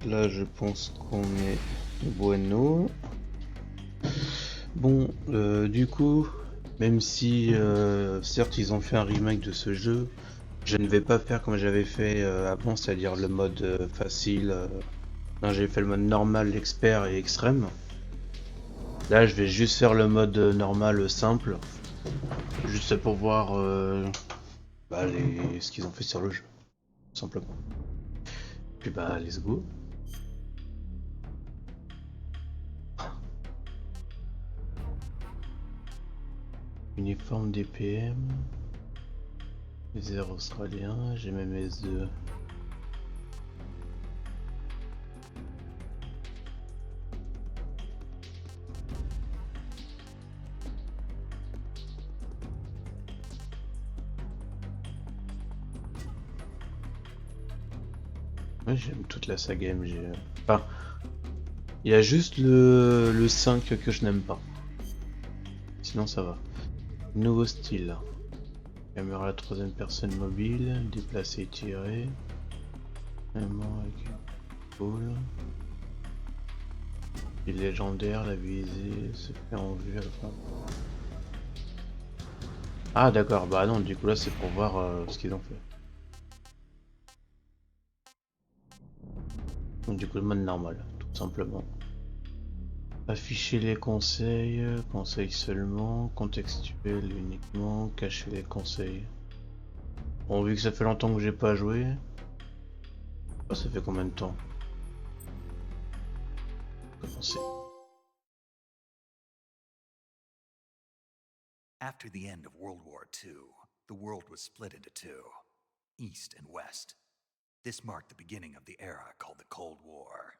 Là, je pense qu'on est bueno. Bon, du coup, même si certes ils ont fait un remake de ce jeu, je ne vais pas faire comme j'avais fait avant, c'est-à-dire le mode facile. Non, j'ai fait le mode normal, expert et extrême. Là, je vais juste faire le mode normal simple, juste pour voir ce qu'ils ont fait sur le jeu, tout simplement. Puis bah, let's go. Uniforme DPM, les airs australiens, j'ai même S2. Ouais, j'aime toute la saga MG. Enfin, il y a juste le 5 que je n'aime pas. Sinon, ça va. Nouveau style. Caméra à la troisième personne mobile, déplacer et tirer. Vraiment avec une boule. Il est légendaire, la visée se fait en vue à la fin. Ah d'accord, bah non, du coup là c'est pour voir ce qu'ils ont fait. Donc du coup le mode normal, tout simplement. Afficher les conseils, conseils seulement, contextuel uniquement, cacher les conseils. Bon, vu que ça fait longtemps que j'ai pas joué. Oh, ça fait combien de temps? Commencer. After the end of World War II, the world was split into two, East and West. This marked the beginning of the era called the Cold War.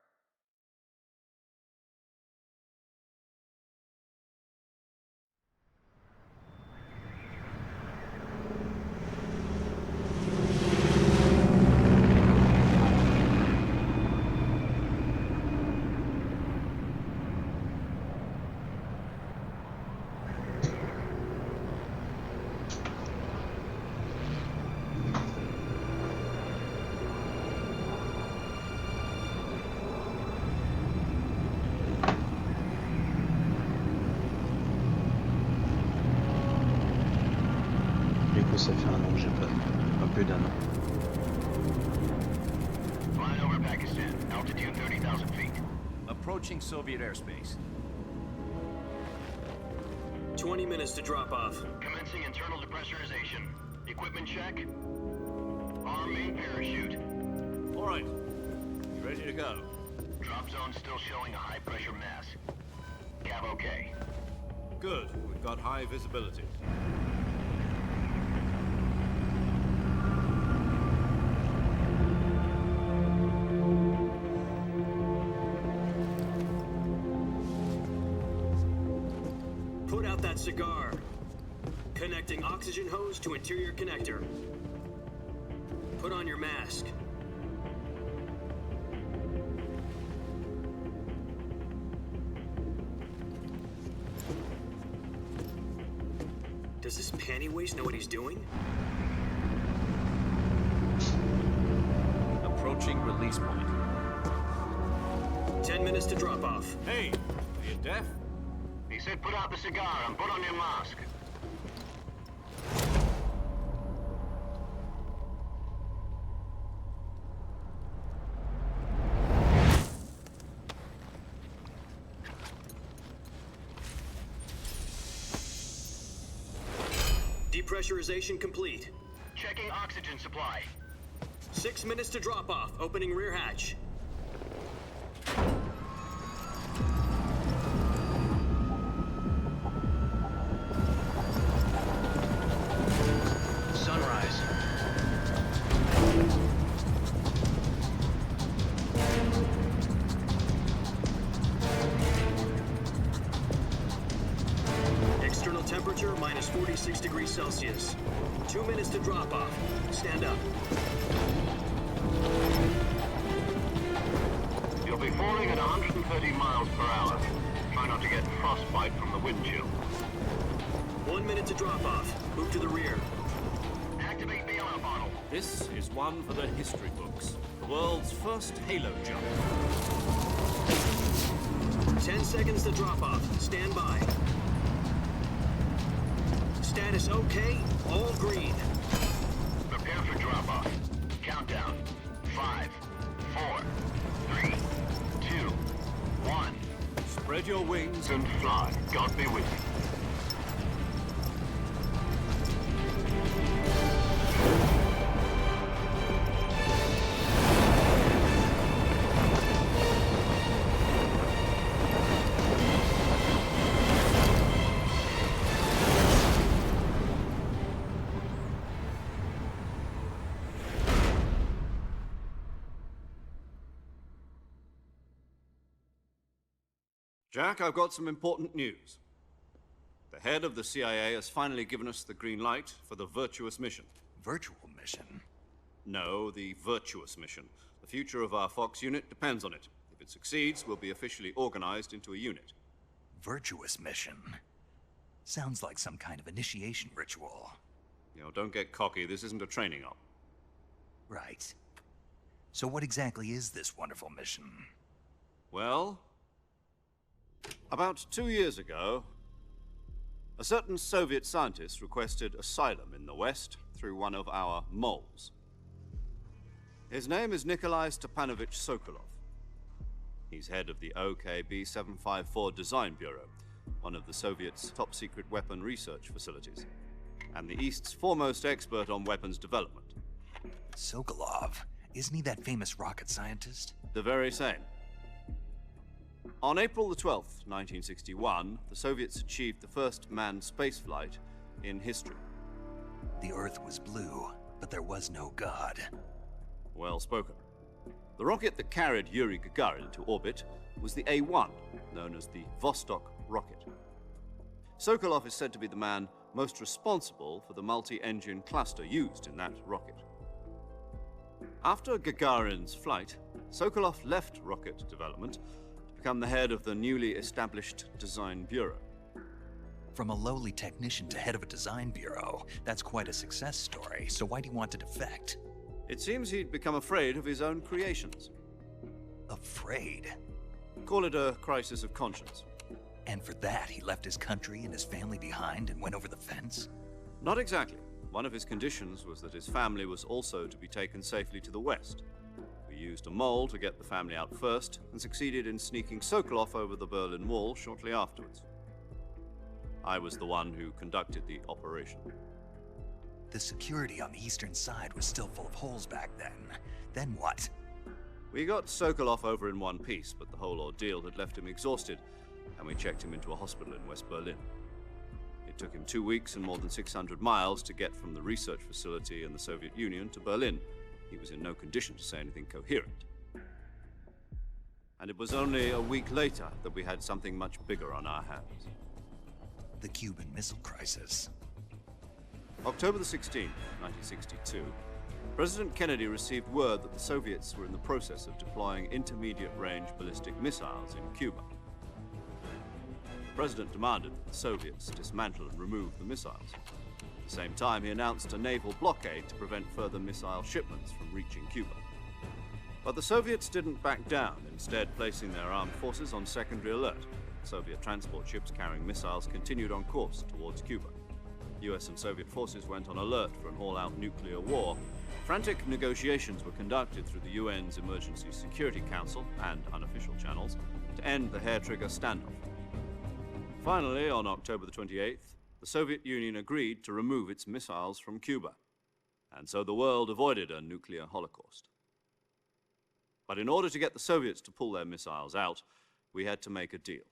Du coup ça fait un an que j'ai pas. Un peu d'un an. Flying over Pakistan, altitude 30,000 feet. Approaching Soviet airspace. 20 minutes to drop off. Commencing internal depressurization. Equipment check. Arm main parachute. All right. You ready to go? Drop zone still showing a high pressure mass. Cav okay. Good. We've got high visibility. Put out that cigar. Connecting oxygen hose to interior connector. Put on your mask. Does this panty waste know what he's doing? Approaching release point. 10 minutes to drop off. Hey, are you deaf? He said put out the cigar and put on your mask. Depressurization complete. Checking oxygen supply. 6 minutes to drop off. Opening rear hatch. Sunrise. External temperature minus 46 degrees Celsius. 2 minutes to drop off. Stand up. You'll be falling at 130 miles per hour. Try not to get frostbite from the wind chill. 1 minute to drop off. Move to the rear. Activate bailout bottle. This is one for the history books. The world's first halo jump. 10 seconds to drop off. Stand by. Status okay. All green. Prepare for drop-off. Countdown. 5, 4, 3, 2, 1. Spread your wings And fly. God be with you. Jack, I've got some important news. The head of the CIA has finally given us the green light for the virtuous mission. Virtual mission? No, the virtuous mission. The future of our Fox unit depends on it. If it succeeds, we'll be officially organized into a unit. Virtuous mission? Sounds like some kind of initiation ritual. You know, don't get cocky. This isn't a training op. Right. So what exactly is this wonderful mission? Well, about 2 years ago, a certain Soviet scientist requested asylum in the West through one of our moles. His name is Nikolai Stepanovich Sokolov. He's head of the OKB 754 Design Bureau, one of the Soviets' top-secret weapon research facilities, and the East's foremost expert on weapons development. Sokolov? Isn't he that famous rocket scientist? The very same. On April the 12th, 1961, the Soviets achieved the first manned spaceflight in history. The Earth was blue, but there was no God. Well spoken. The rocket that carried Yuri Gagarin to orbit was the A-1, known as the Vostok rocket. Sokolov is said to be the man most responsible for the multi-engine cluster used in that rocket. After Gagarin's flight, Sokolov left rocket development to become the head of the newly established Design Bureau. From a lowly technician to head of a design bureau, that's quite a success story. So why do you want to defect? It seems he'd become afraid of his own creations. Afraid? Call it a crisis of conscience. And for that, he left his country and his family behind and went over the fence? Not exactly. One of his conditions was that his family was also to be taken safely to the West. We used a mole to get the family out first and succeeded in sneaking Sokolov over the Berlin Wall shortly afterwards. I was the one who conducted the operation. The security on the eastern side was still full of holes back then. Then what? We got Sokolov over in one piece, but the whole ordeal had left him exhausted, and we checked him into a hospital in West Berlin. It took him 2 weeks and more than 600 miles to get from the research facility in the Soviet Union to Berlin. He was in no condition to say anything coherent. And it was only a week later that we had something much bigger on our hands. The Cuban Missile Crisis. October the 16th, 1962, President Kennedy received word that the Soviets were in the process of deploying intermediate-range ballistic missiles in Cuba. The President demanded that the Soviets dismantle and remove the missiles. At the same time, he announced a naval blockade to prevent further missile shipments from reaching Cuba. But the Soviets didn't back down, instead placing their armed forces on secondary alert. Soviet transport ships carrying missiles continued on course towards Cuba. US and Soviet forces went on alert for an all-out nuclear war. Frantic negotiations were conducted through the UN's Emergency Security Council and unofficial channels to end the hair-trigger standoff. Finally, on October the 28th, the Soviet Union agreed to remove its missiles from Cuba, and so the world avoided a nuclear holocaust. But in order to get the Soviets to pull their missiles out, we had to make a deal.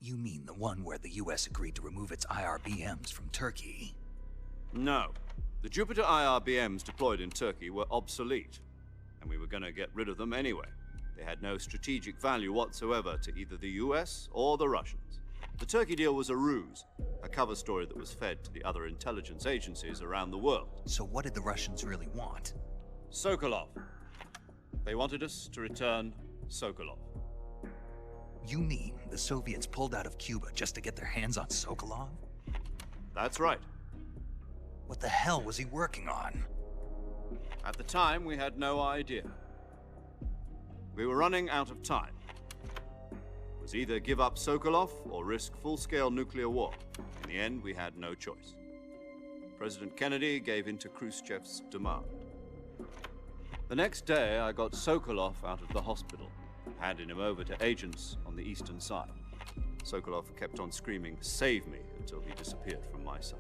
You mean the one where the US agreed to remove its IRBMs from Turkey? No. The Jupiter IRBMs deployed in Turkey were obsolete, and we were going to get rid of them anyway. They had no strategic value whatsoever to either the US or the Russians. The Turkey deal was a ruse, a cover story that was fed to the other intelligence agencies around the world. So what did the Russians really want? Sokolov. They wanted us to return Sokolov. You mean the Soviets pulled out of Cuba just to get their hands on Sokolov? That's right. What the hell was he working on? At the time, we had no idea. We were running out of time. It was either give up Sokolov or risk full-scale nuclear war. In the end, we had no choice. President Kennedy gave in to Khrushchev's demand. The next day, I got Sokolov out of the hospital, handing him over to agents on the eastern side. Sokolov kept on screaming, "Save me," until he disappeared from my sight.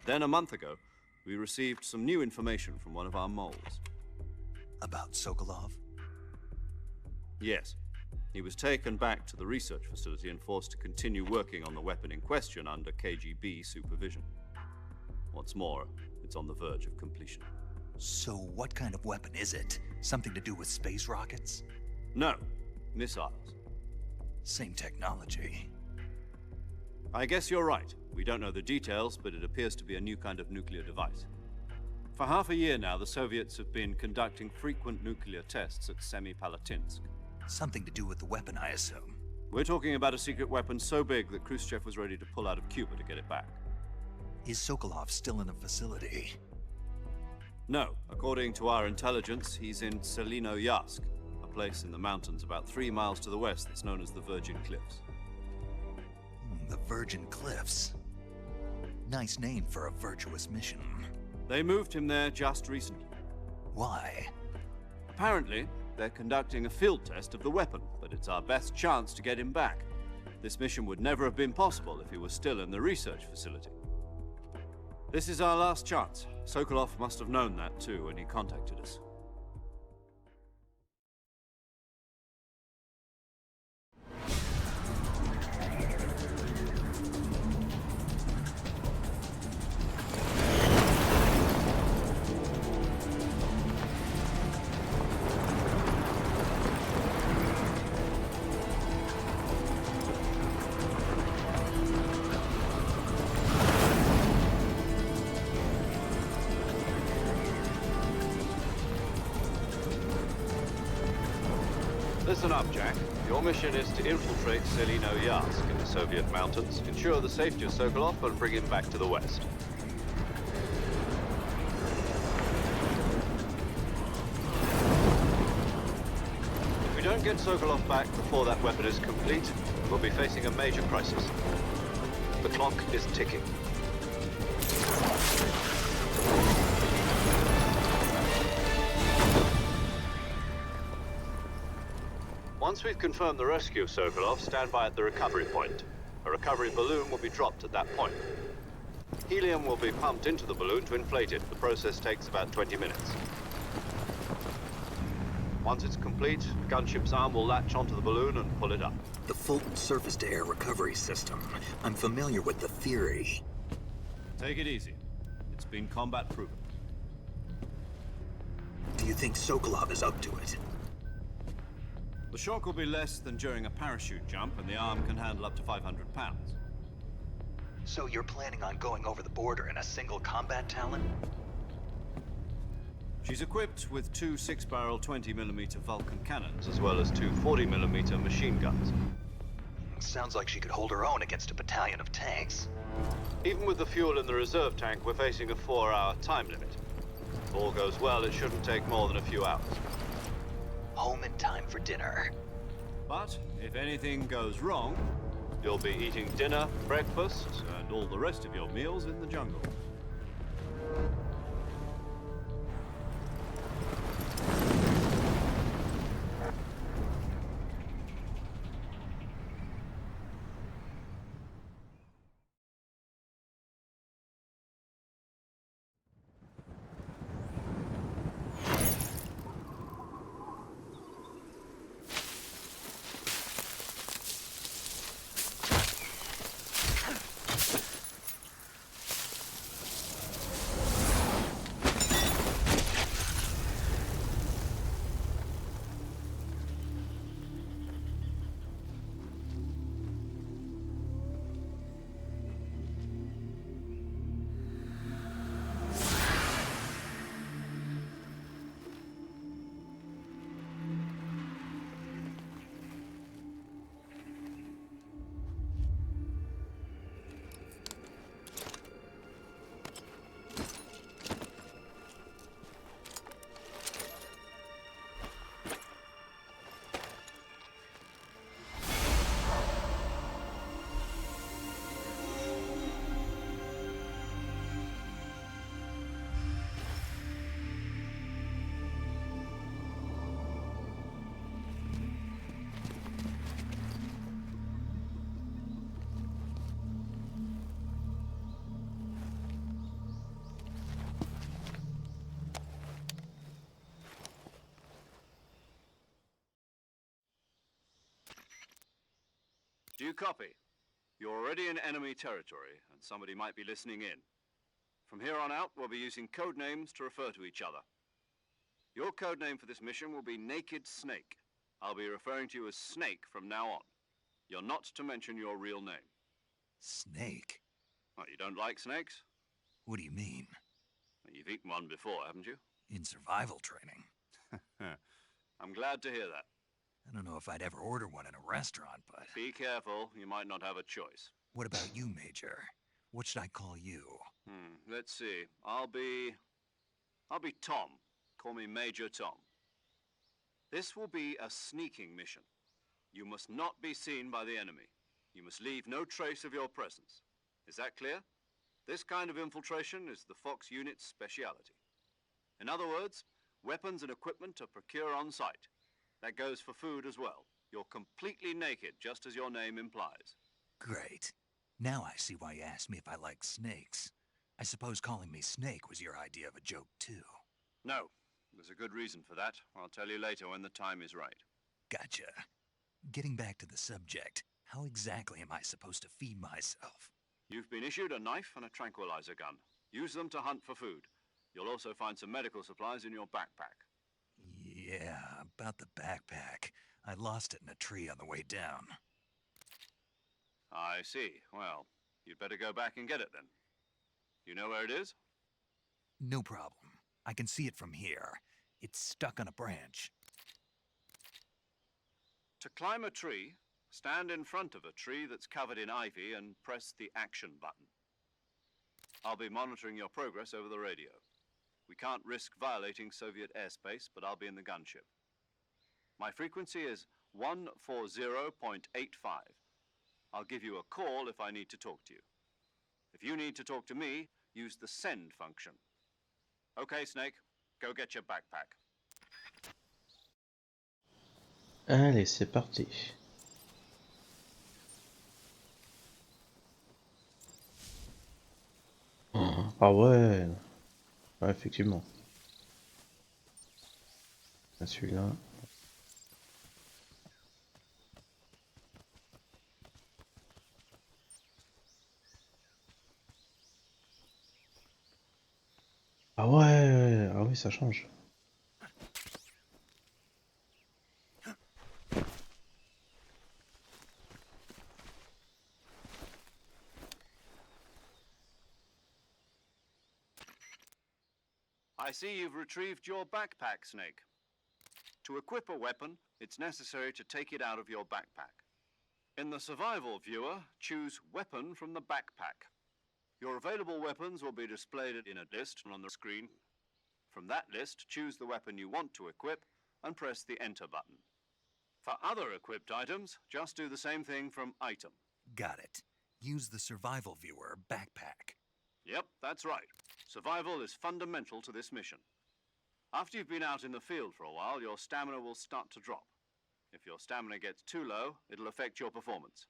Then, a month ago, we received some new information from one of our moles. About Sokolov? Yes. He was taken back to the research facility and forced to continue working on the weapon in question under KGB supervision. What's more, it's on the verge of completion. So what kind of weapon is it? Something to do with space rockets? No, missiles. Same technology. I guess you're right. We don't know the details, but it appears to be a new kind of nuclear device. For half a year now, the Soviets have been conducting frequent nuclear tests at Semipalatinsk. Something to do with the weapon, I assume. We're talking about a secret weapon so big that Khrushchev was ready to pull out of Cuba to get it back. Is Sokolov still in the facility? No. According to our intelligence, he's in Selino-Yarsk, a place in the mountains about 3 miles to the west that's known as the Virgin Cliffs. The Virgin Cliffs. Nice name for a virtuous mission. They moved him there just recently. Why? Apparently, they're conducting a field test of the weapon, but it's our best chance to get him back. This mission would never have been possible if he was still in the research facility. This is our last chance. Sokolov must have known that too when he contacted us. Listen up, Jack. Your mission is to infiltrate Selino-Yarsk in the Soviet mountains, ensure the safety of Sokolov, and bring him back to the West. If we don't get Sokolov back before that weapon is complete, we'll be facing a major crisis. The clock is ticking. Once we've confirmed the rescue of Sokolov, stand by at the recovery point. A recovery balloon will be dropped at that point. Helium will be pumped into the balloon to inflate it. The process takes about 20 minutes. Once it's complete, the gunship's arm will latch onto the balloon and pull it up. The Fulton surface-to-air recovery system. I'm familiar with the theory. Take it easy. It's been combat-proven. Do you think Sokolov is up to it? The shock will be less than during a parachute jump, and the arm can handle up to 500 pounds. So you're planning on going over the border in a single combat Talon? She's equipped with 2 6-barrel 20mm Vulcan cannons, as well as 2 40mm machine guns. Sounds like she could hold her own against a battalion of tanks. Even with the fuel in the reserve tank, we're facing a 4-hour time limit. If all goes well, it shouldn't take more than a few hours. Home in time for dinner. But if anything goes wrong, you'll be eating dinner, breakfast, and all the rest of your meals in the jungle. Do you copy? You're already in enemy territory, and somebody might be listening in. From here on out, we'll be using code names to refer to each other. Your code name for this mission will be Naked Snake. I'll be referring to you as Snake from now on. You're not to mention your real name. Snake? What, you don't like snakes? What do you mean? You've eaten one before, haven't you? In survival training? I'm glad to hear that. I don't know if I'd ever order one in a restaurant, but... Be careful, you might not have a choice. What about you, Major? What should I call you? Let's see. I'll be Tom. Call me Major Tom. This will be a sneaking mission. You must not be seen by the enemy. You must leave no trace of your presence. Is that clear? This kind of infiltration is the Fox unit's speciality. In other words, weapons and equipment are procured on site. That goes for food as well. You're completely naked, just as your name implies. Great. Now I see why you asked me if I like snakes. I suppose calling me Snake was your idea of a joke, too. No, there's a good reason for that. I'll tell you later when the time is right. Gotcha. Getting back to the subject, how exactly am I supposed to feed myself? You've been issued a knife and a tranquilizer gun. Use them to hunt for food. You'll also find some medical supplies in your backpack. Yeah, about the backpack. I lost it in a tree on the way down. I see. Well, you'd better go back and get it then. You know where it is? No problem. I can see it from here. It's stuck on a branch. To climb a tree, stand in front of a tree that's covered in ivy and press the action button. I'll be monitoring your progress over the radio. We can't risk violating Soviet airspace, but I'll be in the gunship. My frequency is 140.85. I'll give you a call if I need to talk to you. If you need to talk to me, use the send function. Okay, Snake, go get your backpack. Allez, c'est parti. Ah ouais, ouais, effectivement. Ah, celui-là. Ah ouais, ah oui, ça change. I see you've retrieved your backpack, Snake. To equip a weapon, it's necessary to take it out of your backpack. In the survival viewer, choose Weapon from the backpack. Your available weapons will be displayed in a list on the screen. From that list, choose the weapon you want to equip and press the Enter button. For other equipped items, just do the same thing from Item. Got it. Use the survival viewer backpack. Yep, that's right. Survival is fundamental to this mission. After you've been out in the field for a while, your stamina will start to drop. If your stamina gets too low, it'll affect your performance.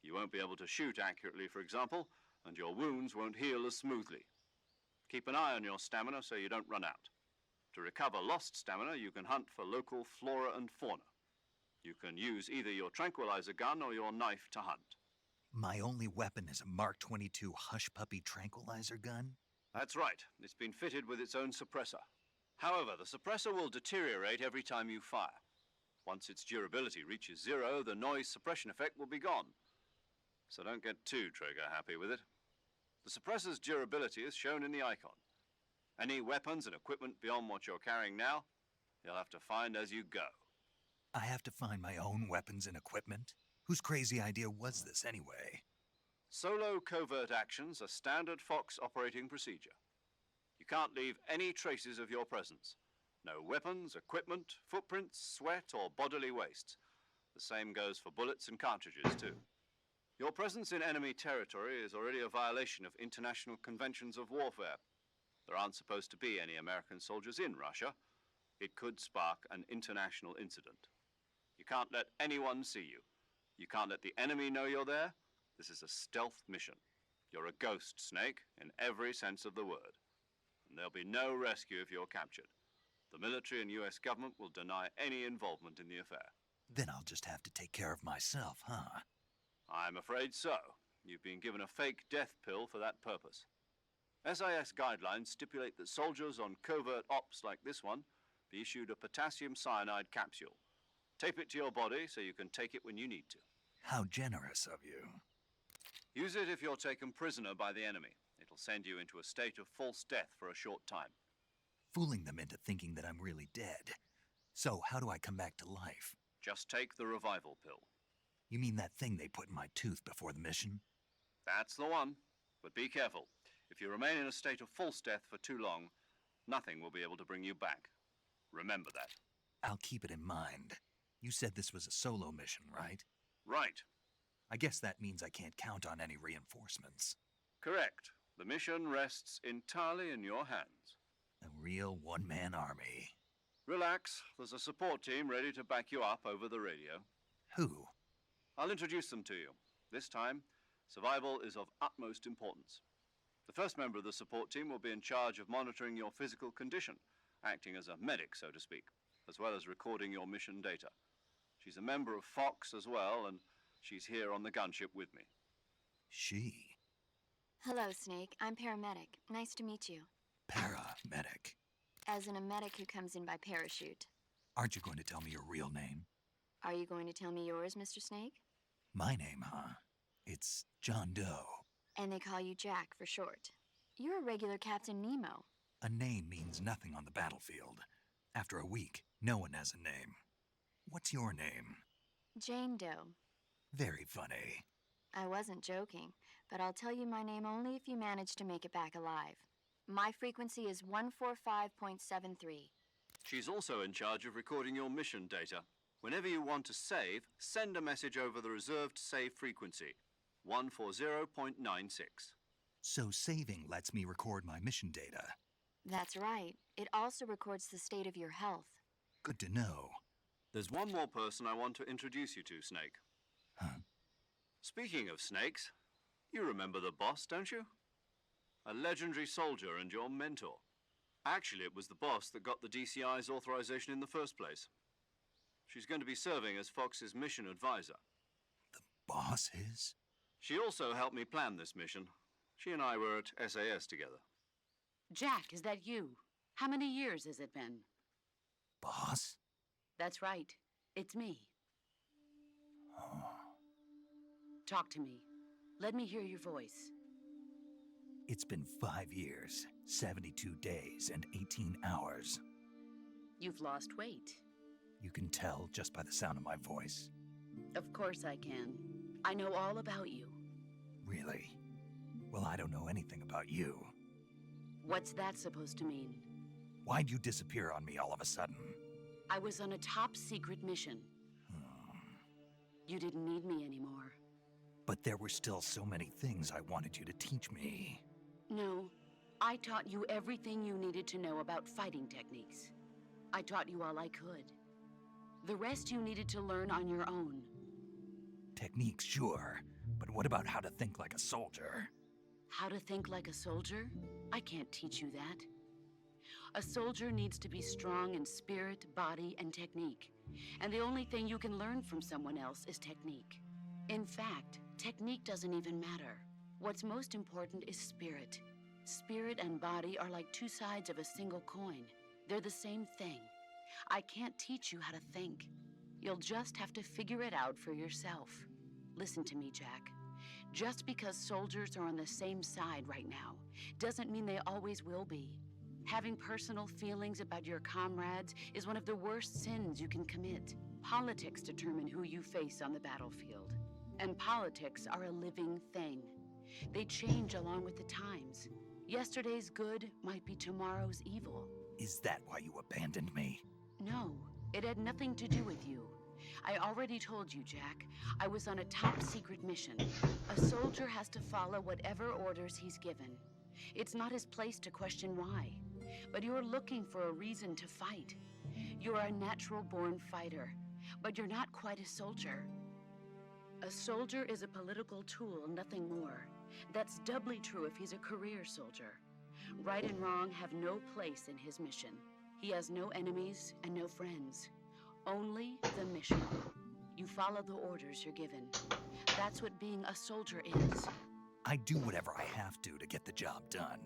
You won't be able to shoot accurately, for example, and your wounds won't heal as smoothly. Keep an eye on your stamina so you don't run out. To recover lost stamina, you can hunt for local flora and fauna. You can use either your tranquilizer gun or your knife to hunt. My only weapon is a Mark 22 Hush Puppy tranquilizer gun? That's right. It's been fitted with its own suppressor. However, the suppressor will deteriorate every time you fire. Once its durability reaches 0, the noise suppression effect will be gone. So don't get too trigger-happy with it. The suppressor's durability is shown in the icon. Any weapons and equipment beyond what you're carrying now, you'll have to find as you go. I have to find my own weapons and equipment? Whose crazy idea was this anyway? Solo covert actions are standard Fox operating procedure. You can't leave any traces of your presence. No weapons, equipment, footprints, sweat, or bodily waste. The same goes for bullets and cartridges, too. Your presence in enemy territory is already a violation of international conventions of warfare. There aren't supposed to be any American soldiers in Russia. It could spark an international incident. You can't let anyone see you. You can't let the enemy know you're there. This is a stealth mission. You're a ghost, Snake, in every sense of the word. And there'll be no rescue if you're captured. The military and US government will deny any involvement in the affair. Then I'll just have to take care of myself, huh? I'm afraid so. You've been given a fake death pill for that purpose. SIS guidelines stipulate that soldiers on covert ops like this one be issued a potassium cyanide capsule. Tape it to your body so you can take it when you need to. How generous of you. Use it if you're taken prisoner by the enemy. It'll send you into a state of false death for a short time. Fooling them into thinking that I'm really dead. So, how do I come back to life? Just take the revival pill. You mean that thing they put in my tooth before the mission? That's the one. But be careful. If you remain in a state of false death for too long, nothing will be able to bring you back. Remember that. I'll keep it in mind. You said this was a solo mission, right? Right. I guess that means I can't count on any reinforcements. Correct. The mission rests entirely in your hands. A real one-man army. Relax. There's a support team ready to back you up over the radio. Who? I'll introduce them to you. This time, survival is of utmost importance. The first member of the support team will be in charge of monitoring your physical condition, acting as a medic, so to speak, as well as recording your mission data. She's a member of Fox as well, and she's here on the gunship with me. She? Hello, Snake. I'm paramedic. Nice to meet you. Paramedic. As in a medic who comes in by parachute. Aren't you going to tell me your real name? Are you going to tell me yours, Mr. Snake? My name, huh? It's John Doe. And they call you Jack for short. You're a regular Captain Nemo. A name means nothing on the battlefield. After a week, no one has a name. What's your name? Jane Doe. Very funny. I wasn't joking, but I'll tell you my name only if you manage to make it back alive. My frequency is 145.73. She's also in charge of recording your mission data. Whenever you want to save, send a message over the reserved save frequency, 140.96. So saving lets me record my mission data. That's right. It also records the state of your health. Good to know. There's one more person I want to introduce you to, Snake. Huh? Speaking of snakes, you remember the boss, don't you? A legendary soldier and your mentor. Actually, it was the boss that got the DCI's authorization in the first place. She's going to be serving as Fox's mission advisor. The boss is? She also helped me plan this mission. She and I were at SAS together. Jack, is that you? How many years has it been? Boss? That's right. It's me. Oh. Talk to me. Let me hear your voice. It's been 5 years, 72 days, and 18 hours. You've lost weight. You can tell just by the sound of my voice. Of course I can. I know all about you. Really? Well, I don't know anything about you. What's that supposed to mean? Why'd you disappear on me all of a sudden? I was on a top-secret mission. You didn't need me anymore. But there were still so many things I wanted you to teach me. No, I taught you everything you needed to know about fighting techniques. I taught you all I could. The rest you needed to learn on your own. Techniques, sure. But what about how to think like a soldier? How to think like a soldier? I can't teach you that. A soldier needs to be strong in spirit, body, and technique. And the only thing you can learn from someone else is technique. In fact, technique doesn't even matter. What's most important is spirit. Spirit and body are like two sides of a single coin. They're the same thing. I can't teach you how to think. You'll just have to figure it out for yourself. Listen to me, Jack. Just because soldiers are on the same side right now doesn't mean they always will be. Having personal feelings about your comrades is one of the worst sins you can commit. Politics determine who you face on the battlefield. And politics are a living thing. They change along with the times. Yesterday's good might be tomorrow's evil. Is that why you abandoned me? No, it had nothing to do with you. I already told you, Jack. I was on a top-secret mission. A soldier has to follow whatever orders he's given. It's not his place to question why. But you're looking for a reason to fight. You're a natural-born fighter, but you're not quite a soldier. A soldier is a political tool, nothing more. That's doubly true if he's a career soldier. Right and wrong have no place in his mission. He has no enemies and no friends. Only the mission. You follow the orders you're given. That's what being a soldier is. I do whatever I have to get the job done.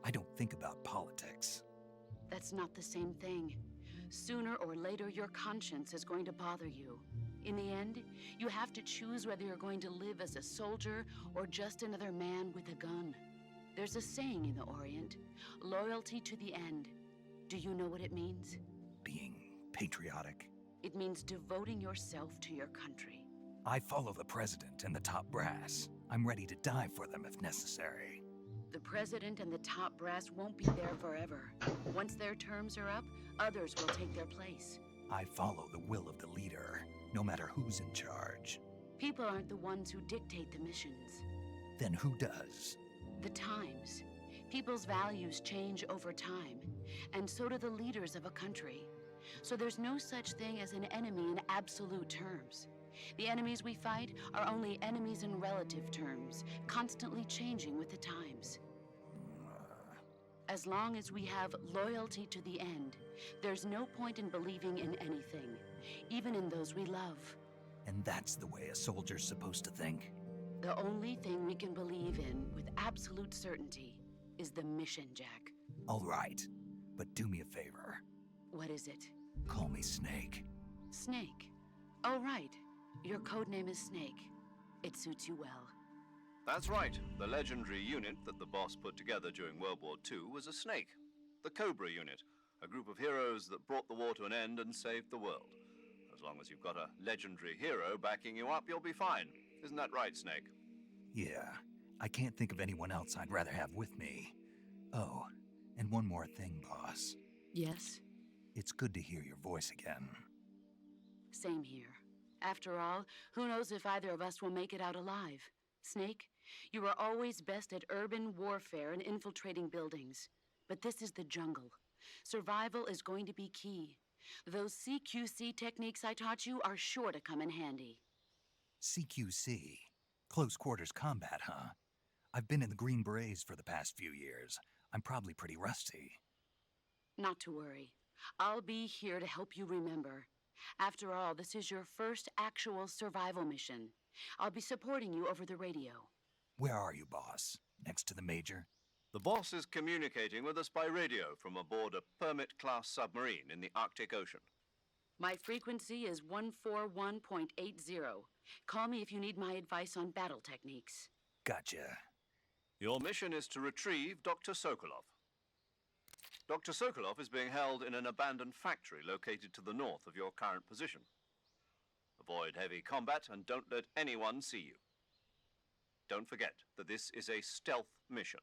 I don't think about politics. That's not the same thing. Sooner or later, your conscience is going to bother you. In the end, you have to choose whether you're going to live as a soldier or just another man with a gun. There's a saying in the Orient, loyalty to the end. Do you know what it means? Being patriotic. It means devoting yourself to your country. I follow the president and the top brass. I'm ready to die for them if necessary. The president and the top brass won't be there forever. Once their terms are up, others will take their place. I follow the will of the leader, no matter who's in charge. People aren't the ones who dictate the missions. Then who does? The times. People's values change over time, and so do the leaders of a country. So there's no such thing as an enemy in absolute terms. The enemies we fight are only enemies in relative terms, constantly changing with the times. As long as we have loyalty to the end, there's no point in believing in anything, even in those we love. And that's the way a soldier's supposed to think? The only thing we can believe in with absolute certainty is the mission, Jack. All right, but do me a favor. What is it? Call me Snake. Snake. Oh, right. Your code name is Snake. It suits you well. That's right. The legendary unit that the boss put together during World War II was a snake. The Cobra unit, a group of heroes that brought the war to an end and saved the world. As long as you've got a legendary hero backing you up, you'll be fine. Isn't that right, Snake? Yeah, I can't think of anyone else I'd rather have with me. Oh, and one more thing, boss. Yes? It's good to hear your voice again. Same here. After all, who knows if either of us will make it out alive? Snake, you are always best at urban warfare and infiltrating buildings. But this is the jungle. Survival is going to be key. Those CQC techniques I taught you are sure to come in handy. CQC? Close quarters combat, huh? I've been in the Green Berets for the past few years. I'm probably pretty rusty. Not to worry. I'll be here to help you remember. After all, this is your first actual survival mission. I'll be supporting you over the radio. Where are you, boss? Next to the Major? The boss is communicating with us by radio from aboard a Permit-class submarine in the Arctic Ocean. My frequency is 141.80. Call me if you need my advice on battle techniques. Gotcha. Your mission is to retrieve Dr. Sokolov. Dr. Sokolov is being held in an abandoned factory located to the north of your current position. Avoid heavy combat and don't let anyone see you. Don't forget that this is a stealth mission.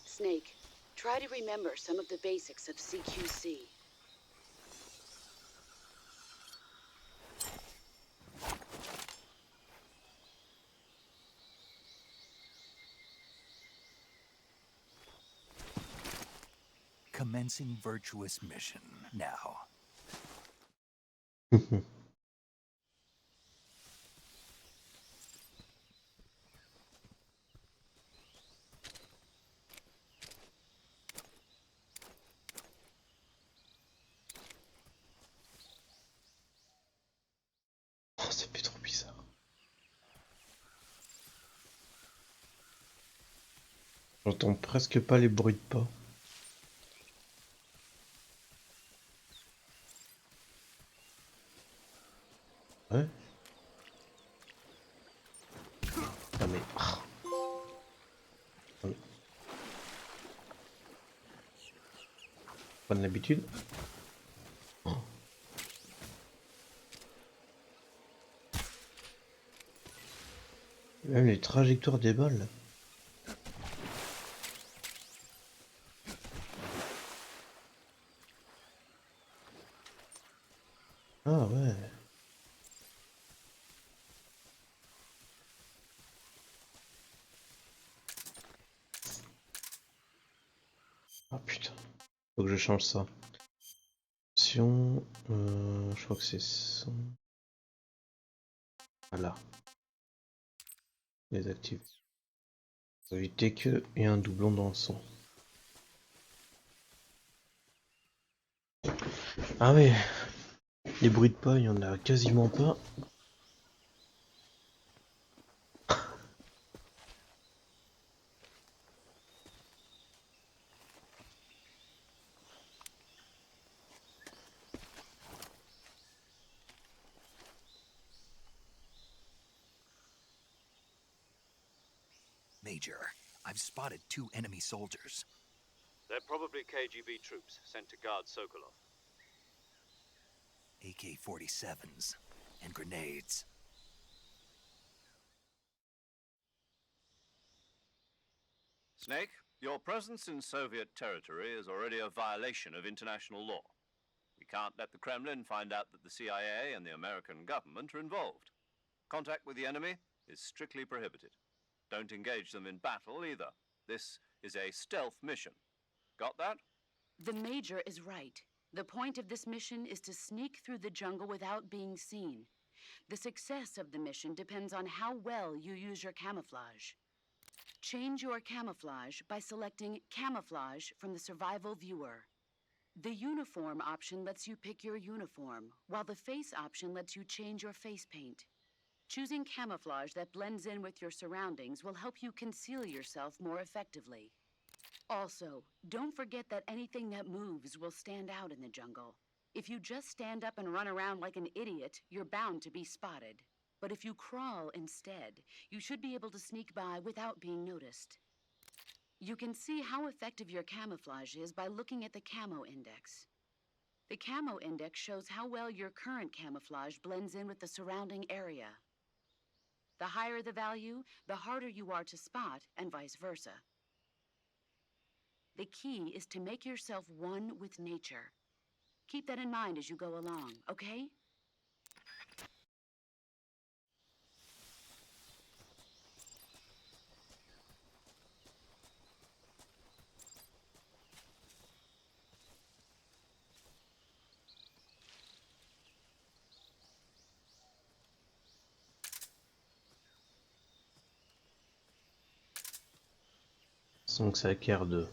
Snake, try to remember some of the basics of CQC. Commencing virtuous mission now. Oh, ça fait trop bizarre. J'entends presque pas les bruits de pas. Ouais. Ah mais... Ah. Pas de l'habitude. Oh. Même les trajectoires des balles. Ah ouais. Ah putain. Faut que je change ça. Option, je crois que c'est ça. Voilà. Désactive. Pour éviter qu'il y ait un doublon dans le son. Ah oui. Les bruits de pas, il y en a quasiment pas. Major, I've spotted 2 enemy soldiers. They're probably KGB troops sent to guard Sokolov. AK-47s and grenades. Snake, your presence in Soviet territory is already a violation of international law. We can't let the Kremlin find out that the CIA and the American government are involved. Contact with the enemy is strictly prohibited. Don't engage them in battle either. This is a stealth mission. Got that? The Major is right. The point of this mission is to sneak through the jungle without being seen. The success of the mission depends on how well you use your camouflage. Change your camouflage by selecting Camouflage from the Survival Viewer. The Uniform option lets you pick your uniform, while the Face option lets you change your face paint. Choosing camouflage that blends in with your surroundings will help you conceal yourself more effectively. Also, don't forget that anything that moves will stand out in the jungle. If you just stand up and run around like an idiot, you're bound to be spotted. But if you crawl instead, you should be able to sneak by without being noticed. You can see how effective your camouflage is by looking at the Camo Index. The Camo Index shows how well your current camouflage blends in with the surrounding area. The higher the value, the harder you are to spot, and vice versa. The key is to make yourself one with nature. Keep that in mind as you go along, okay? Sans que ça acquiert de.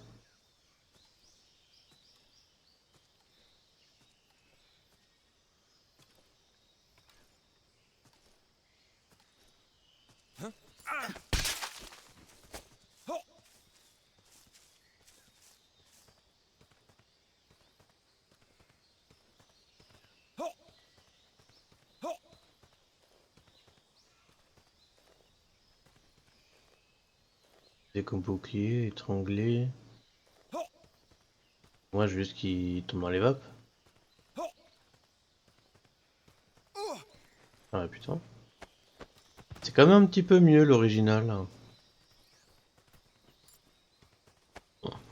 Des boucliers, étranglés. Moi, je veux juste qu'il tombe dans les vapes. Ah putain. C'est quand même un petit peu mieux l'original. Hein.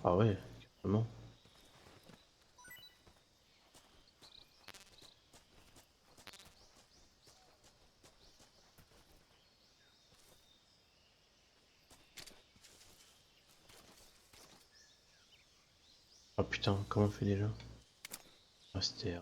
Ah ouais, carrément. Ah putain, comment on fait déjà? Ah, c'était...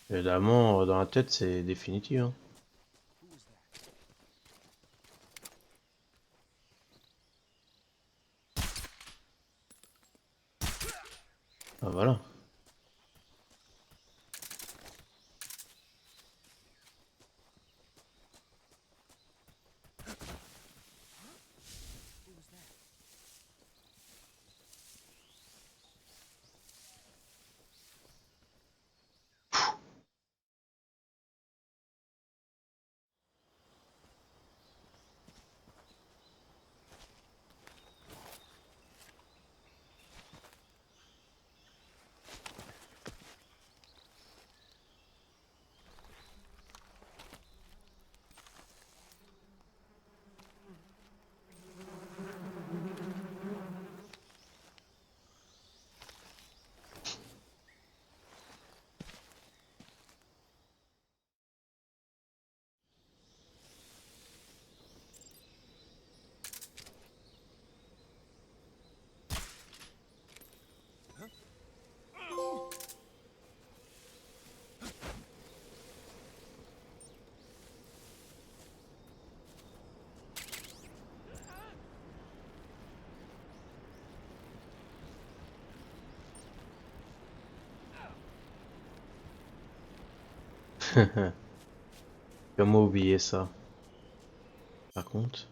Évidemment, dans la tête, c'est définitif. Hein. Ah voilà. Comment oublier ça? Par contre,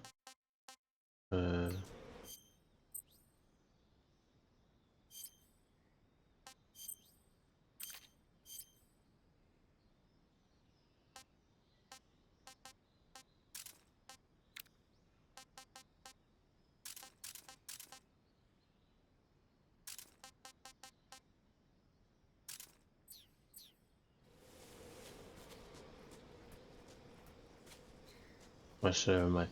euh, ouais.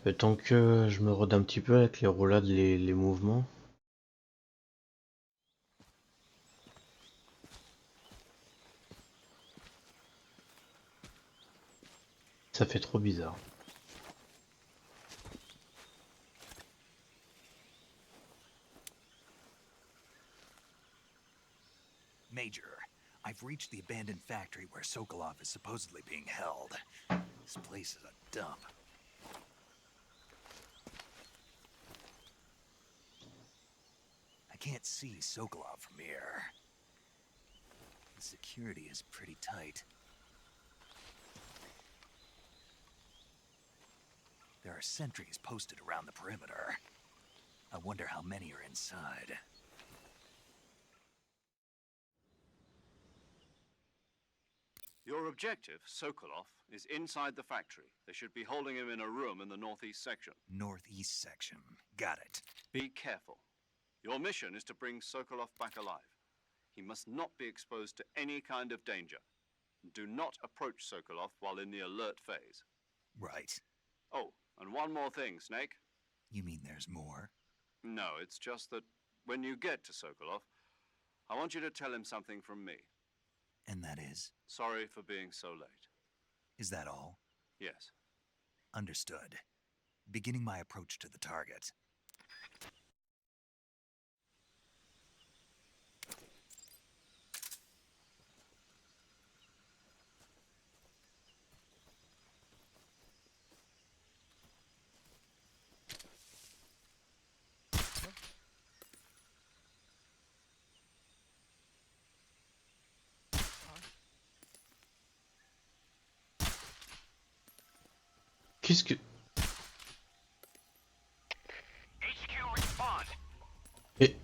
Le temps que je me rôde un petit peu avec les roulades, les mouvements. Ça fait trop bizarre. Major, I've reached the abandoned factory where Sokolov is supposedly being held. This place is a dump. I can't see Sokolov from here. The security is pretty tight. There are sentries posted around the perimeter. I wonder how many are inside. Your objective, Sokolov, is inside the factory. They should be holding him in a room in the northeast section. Northeast section. Got it. Be careful. Your mission is to bring Sokolov back alive. He must not be exposed to any kind of danger. Do not approach Sokolov while in the alert phase. Right. Oh, and one more thing, Snake. You mean there's more? No, it's just that when you get to Sokolov, I want you to tell him something from me. And that is? Sorry for being so late. Is that all? Yes. Understood. Beginning my approach to the target. Qu'est-ce que... HQ respond. Et...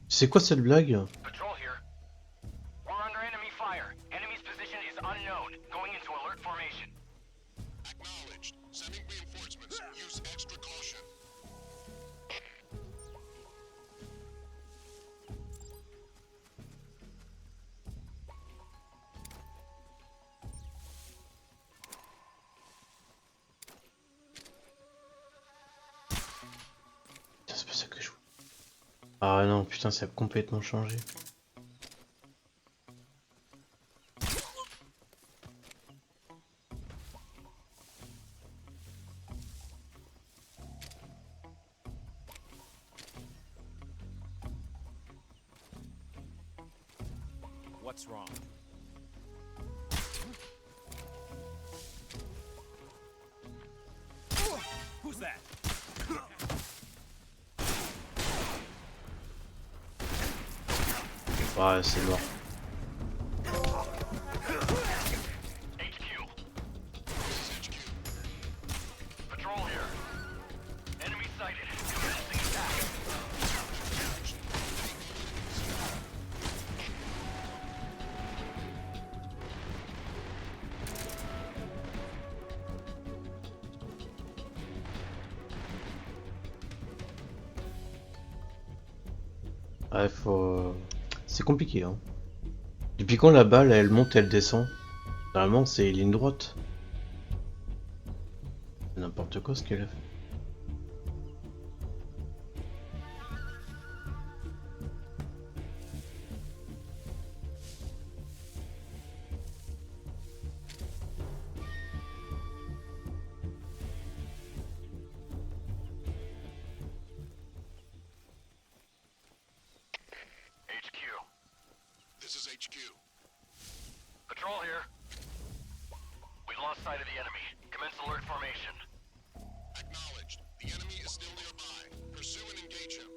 C'est quoi cette blague? Patrol here. We're under enemy fire. Enemy's position is unknown. Going into alert formation. Acknowledged. Sending reinforcements. Use extra caution. Putain, c'est pas ça que je... Ah non, putain, ça a complètement changé. What's wrong? Who's that? Ouais, c'est mort. HQ. Patrol here. Enemy sighted. Commencing attack. Ouais, faut... C'est compliqué, hein. Depuis quand la balle, elle monte, elle descend? Normalement, c'est ligne droite. N'importe quoi ce qu'elle a fait. HQ. This is HQ. Patrol here. We've lost sight of the enemy. Commence alert formation. Acknowledged. The enemy is still nearby. Pursue and engage him.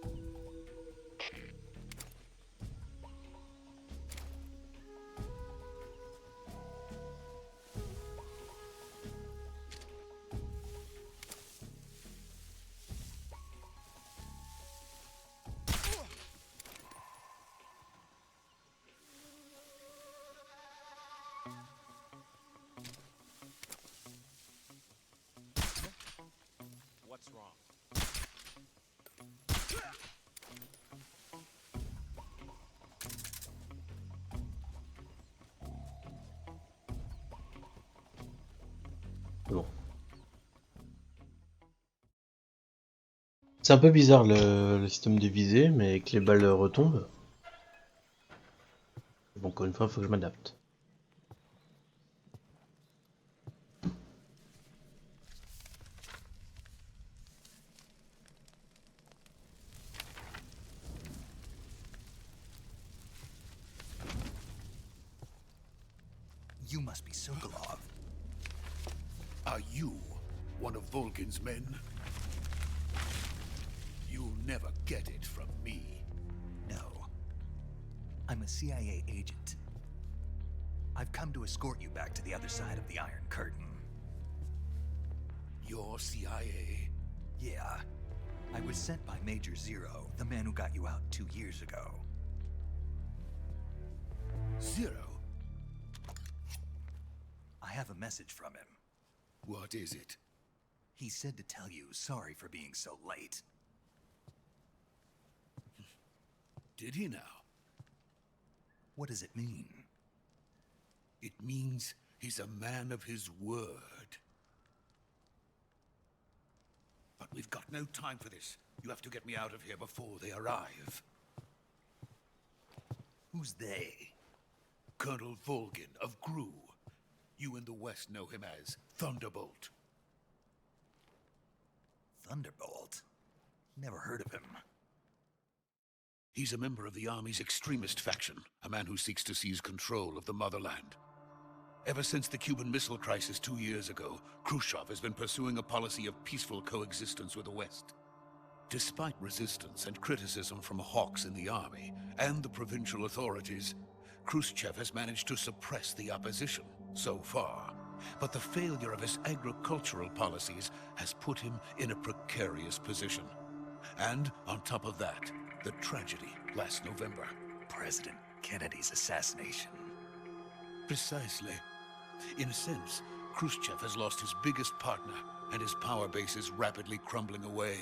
What's wrong? Bon. C'est un peu bizarre le système de visée, mais que les balles retombent. Bon, encore une fois, il faut que je m'adapte. You must be Sokolov. Are you one of Volgin's men? You'll never get it from me. No. I'm a CIA agent. I've come to escort you back to the other side of the Iron Curtain. You're CIA? Yeah. I was sent by Major Zero, the man who got you out 2 years ago. Zero? I have a message from him. What is it? He said to tell you sorry for being so late. Did he now? What does it mean? It means he's a man of his word. But we've got no time for this. You have to get me out of here before they arrive. Who's they? Colonel Volgin of GRU. You in the West know him as Thunderbolt. Thunderbolt? Never heard of him. He's a member of the Army's extremist faction, a man who seeks to seize control of the motherland. Ever since the Cuban Missile Crisis 2 years ago, Khrushchev has been pursuing a policy of peaceful coexistence with the West. Despite resistance and criticism from hawks in the army and the provincial authorities, Khrushchev has managed to suppress the opposition so far. But the failure of his agricultural policies has put him in a precarious position. And on top of that, the tragedy last November. President Kennedy's assassination. Precisely. In a sense, Khrushchev has lost his biggest partner, and his power base is rapidly crumbling away.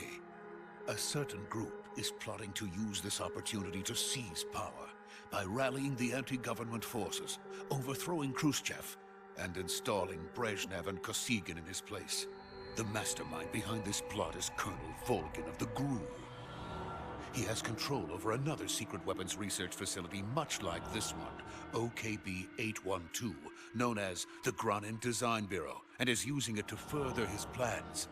A certain group is plotting to use this opportunity to seize power by rallying the anti-government forces, overthrowing Khrushchev, and installing Brezhnev and Kosygin in his place. The mastermind behind this plot is Colonel Volgin of the GRU. He has control over another secret weapons research facility much like this one, OKB-812, known as the Granin Design Bureau, and is using it to further his plans.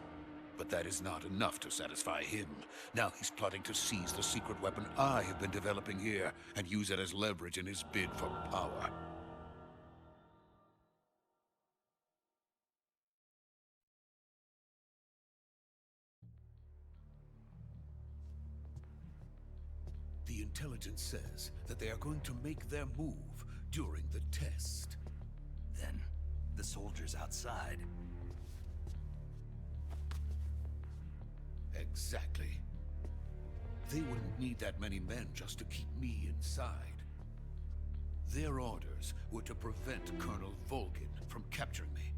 But that is not enough to satisfy him. Now he's plotting to seize the secret weapon I have been developing here and use it as leverage in his bid for power. The intelligence says that they are going to make their move during the test. Then, the soldiers outside. Exactly. They wouldn't need that many men just to keep me inside. Their orders were to prevent Colonel Volgin from capturing me.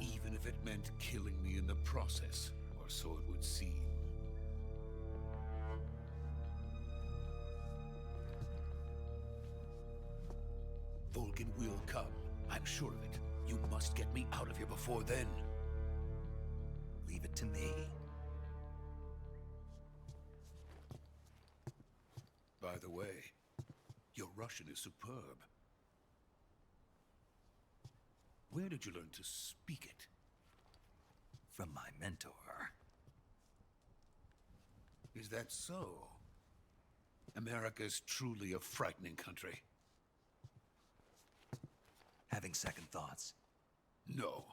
Even if it meant killing me in the process, or so it would seem. Volgin will come. I'm sure of it. You must get me out of here before then. Leave it to me. By the way, your Russian is superb. Where did you learn to speak it? From my mentor. Is that so? America's truly a frightening country. Having second thoughts. No.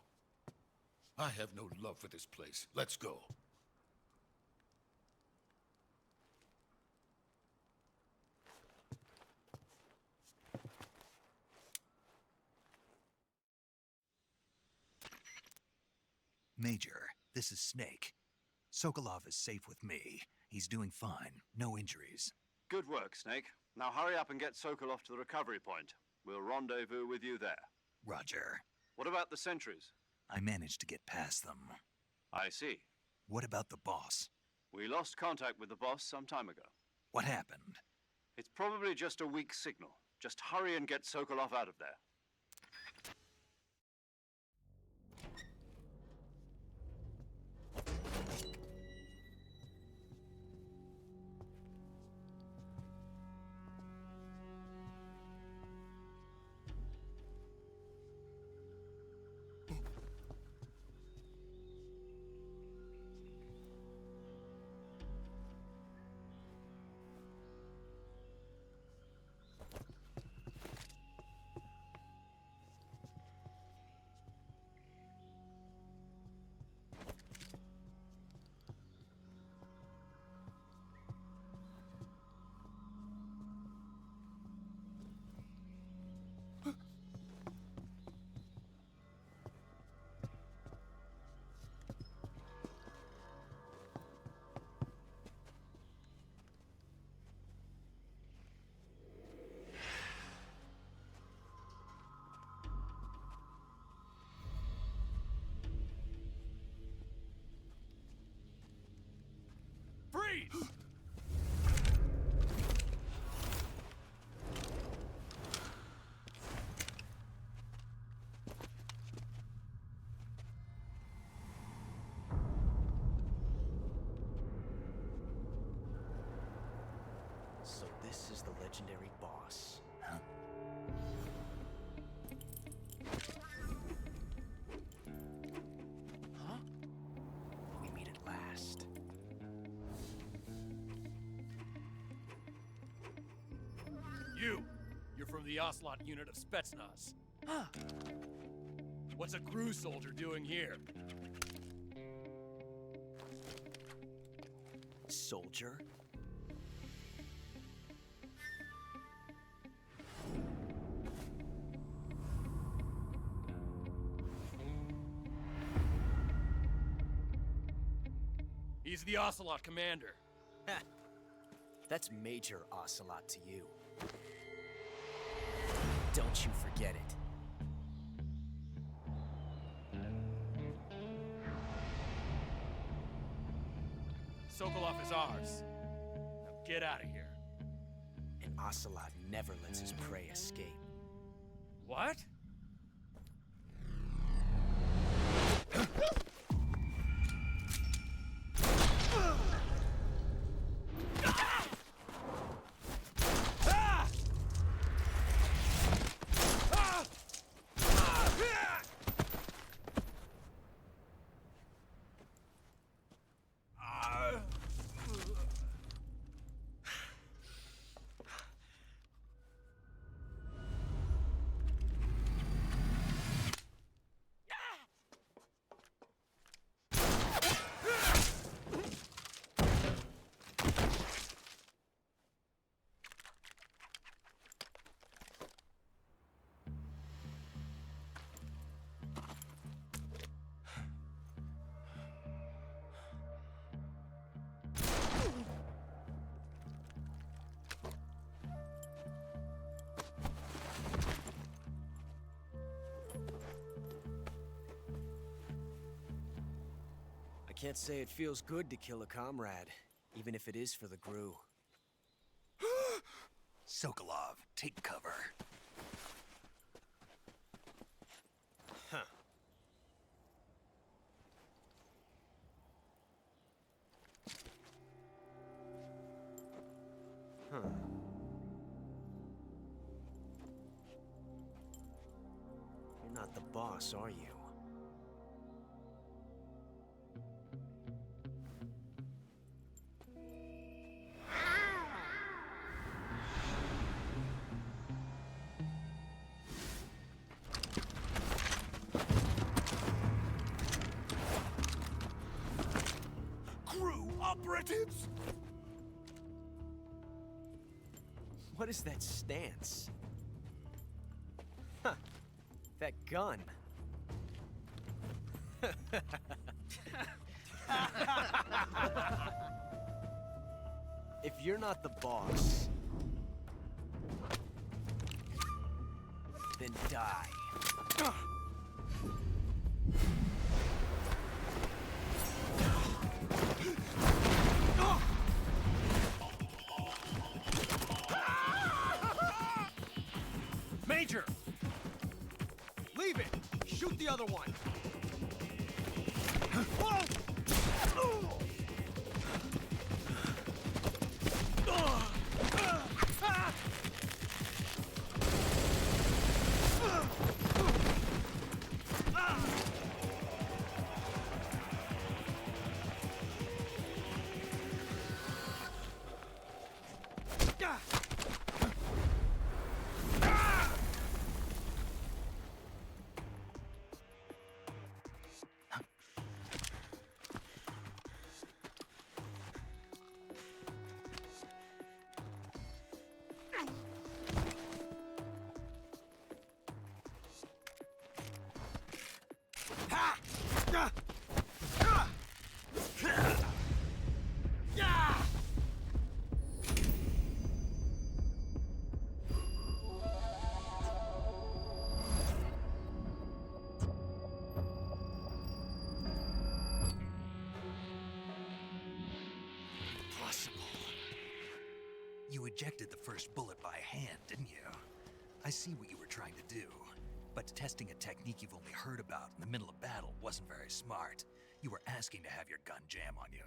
I have no love for this place. Let's go. Major, this is Snake. Sokolov is safe with me. He's doing fine. No injuries. Good work, Snake. Now hurry up and get Sokolov to the recovery point. We'll rendezvous with you there. Roger. What about the sentries? I managed to get past them. I see. What about the boss? We lost contact with the boss some time ago. What happened? It's probably just a weak signal. Just hurry and get Sokolov out of there. Freeze! So this is the legendary boss. Huh? Huh? We meet at last. You're from the Ocelot unit of Spetsnaz. What's a crew soldier doing here? Soldier? He's the Ocelot commander. Ha! That's Major Ocelot to you. Don't you forget it. Sokolov is ours. Now get out of here. And Ocelot never lets his prey escape. What? I can't say it feels good to kill a comrade, even if it is for the GRU. Sokolov, take cover. Huh. Huh. You're not the boss, are you? GRU operatives! What is that stance? Huh. That gun. If you're not the boss, then die. Major! Leave it! Shoot the other one! Whoa! You ejected the first bullet by hand, didn't you? I see what you were trying to do. But testing a technique you've only heard about in the middle of battle wasn't very smart. You were asking to have your gun jam on you.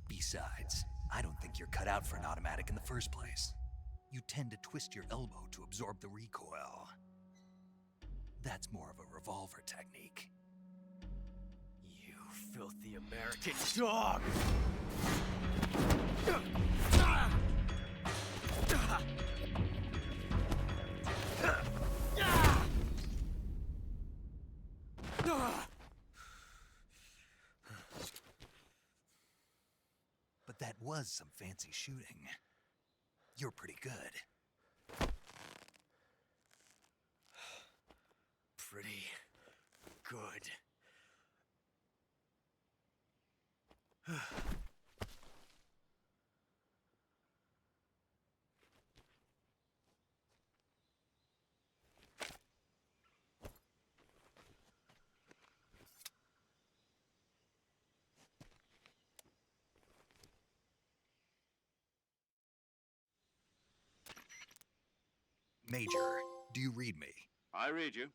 Besides, I don't think you're cut out for an automatic in the first place. You tend to twist your elbow to absorb the recoil. That's more of a revolver technique. You filthy American dog! But that was some fancy shooting. You're pretty good. Pretty good. Major, do you read me? I read you.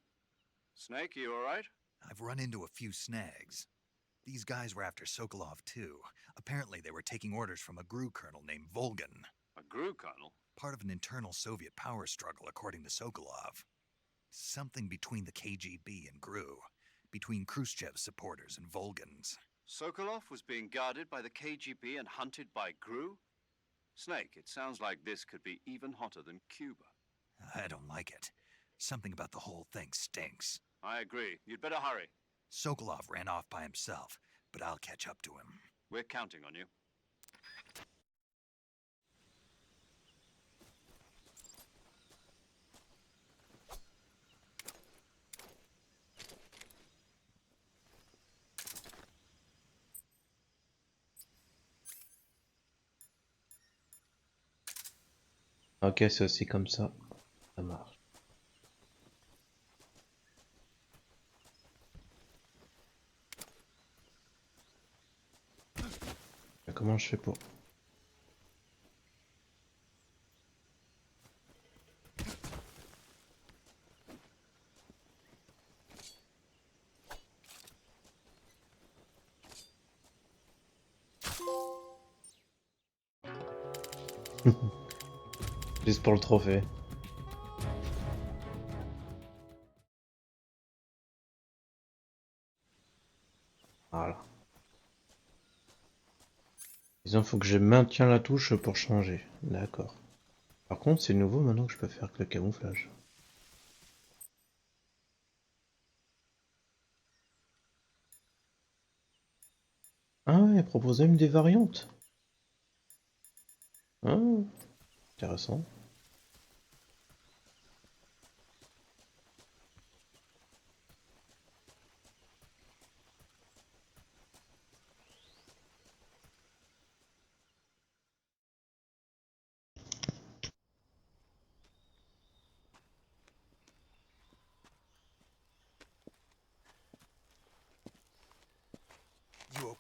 Snake, you all right? I've run into a few snags. These guys were after Sokolov too. Apparently they were taking orders from a GRU colonel named Volgan. A GRU colonel? Part of an internal Soviet power struggle, according to Sokolov. Something between the KGB and GRU. Between Khrushchev's supporters and Volgan's. Sokolov was being guarded by the KGB and hunted by GRU? Snake, it sounds like this could be even hotter than Cuba. I don't like it. Something about the whole thing stinks. I agree. You'd better hurry. Sokolov ran off by himself, but I'll catch up to him. We're counting on you. Ok, c'est aussi comme ça. Ça marche. Comment je fais pour... Juste pour le trophée. Voilà. Disons, faut que je maintienne la touche pour changer. D'accord. Par contre, c'est nouveau maintenant que je peux faire que le camouflage. Ah ouais, proposer même des variantes. Ah, intéressant.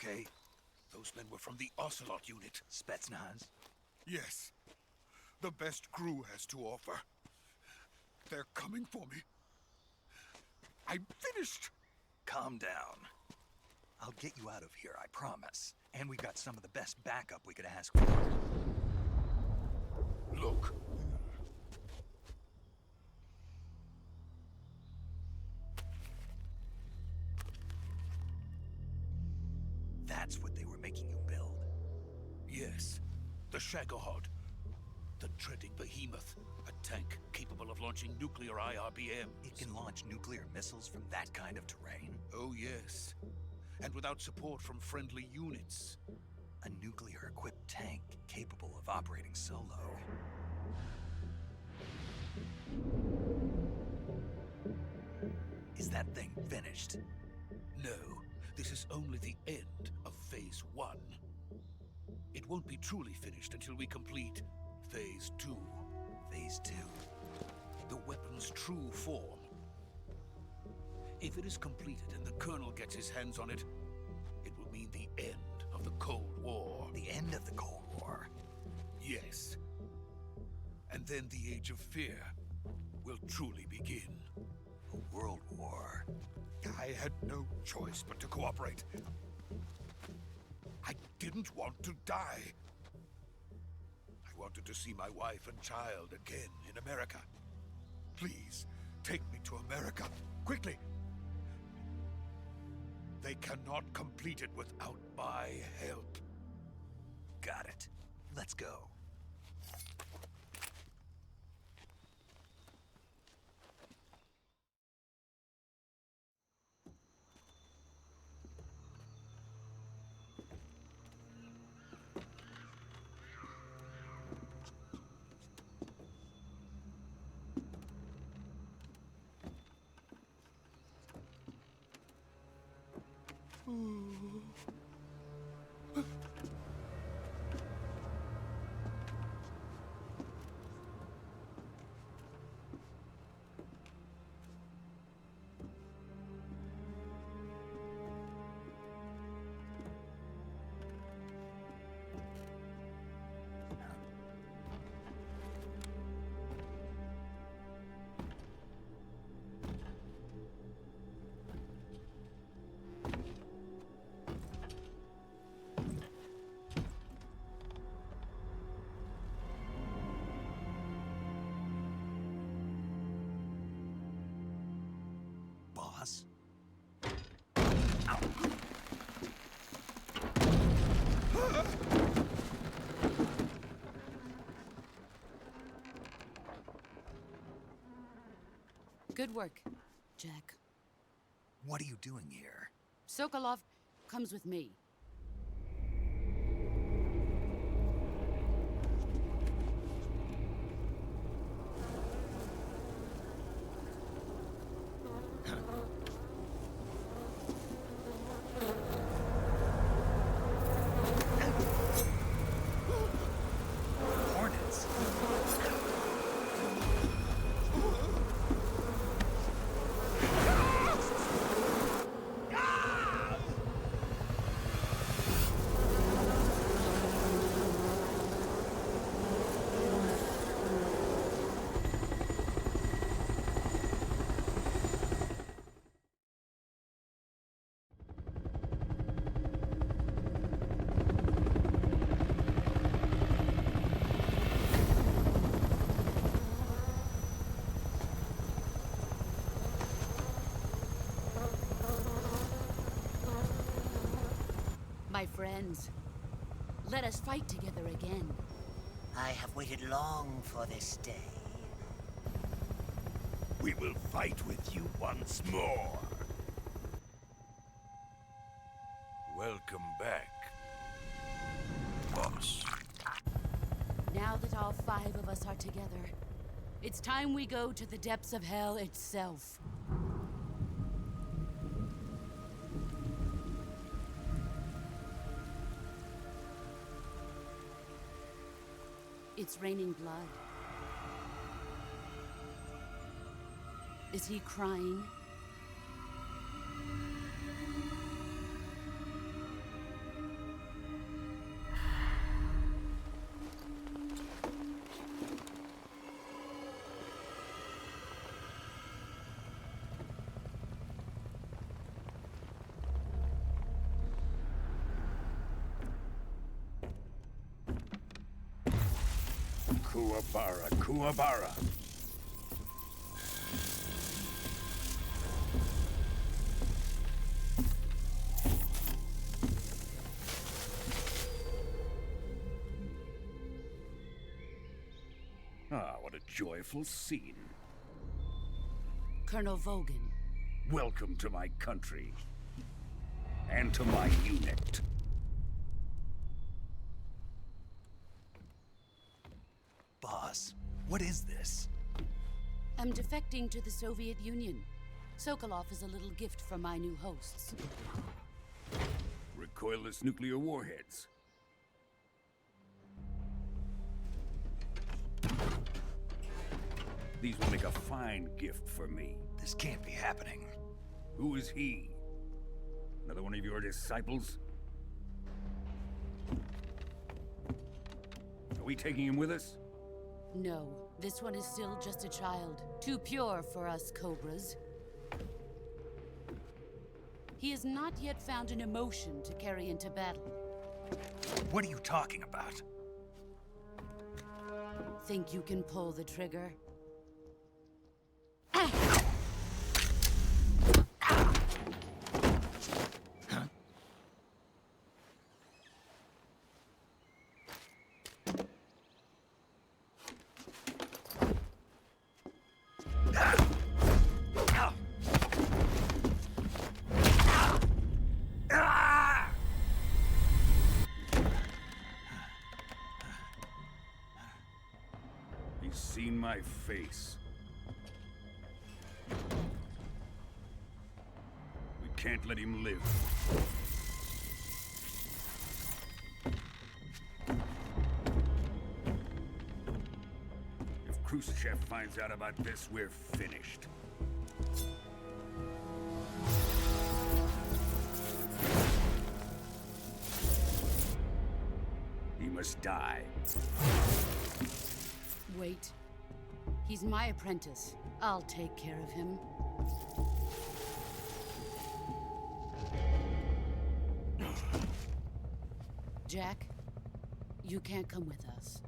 okay? Those men were from the Ocelot unit. Spetsnaz? Yes. The best crew has to offer. They're coming for me. I'm finished! Calm down. I'll get you out of here, I promise. And we've got some of the best backup we could ask for. Look. That's what they were making you build. Yes. The Shagohod. The treading behemoth. A tank capable of launching nuclear IRBMs. It can launch nuclear missiles from that kind of terrain? Oh, yes. And without support from friendly units. A nuclear-equipped tank capable of operating solo. Is that thing finished? No, this is only the end of Phase 1. It won't be truly finished until we complete Phase 2. Phase 2? The weapon's true form. If it is completed and the Colonel gets his hands on it, it will mean the end of the Cold War. The end of the Cold War? Yes. And then the Age of Fear will truly begin. A world war? I had no choice but to cooperate. I didn't want to die. I wanted to see my wife and child again in America. Please, take me to America, quickly. They cannot complete it without my help. Got it. Let's go. Boss? Good work, Jack. What are you doing here? Sokolov comes with me. Hornets? My friends, let us fight together again. I have waited long for this day. We will fight with you once more. Welcome back, boss. Now that all 5 of us are together, it's time we go to the depths of hell itself. It's raining blood. Is he crying? Kuwabara, Kuwabara. Ah, what a joyful scene. Colonel Vogan. Welcome to my country. And to my unit. Boss, what is this? I'm defecting to the Soviet Union. Sokolov is a little gift from my new hosts. Recoilless nuclear warheads. These will make a fine gift for me. This can't be happening. Who is he? Another one of your disciples? Are we taking him with us? No, this one is still just a child. Too pure for us Cobras. He has not yet found an emotion to carry into battle. What are you talking about? Think you can pull the trigger? He's seen my face. We can't let him live. If Khrushchev finds out about this, we're finished. He must die. Wait. He's my apprentice. I'll take care of him. Jack, you can't come with us.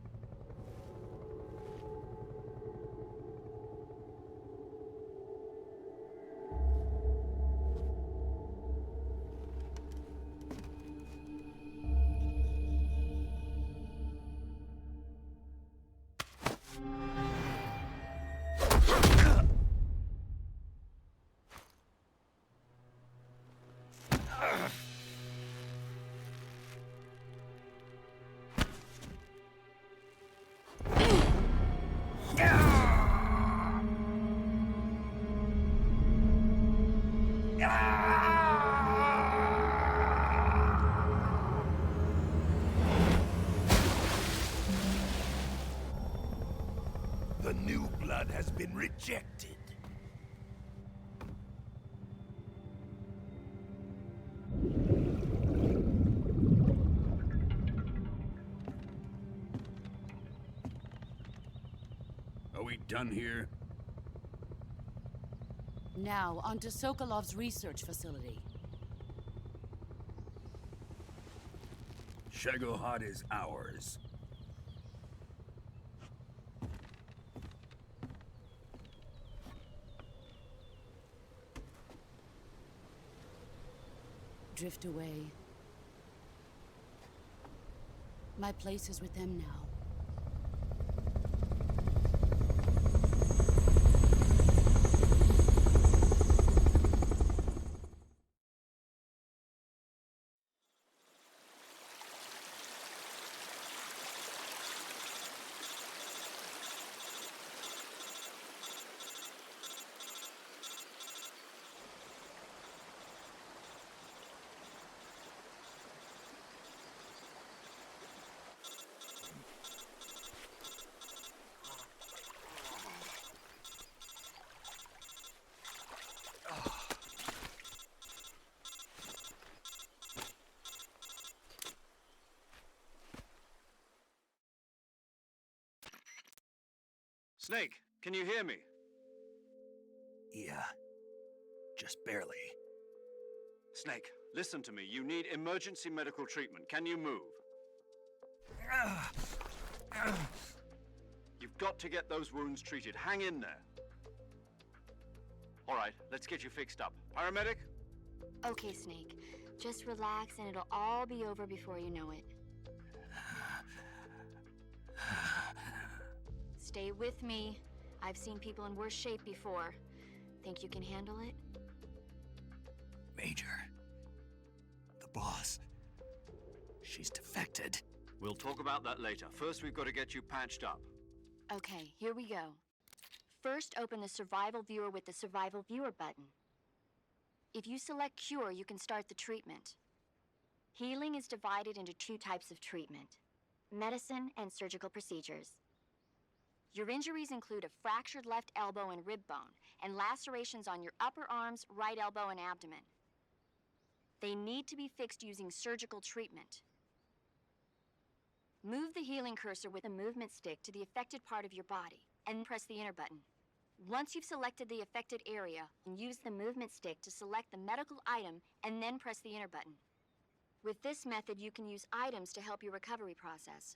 The new blood has been rejected. Are we done here? Now, onto Sokolov's research facility. Shagohod is ours. Drift away. My place is with them now. Snake, can you hear me? Yeah. Just barely. Snake, listen to me. You need emergency medical treatment. Can you move? You've got to get those wounds treated. Hang in there. All right, let's get you fixed up. Paramedic? Okay, Snake. Just relax and it'll all be over before you know it. Stay with me. I've seen people in worse shape before. Think you can handle it? Major. The boss. She's defected. We'll talk about that later. First, we've got to get you patched up. Okay, here we go. First, open the Survival Viewer with the Survival Viewer button. If you select Cure, you can start the treatment. Healing is divided into 2 types of treatment: medicine and surgical procedures. Your injuries include a fractured left elbow and rib bone, and lacerations on your upper arms, right elbow, and abdomen. They need to be fixed using surgical treatment. Move the healing cursor with a movement stick to the affected part of your body, and press the enter button. Once you've selected the affected area, use the movement stick to select the medical item, and then press the enter button. With this method, you can use items to help your recovery process.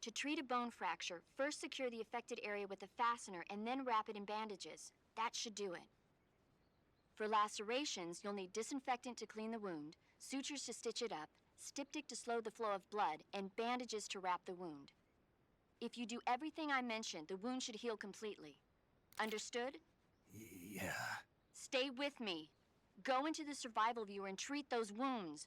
To treat a bone fracture, first secure the affected area with a fastener and then wrap it in bandages. That should do it. For lacerations, you'll need disinfectant to clean the wound, sutures to stitch it up, styptic to slow the flow of blood, and bandages to wrap the wound. If you do everything I mentioned, the wound should heal completely. Understood? Yeah. Stay with me. Go into the Survival Viewer and treat those wounds.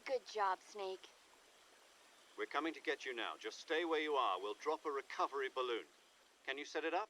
Good job, Snake. We're coming to get you now. Just stay where you are. We'll drop a recovery balloon. Can you set it up?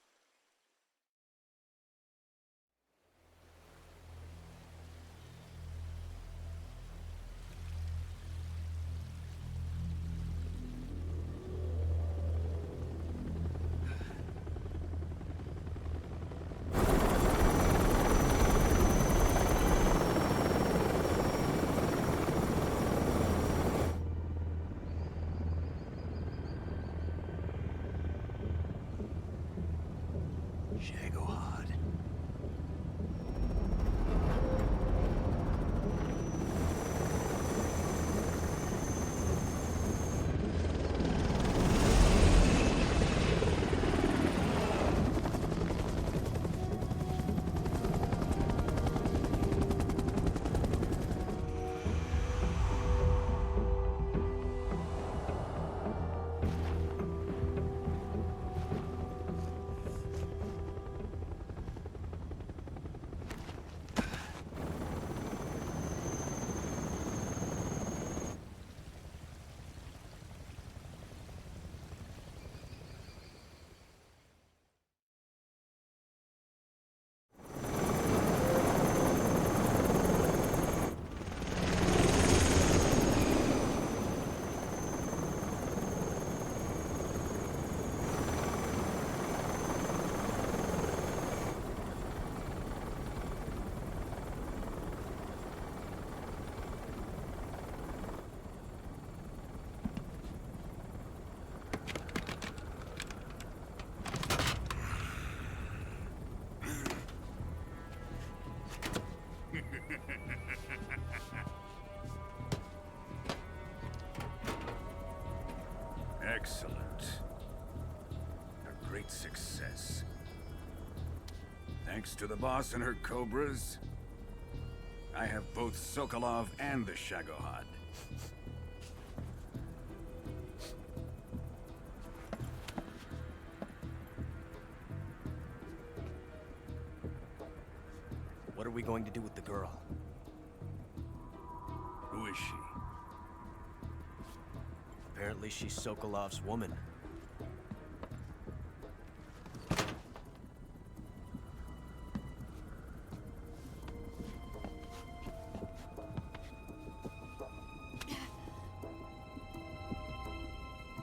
Excellent. A great success. Thanks to the boss and her cobras, I have both Sokolov and the Shagohod. What are we going to do with the girl? Who is she? Apparently she's Sokolov's woman.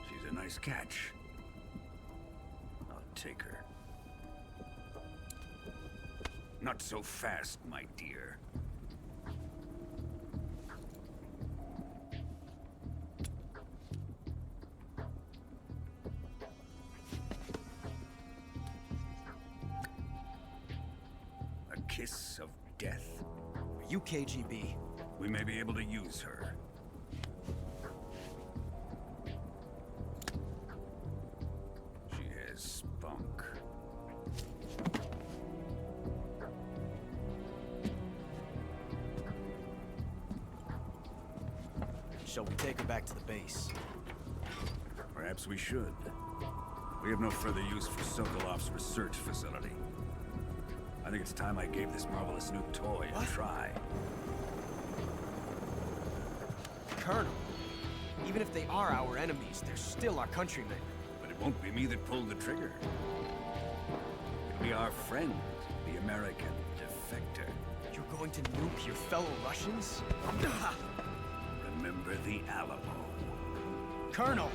She's a nice catch. I'll take her. Not so fast, my dear. A kiss of death? Are you KGB? We may be able to use her. She has spunk. Shall we take her back to the base? Perhaps we should. We have no further use for Sokolov's research facility. I think it's time I gave this marvelous new toy a try. Colonel, even if they are our enemies, they're still our countrymen. But it won't be me that pulled the trigger. It'll be our friend, the American defector. You're going to nuke your fellow Russians? Remember the Alamo. Colonel!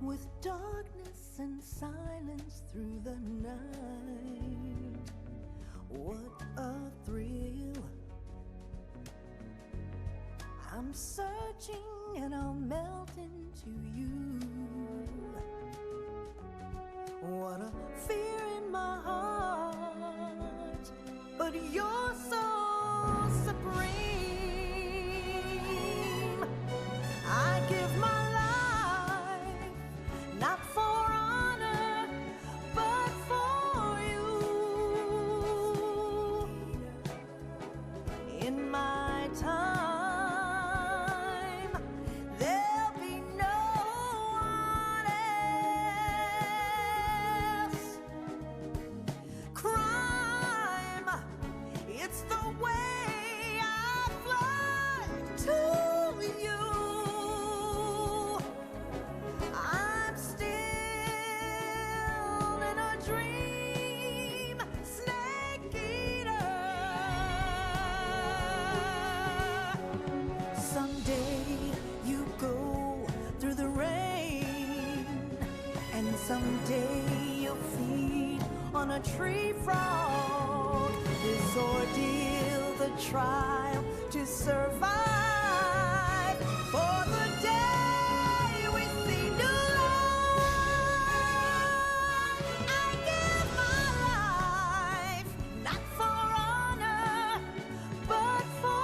With darkness and silence through the night, what a thrill. I'm searching and I'll melt into you. What a fear in my heart, but you're so supreme. I give my not for honor, but for you. In my time, there'll be no one else. Crime, it's the way I fly to you. I'm still in a dream, snake eater. Someday you go through the rain, and someday you'll feed on a tree frog. This ordeal, the trial to survive for the day we see new life. I give my life, not for honor, but for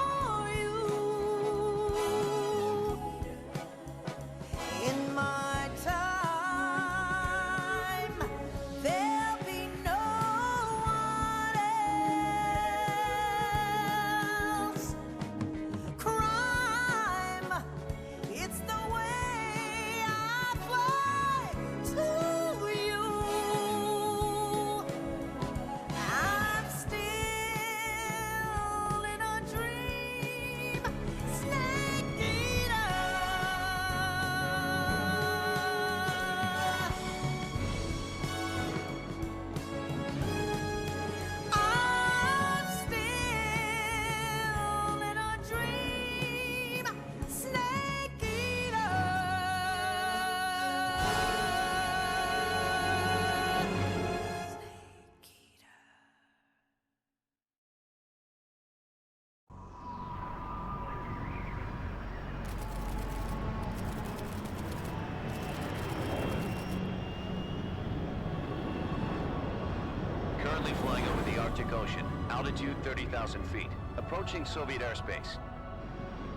Pacific Ocean. Altitude 30,000 feet. Approaching Soviet airspace.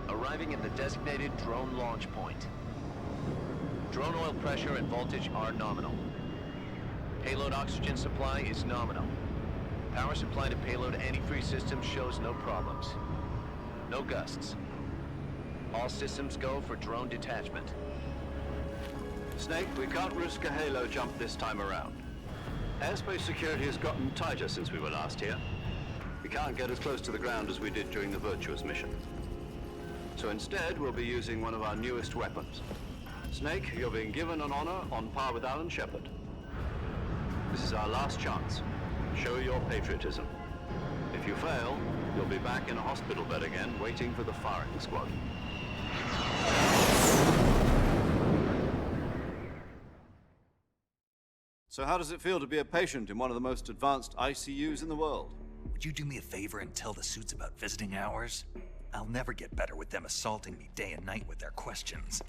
Arriving at the designated drone launch point. Drone oil pressure and voltage are nominal. Payload oxygen supply is nominal. Power supply to payload antifreeze system shows no problems. No gusts. All systems go for drone detachment. Snake, we can't risk a halo jump this time around. Airspace security has gotten tighter since we were last here. We can't get as close to the ground as we did during the Virtuous mission. So instead, we'll be using one of our newest weapons. Snake, you're being given an honor on par with Alan Shepard. This is our last chance. Show your patriotism. If you fail, you'll be back in a hospital bed again, waiting for the firing squad. So how does it feel to be a patient in one of the most advanced ICUs in the world? Would you do me a favor and tell the suits about visiting hours? I'll never get better with them assaulting me day and night with their questions.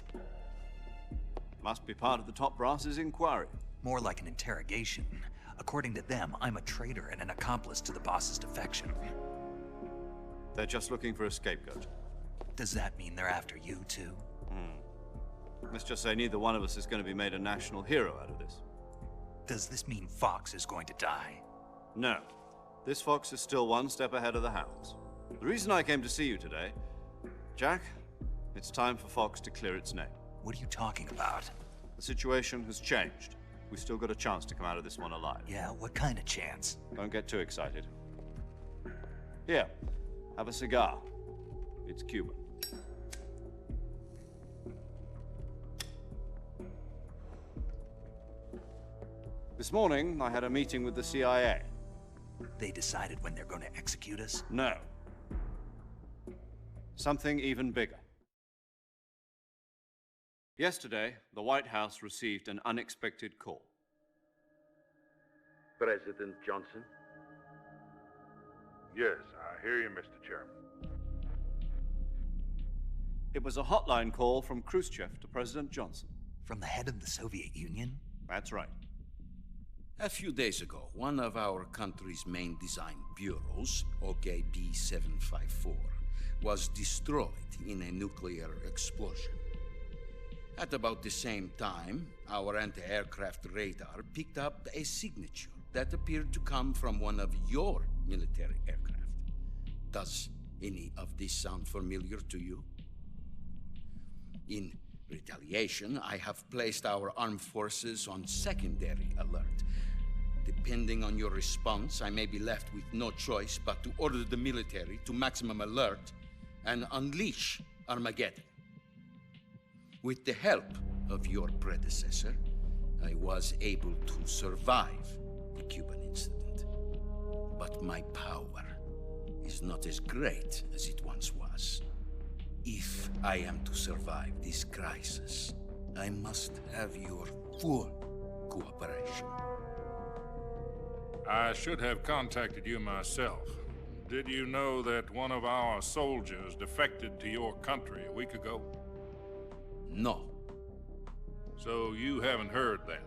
Must be part of the top brass's inquiry. More like an interrogation. According to them, I'm a traitor and an accomplice to the boss's defection. They're just looking for a scapegoat. Does that mean they're after you, too? Let's just say neither one of us is going to be made a national hero out of this. Does this mean Fox is going to die? No. This Fox is still one step ahead of the Hounds. The reason I came to see you today, Jack, it's time for Fox to clear its name. What are you talking about? The situation has changed. We've still got a chance to come out of this one alive. Yeah, what kind of chance? Don't get too excited. Here, have a cigar. It's Cuban. This morning, I had a meeting with the CIA. They decided when they're going to execute us? No. Something even bigger. Yesterday, the White House received an unexpected call. President Johnson? Yes, I hear you, Mr. Chairman. It was a hotline call from Khrushchev to President Johnson. From the head of the Soviet Union? That's right. A few days ago, one of our country's main design bureaus, OKB-754, was destroyed in a nuclear explosion. At about the same time, our anti-aircraft radar picked up a signature that appeared to come from one of your military aircraft. Does any of this sound familiar to you? In retaliation, I have placed our armed forces on secondary alert. Depending on your response, I may be left with no choice but to order the military to maximum alert and unleash Armageddon. With the help of your predecessor, I was able to survive the Cuban incident. But my power is not as great as it once was. If I am to survive this crisis, I must have your full cooperation. I should have contacted you myself. Did you know that one of our soldiers defected to your country a week ago? No. So you haven't heard then.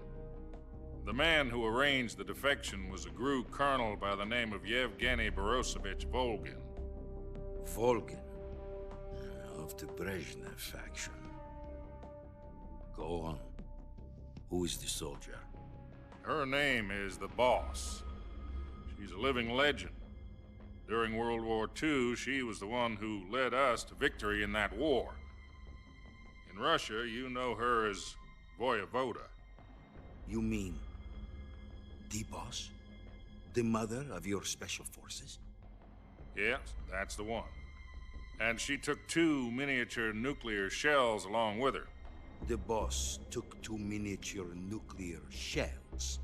The man who arranged the defection was a GRU colonel by the name of Yevgeny Borosovich Volgin. Volgin? Of the Brezhnev faction. Go on. Who is the soldier? Her name is the Boss. She's a living legend. During World War II, she was the one who led us to victory in that war. In Russia, you know her as Voyevoda. You mean the Boss? The mother of your special forces? Yes, that's the one. And she took 2 miniature nuclear shells along with her. The Boss took 2 miniature nuclear shells?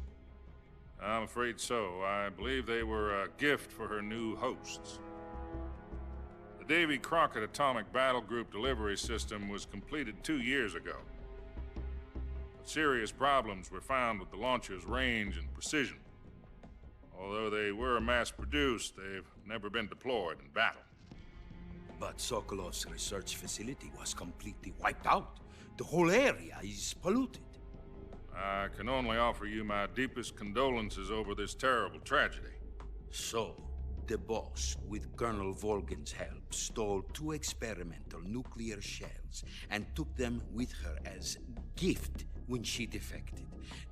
I'm afraid so. I believe they were a gift for her new hosts. The Davy Crockett Atomic Battle Group delivery system was completed 2 years ago. But serious problems were found with the launcher's range and precision. Although they were mass-produced, they've never been deployed in battle. But Sokolov's research facility was completely wiped out. The whole area is polluted. I can only offer you my deepest condolences over this terrible tragedy. So, the boss, with Colonel Volgin's help, stole 2 experimental nuclear shells and took them with her as gift when she defected.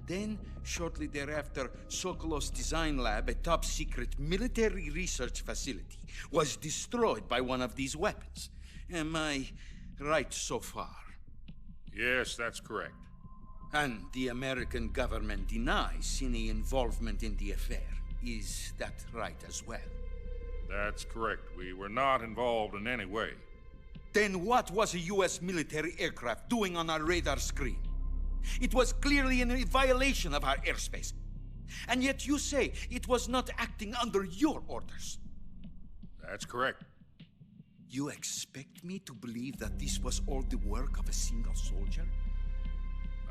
Then, shortly thereafter, Sokolov's design lab, a top-secret military research facility, was destroyed by one of these weapons. Am I right so far? Yes, that's correct. And the American government denies any involvement in the affair. Is that right as well? That's correct. We were not involved in any way. Then what was a U.S. military aircraft doing on our radar screen? It was clearly in violation of our airspace. And yet you say it was not acting under your orders. That's correct. You expect me to believe that this was all the work of a single soldier?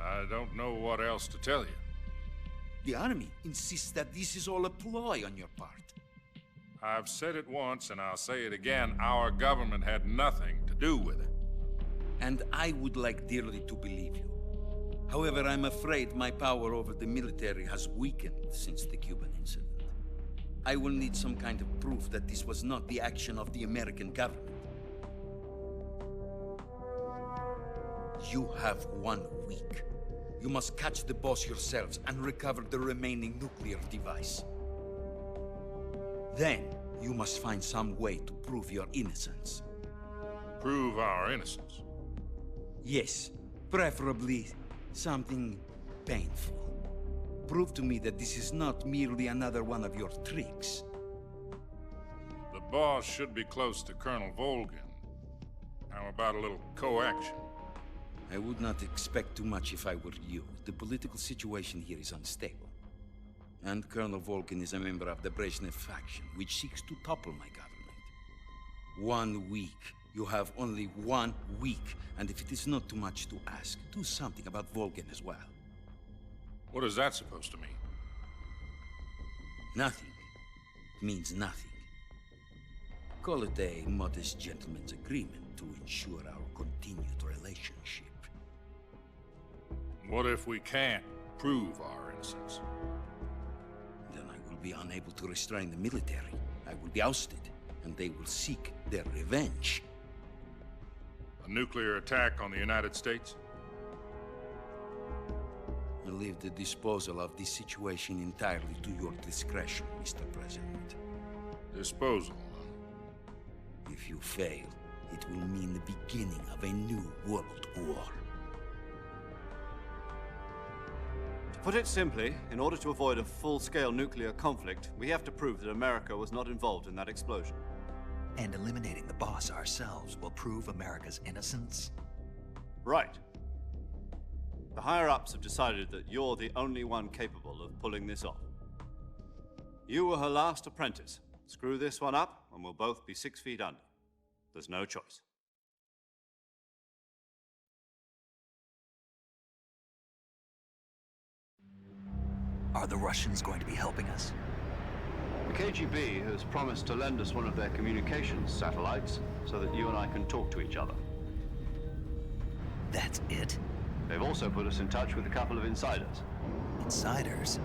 I don't know what else to tell you. The Army insists that this is all a ploy on your part. I've said it once, and I'll say it again. Our government had nothing to do with it. And I would like dearly to believe you. However, I'm afraid my power over the military has weakened since the Cuban incident. I will need some kind of proof that this was not the action of the American government. You have 1 week. You must catch the boss yourselves and recover the remaining nuclear device. Then, you must find some way to prove your innocence. Prove our innocence? Yes, preferably something painful. Prove to me that this is not merely another one of your tricks. The boss should be close to Colonel Volgin. How about a little co-action? I would not expect too much if I were you. The political situation here is unstable. And Colonel Volgin is a member of the Brezhnev faction, which seeks to topple my government. 1 week. You have only 1 week. And if it is not too much to ask, do something about Volgin as well. What is that supposed to mean? Nothing. It means nothing. Call it a modest gentleman's agreement to ensure our continued relationship. What if we can't prove our innocence? Then I will be unable to restrain the military. I will be ousted, and they will seek their revenge. A nuclear attack on the United States? I leave the disposal of this situation entirely to your discretion, Mr. President. Disposal? If you fail, it will mean the beginning of a new world war. To put it simply, in order to avoid a full-scale nuclear conflict, we have to prove that America was not involved in that explosion. And eliminating the boss ourselves will prove America's innocence? Right. The higher-ups have decided that you're the only one capable of pulling this off. You were her last apprentice. Screw this one up, and we'll both be 6 feet under. There's no choice. Are the Russians going to be helping us? The KGB has promised to lend us one of their communications satellites so that you and I can talk to each other. That's it? They've also put us in touch with a couple of insiders. Insiders?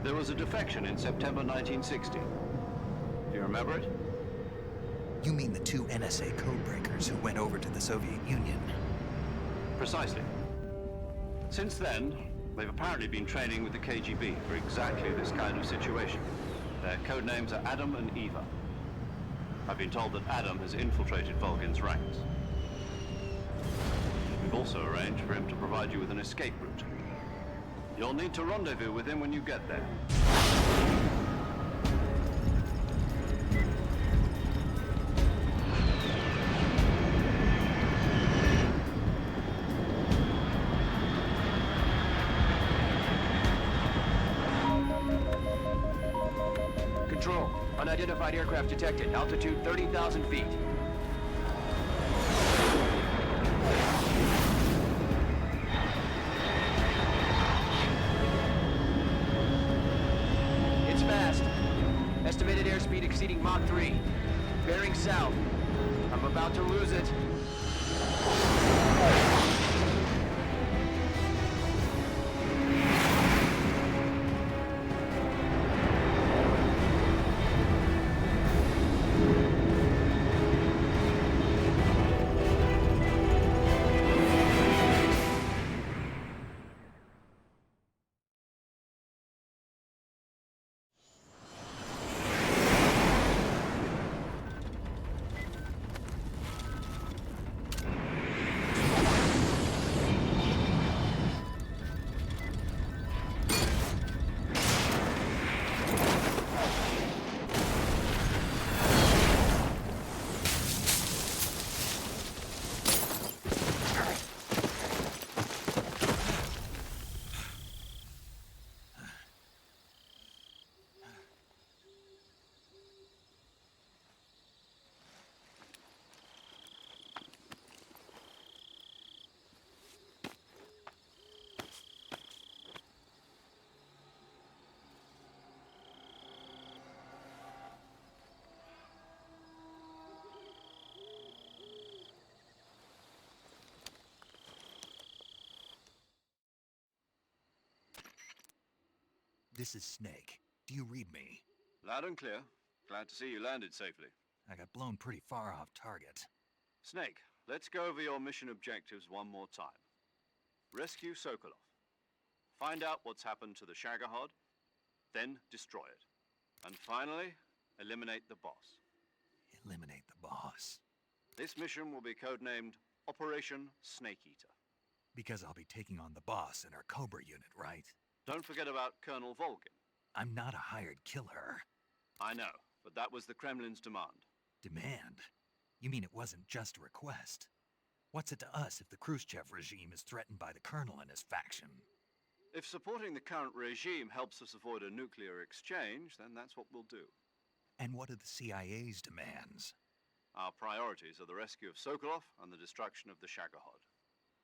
There was a defection in September 1960. Do you remember it? You mean the 2 NSA codebreakers who went over to the Soviet Union? Precisely. Since then, they've apparently been training with the KGB for exactly this kind of situation. Their code names are Adam and Eva. I've been told that Adam has infiltrated Volgin's ranks. We've also arranged for him to provide you with an escape route. You'll need to rendezvous with him when you get there. Control. Unidentified aircraft detected. Altitude 30,000 feet. It's fast. Estimated airspeed exceeding Mach 3. Bearing south. I'm about to lose it. This is Snake. Do you read me? Loud and clear. Glad to see you landed safely. I got blown pretty far off target. Snake, let's go over your mission objectives one more time. Rescue Sokolov. Find out what's happened to the Shagohod, then destroy it. And finally, eliminate the boss. Eliminate the boss. This mission will be codenamed Operation Snake Eater. Because I'll be taking on the boss in our Cobra unit, right? Don't forget about Colonel Volgin. I'm not a hired killer. I know, but that was the Kremlin's demand. Demand? You mean it wasn't just a request? What's it to us if the Khrushchev regime is threatened by the Colonel and his faction? If supporting the current regime helps us avoid a nuclear exchange, then that's what we'll do. And what are the CIA's demands? Our priorities are the rescue of Sokolov and the destruction of the Shagohod.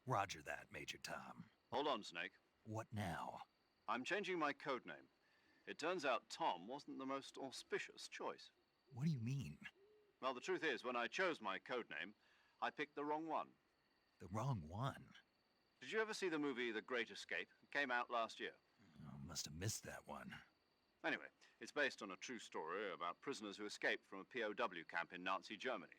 Roger that, Major Tom. Hold on, Snake. What now? I'm changing my codename. It turns out Tom wasn't the most auspicious choice. What do you mean? Well, the truth is, when I chose my codename, I picked the wrong one. The wrong one? Did you ever see the movie The Great Escape? It came out last year. Oh, must have missed that one. Anyway, it's based on a true story about prisoners who escaped from a POW camp in Nazi Germany.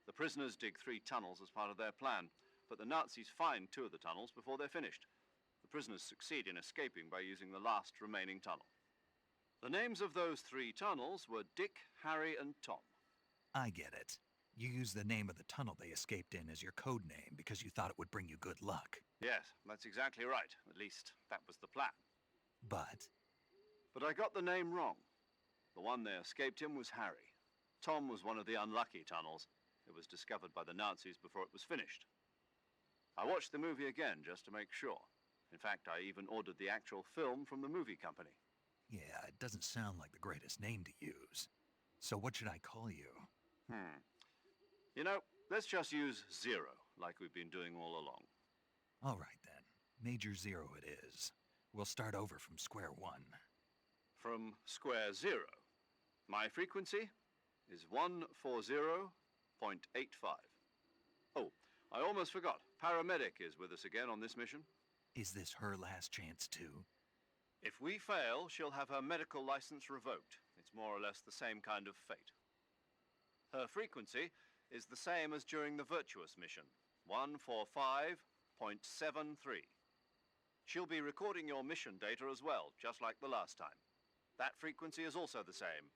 The prisoners dig 3 tunnels as part of their plan, but the Nazis find 2 of the tunnels before they're finished. The prisoners succeed in escaping by using the last remaining tunnel. The names of those 3 tunnels were Dick, Harry, and Tom. I get it. You used the name of the tunnel they escaped in as your code name because you thought it would bring you good luck. Yes, that's exactly right. At least, that was the plan. But I got the name wrong. The one they escaped in was Harry. Tom was one of the unlucky tunnels. It was discovered by the Nazis before it was finished. I watched the movie again just to make sure. In fact, I even ordered the actual film from the movie company. yeah, it doesn't sound like the greatest name to use. So what should I call you? You know, let's just use Zero, like we've been doing all along. All right then. Major Zero it is. We'll start over from square one. From square 0. My frequency is 140.85. Oh, I almost forgot. Paramedic is with us again on this mission. Is this her last chance too? If we fail, she'll have her medical license revoked. It's more or less the same kind of fate. Her frequency is the same as during the Virtuous mission, 145.73. She'll be recording your mission data as well, just like the last time. That frequency is also the same,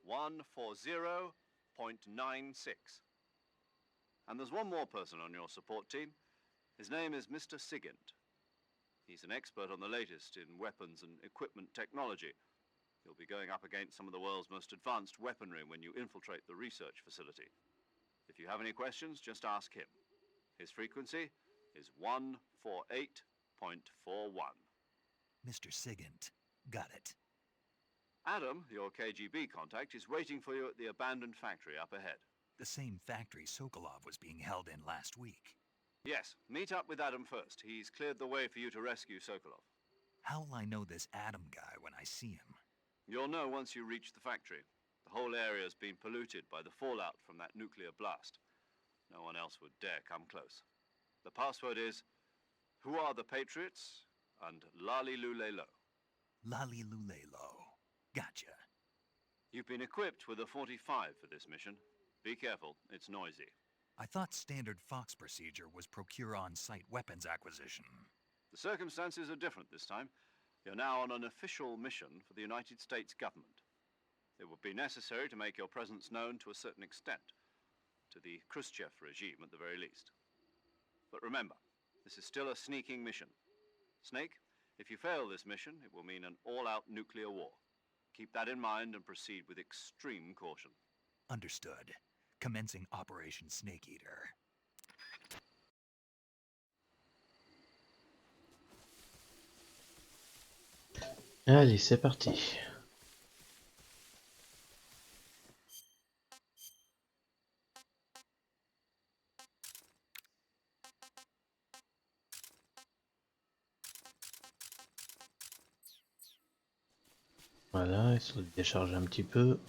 140.96. And there's one more person on your support team. His name is Mr. Sigint. He's an expert on the latest in weapons and equipment technology. You'll be going up against some of the world's most advanced weaponry when you infiltrate the research facility. If you have any questions, just ask him. His frequency is 148.41. Mr. Sigint. Got it. Adam, your KGB contact, is waiting for you at the abandoned factory up ahead. The same factory Sokolov was being held in last week. Yes, meet up with Adam first. He's cleared the way for you to rescue Sokolov. How will I know this Adam guy when I see him? You'll know once you reach the factory. The whole area's been polluted by the fallout from that nuclear blast. No one else would dare come close. The password is, "Who are the Patriots?" and Lali Lule Lo. Lali Lule Lo. Gotcha. You've been equipped with a 45 for this mission. Be careful, it's noisy. I thought standard Fox procedure was procure on-site weapons acquisition. The circumstances are different this time. You're now on an official mission for the United States government. It would be necessary to make your presence known to a certain extent, to the Khrushchev regime at the very least. But remember, this is still a sneaking mission. Snake, if you fail this mission, it will mean an all-out nuclear war. Keep that in mind and proceed with extreme caution. Understood. Commencing Operation Snake Eater. Allez, c'est parti. Voilà, il se décharge un petit peu.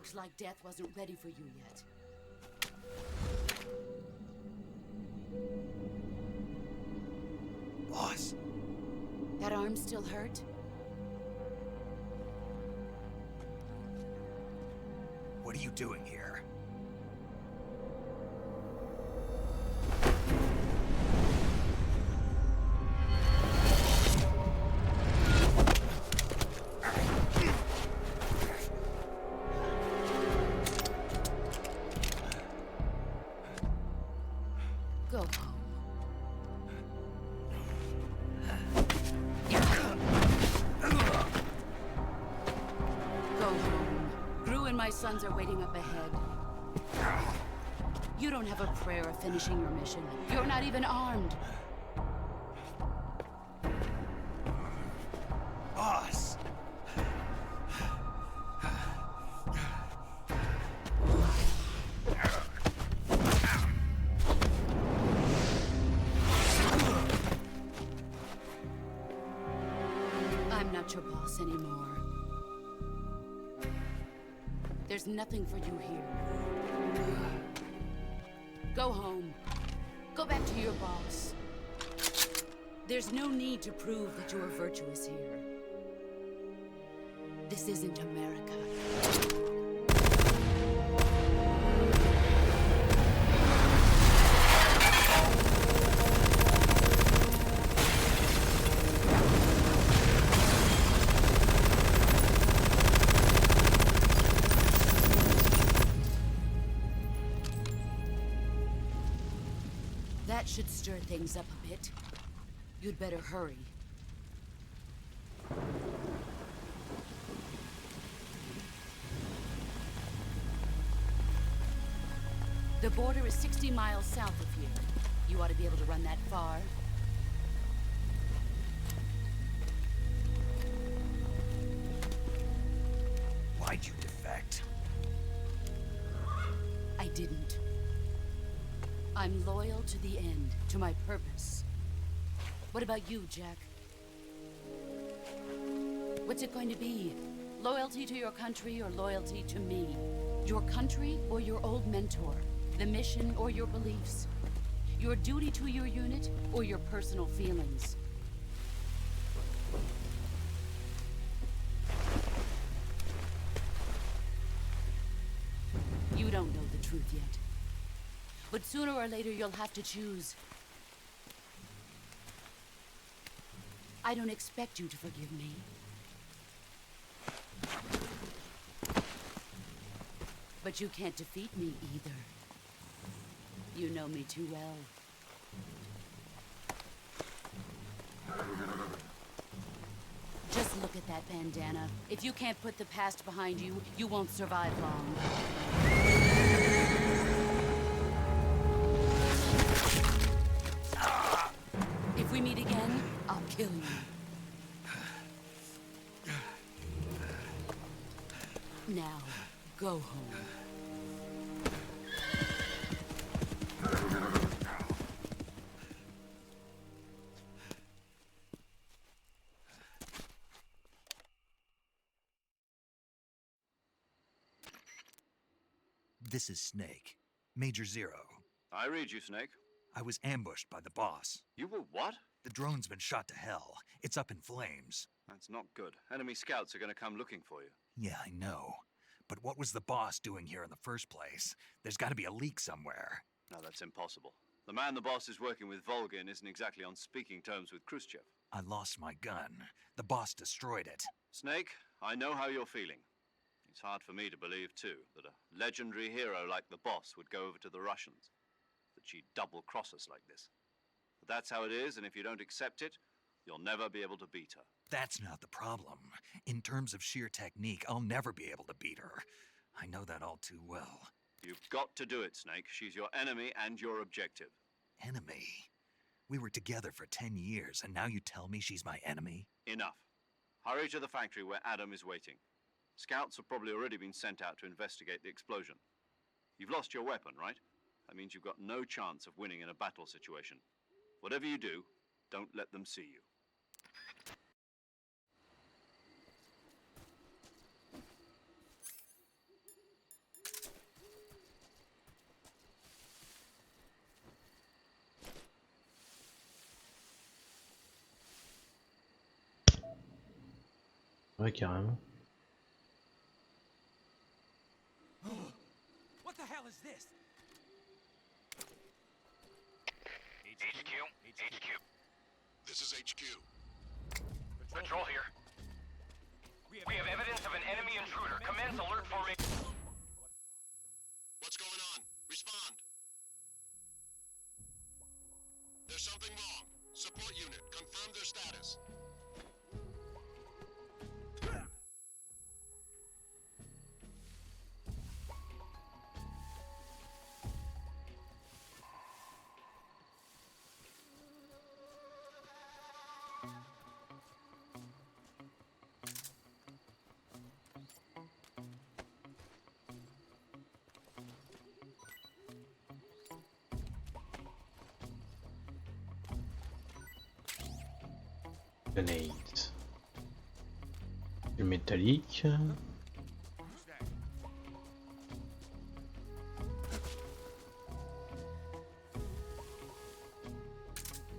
Looks like death wasn't ready for you yet. Boss. That arm still hurt? What are you doing here? Go home. Go home. Gru and my sons are waiting up ahead. You don't have a prayer of finishing your mission. You're not even armed. Boss. I'm not your boss anymore. There's nothing for you here. Go home. Go back to your boss. There's no need to prove that you are virtuous here. This isn't America. That should stir things up a bit. You'd better hurry. The border is 60 miles south of here. You ought to be able to run that far. Why'd you defect? I didn't. I'm loyal to the end, to my purpose. What about you, Jack? What's it going to be? Loyalty to your country or loyalty to me? Your country or your old mentor? The mission or your beliefs? Your duty to your unit or your personal feelings? You don't know the truth yet. But sooner or later, you'll have to choose. I don't expect you to forgive me. But you can't defeat me either. You know me too well. Just look at that bandana. If you can't put the past behind you, you won't survive long. If we meet again, I'll kill you. Now, go home. This is Snake. Major Zero. I read you, Snake. I was ambushed by the boss. You were what? The drone's been shot to hell. It's up in flames. That's not good. Enemy scouts are going to come looking for you. Yeah, I know. But what was the boss doing here in the first place? There's got to be a leak somewhere. No, that's impossible. The man the boss is working with, Volgin, isn't exactly on speaking terms with Khrushchev. I lost my gun. The boss destroyed it. Snake, I know how you're feeling. It's hard for me to believe, too, that a legendary hero like the boss would go over to the Russians. That she'd double-cross us like this. But that's how it is, and if you don't accept it, you'll never be able to beat her. That's not the problem. In terms of sheer technique, I'll never be able to beat her. I know that all too well. You've got to do it, Snake. She's your enemy and your objective. Enemy? We were together for 10 years, and now you tell me she's my enemy? Enough. Hurry to the factory where Adam is waiting. Scouts have probably already been sent out to investigate the explosion. You've lost your weapon, right? That means you've got no chance of winning in a battle situation. Whatever you do, don't let them see you. Ouais, carrément. What the hell is this? HQ. This is HQ. Patrol here. We have evidence of an enemy intruder. Commence alert formation. What's going on? Respond. There's something wrong. Support unit, confirm their status. Grenade. Le métallique.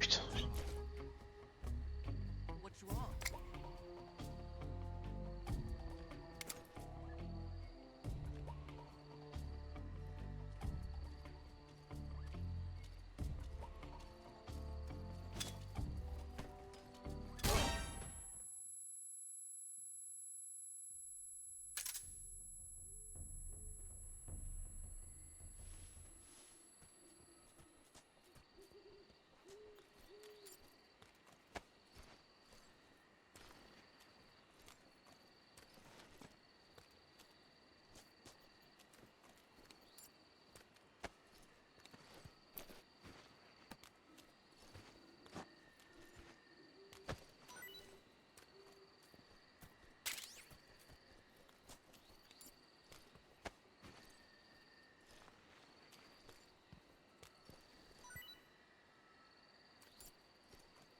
Putain. What's wrong?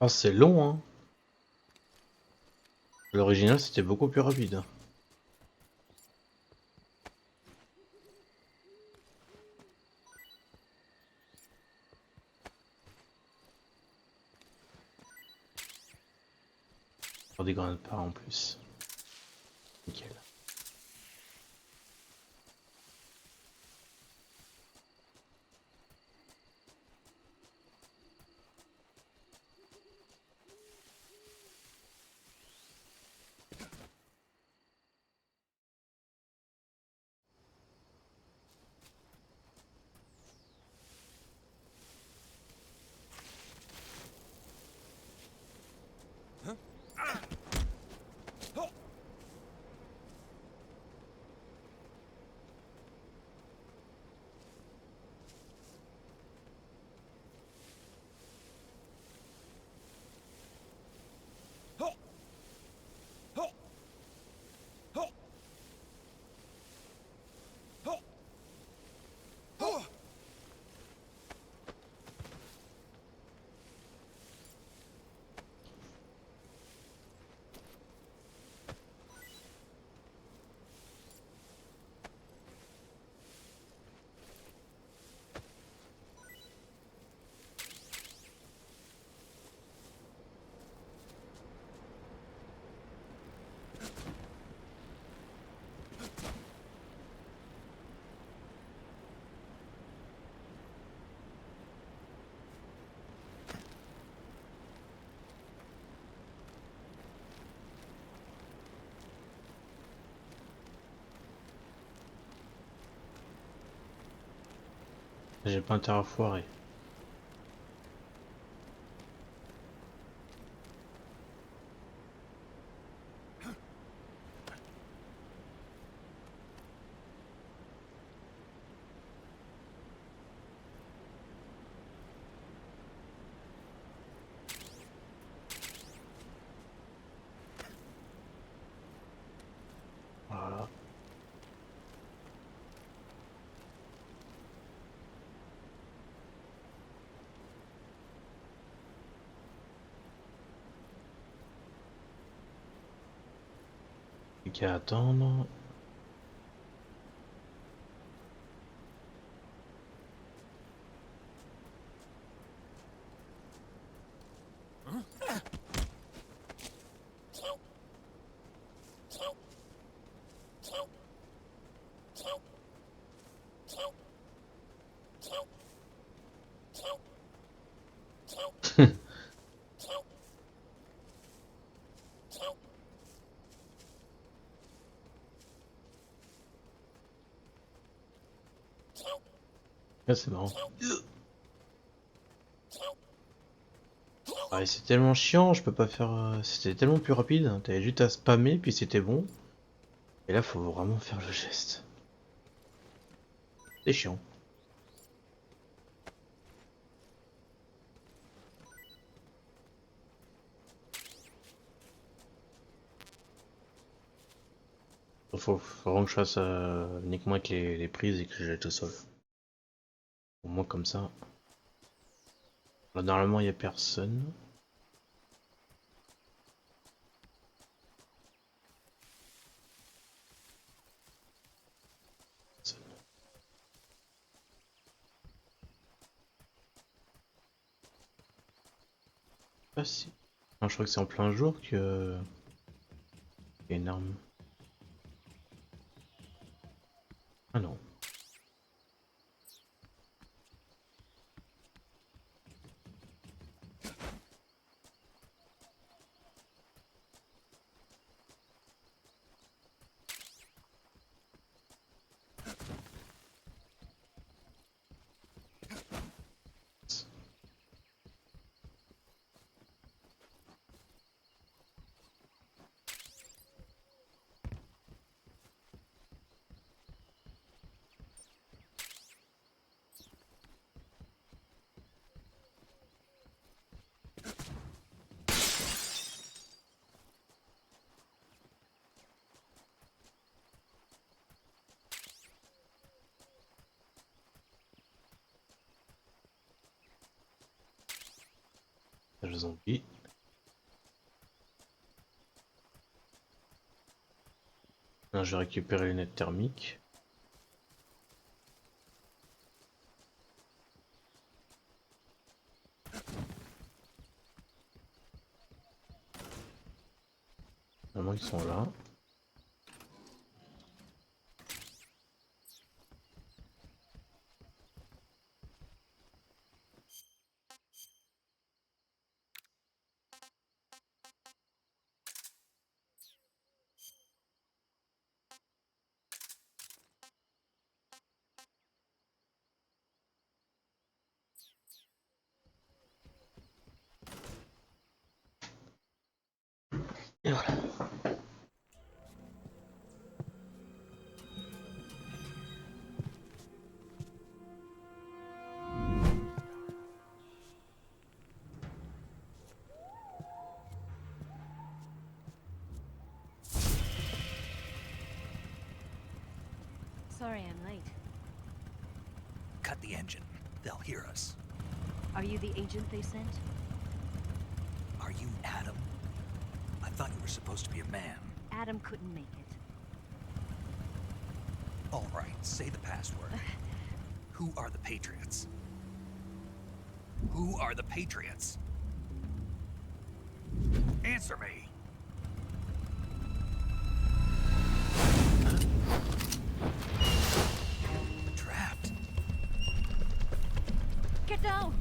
Ah, c'est long, hein. L'original, c'était beaucoup plus rapide. Pour des grenades par en plus. Nickel. J'ai pas intérêt à foirer. Voilà. Plus qu'à attendre. Ah, c'est marrant. Ah, c'est tellement chiant, je peux pas faire. C'était tellement plus rapide. T'avais juste à spammer, puis c'était bon. Et là, faut vraiment faire le geste. C'est chiant. Faut vraiment que je fasse uniquement avec les prises et que je jette au sol. Au moins comme ça. Là, normalement, il y a personne. Ah si. Non, je crois que c'est en plein jour que. Il y a une arme. Ah non. Je zombie. Là, je vais récupérer les lunettes thermiques. Normalement, ils sont là. Et voilà. Sorry I'm late. Cut the engine. They'll hear us. Are you the agent they sent? Are you Adam? I thought you were supposed to be a man. Adam couldn't make it. All right, say the password. Who are the Patriots? Who are the Patriots? Answer me. Trapped. Get down!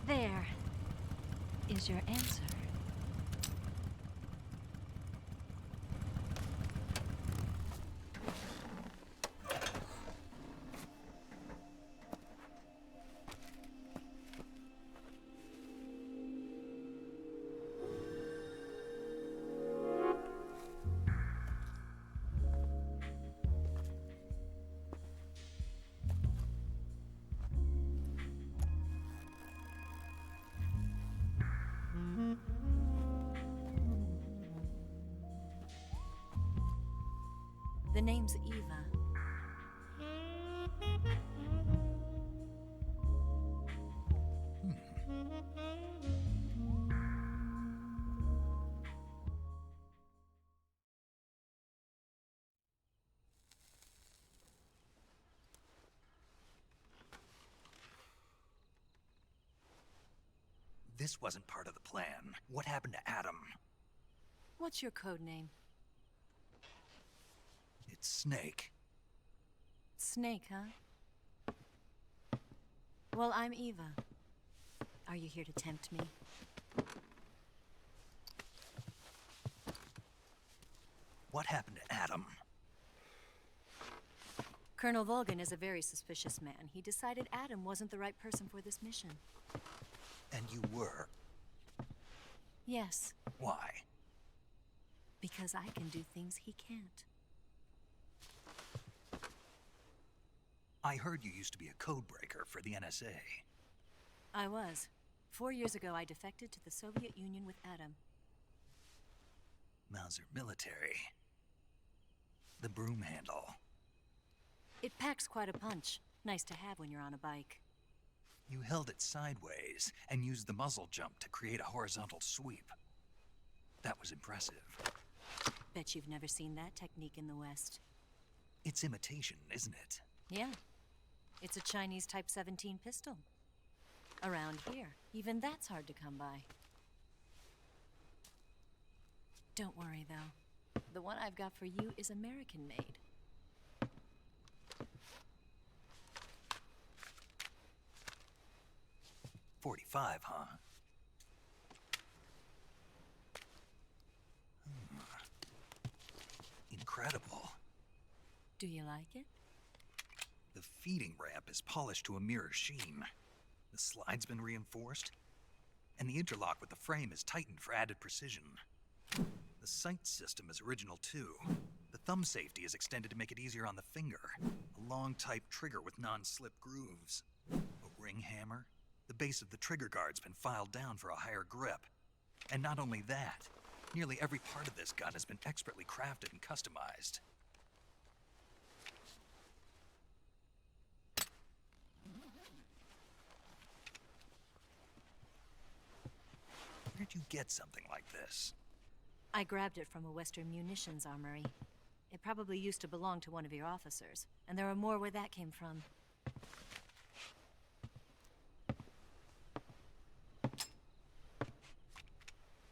There is your answer. The name's Eva. This wasn't part of the plan. What happened to Adam? What's your code name? It's Snake. Snake, huh? Well, I'm Eva. Are you here to tempt me? What happened to Adam? Colonel Volgan is a very suspicious man. He decided Adam wasn't the right person for this mission. And you were? Yes, Why? because I can do things he can't. I heard you used to be a codebreaker for the NSA. I was. 4 years ago, I defected to the Soviet Union with Adam. Mauser military. The broom handle. It packs quite a punch. Nice to have when you're on a bike. You held it sideways and used the muzzle jump to create a horizontal sweep. That was impressive. Bet you've never seen that technique in the West. It's imitation, isn't it? Yeah. It's a Chinese Type 17 pistol. Around here, even that's hard to come by. Don't worry, though. The one I've got for you is American-made. .45, huh? Incredible. Do you like it? The feeding ramp is polished to a mirror sheen. The slide's been reinforced, and the interlock with the frame is tightened for added precision. The sight system is original too. The thumb safety is extended to make it easier on the finger. A long type trigger with non-slip grooves. A ring hammer. The base of the trigger guard's been filed down for a higher grip. And not only that, nearly every part of this gun has been expertly crafted and customized. Where'd you get something like this? I grabbed it from a Western munitions armory. It probably used to belong to one of your officers, and there are more where that came from.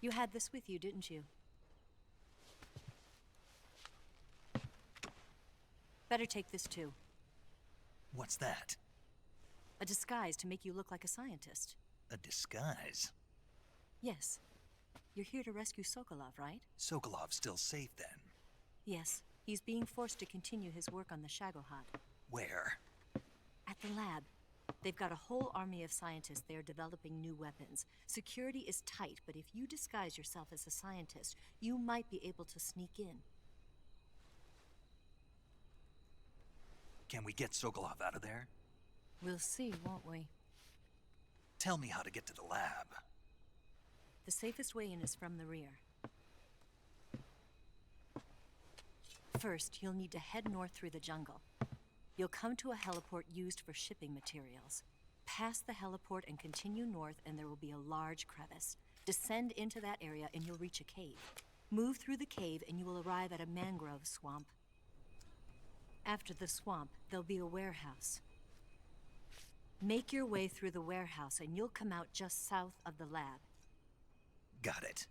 You had this with you, didn't you? Better take this too. What's that? A disguise to make you look like a scientist. A disguise? Yes. You're here to rescue Sokolov, right? Sokolov's still safe then? Yes. He's being forced to continue his work on the Shagohod. Where? At the lab. They've got a whole army of scientists there developing new weapons. Security is tight, but if you disguise yourself as a scientist, you might be able to sneak in. Can we get Sokolov out of there? We'll see, won't we? Tell me how to get to the lab. The safest way in is from the rear. First, you'll need to head north through the jungle. You'll come to a heliport used for shipping materials. Pass the heliport and continue north, and there will be a large crevice. Descend into that area and you'll reach a cave. Move through the cave and you will arrive at a mangrove swamp. After the swamp, there'll be a warehouse. Make your way through the warehouse and you'll come out just south of the lab. Got it.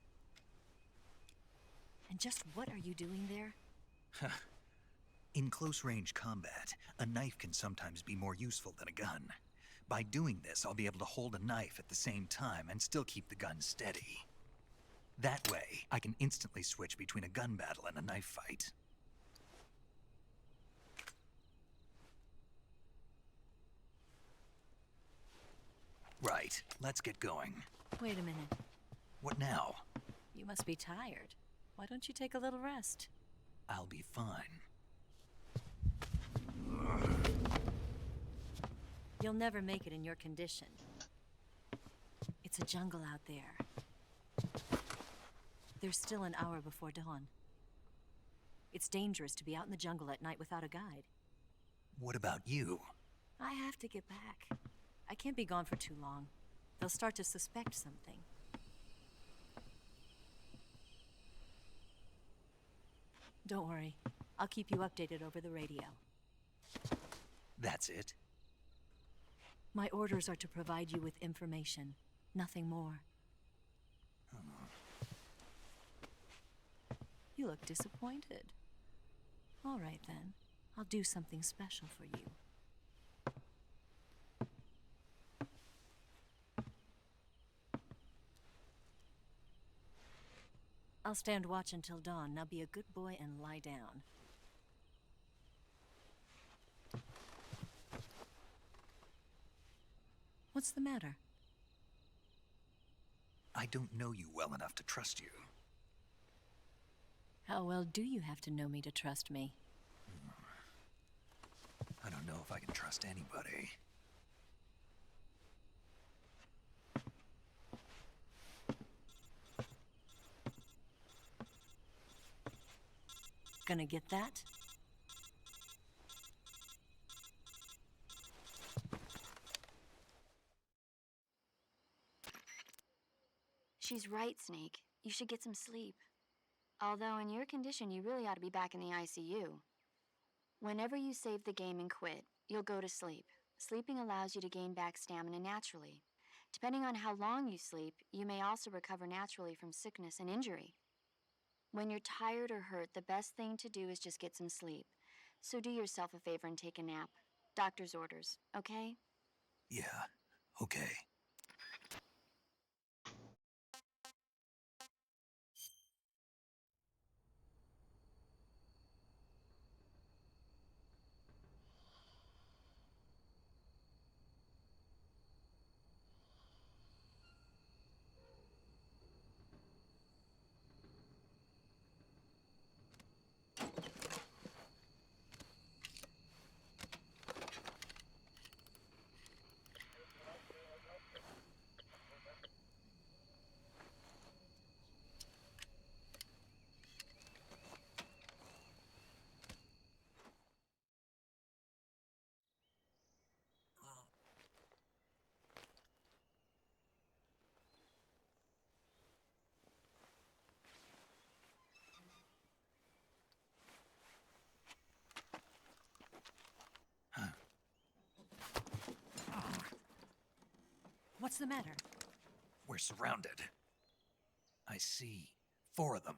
And just what are you doing there? In close-range combat, a knife can sometimes be more useful than a gun. By doing this, I'll be able to hold a knife at the same time and still keep the gun steady. That way, I can instantly switch between a gun battle and a knife fight. Right, let's get going. Wait a minute. What now? You must be tired. Why don't you take a little rest? I'll be fine. You'll never make it in your condition. It's a jungle out there. There's still an hour before dawn. It's dangerous to be out in the jungle at night without a guide. What about you? I have to get back. I can't be gone for too long. They'll start to suspect something. Don't worry. I'll keep you updated over the radio. That's it? My orders are to provide you with information, nothing more. You look disappointed. All right then. I'll do something special for you. I'll stand watch until dawn. Now be a good boy and lie down. What's the matter? I don't know you well enough to trust you. How well do you have to know me to trust me? I don't know if I can trust anybody. Gonna get that? She's right, Snake. You should get some sleep. Although in your condition, you really ought to be back in the ICU. Whenever you save the game and quit, you'll go to sleep. Sleeping allows you to gain back stamina naturally. Depending on how long you sleep, you may also recover naturally from sickness and injury. When you're tired or hurt, the best thing to do is just get some sleep. So do yourself a favor and take a nap. Doctor's orders, okay? Yeah, okay. What's the matter? We're surrounded. I see 4 of them.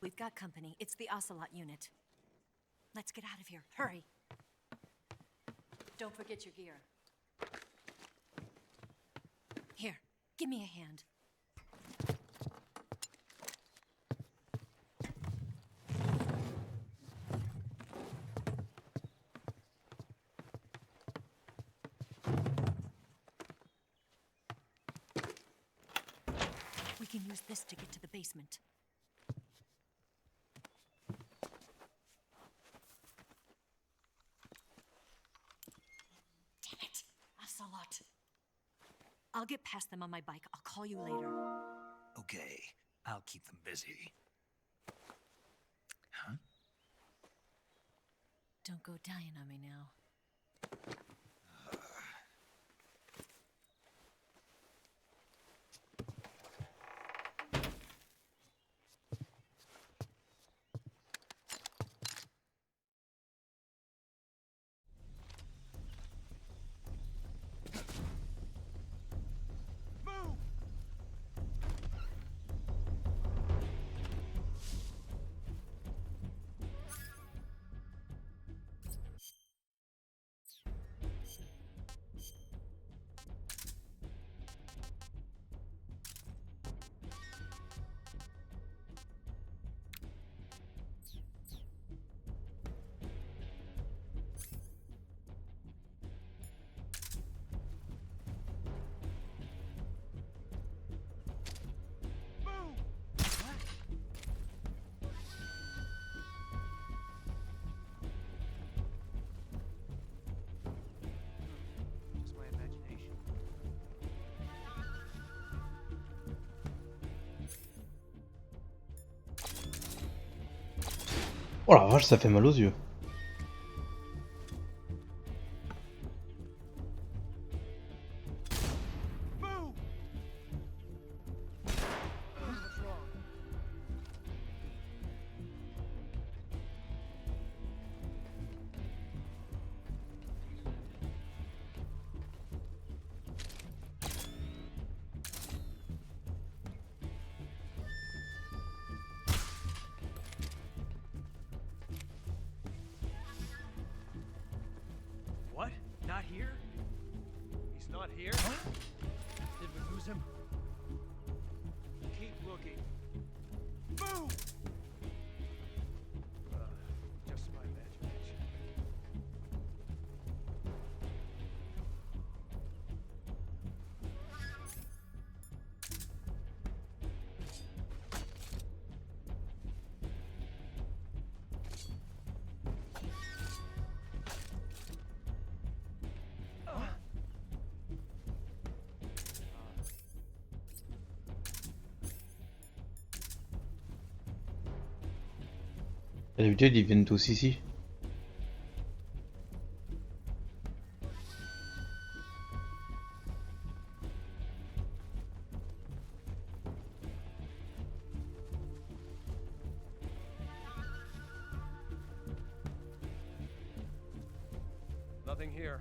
We've got company. It's the Ocelot unit. Let's get out of here. Hurry. Don't forget your gear. Here, give me a hand. We can use this to get to the basement. Damn it, Ocelot. I'll get past them on my bike. I'll call you later. Okay, I'll keep them busy. Huh? Don't go dying on me now. Oh la vache, ça fait mal aux yeux. D'habitude, ils viennent tous ici. Nothing here.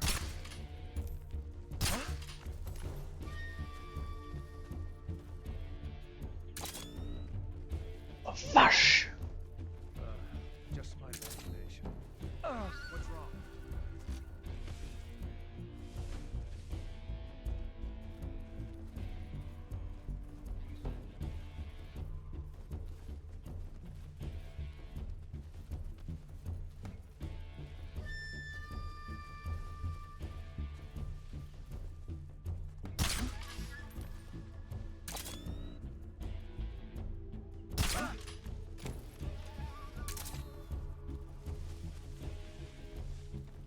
Oh vache! Just my imagination. What's wrong?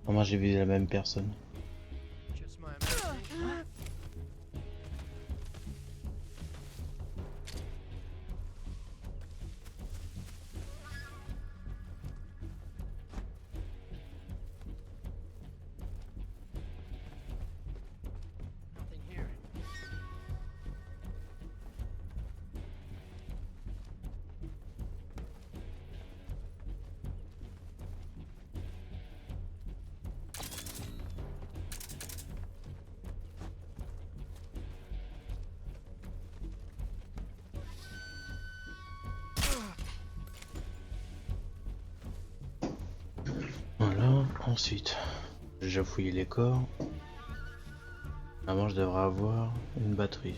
Comment j'ai vu la même personne? Just my imagination. Nothing here. Voilà, ensuite, j'ai déjà fouillé les corps. Avant, je devrais avoir une batterie.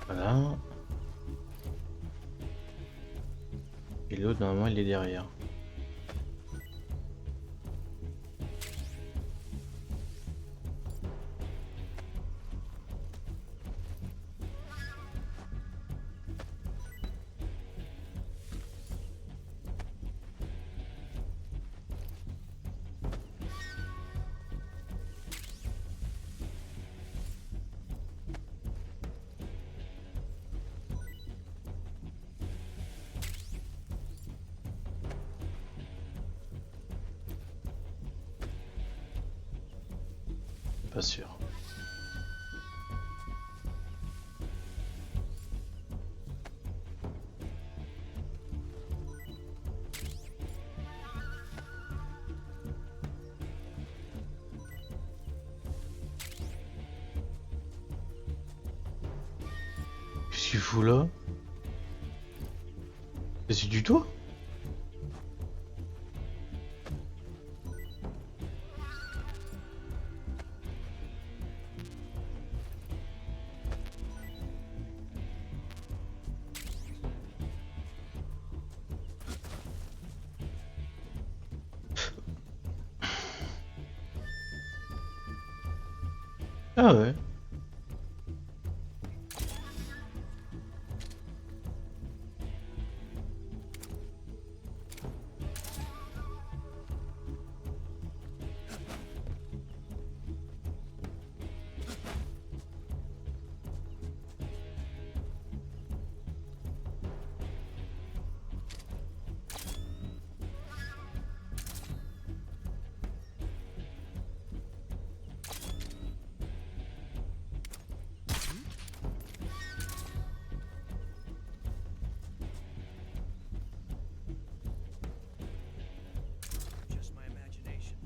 Voilà. Et l'autre, normalement, il est derrière. Pas sûr. tu fous là? C'est du toi? Ah ouais. Just my imagination.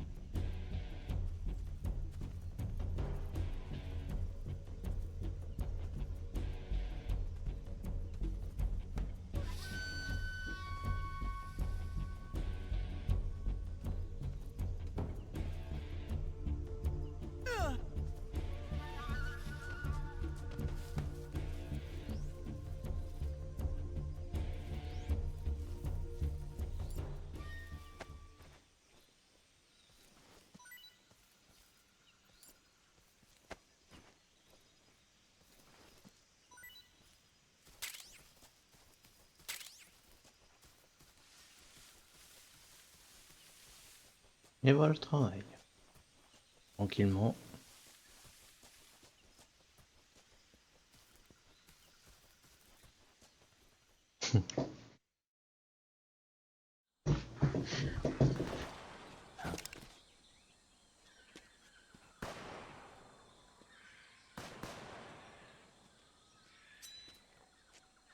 Et voilà le travail. Tranquillement.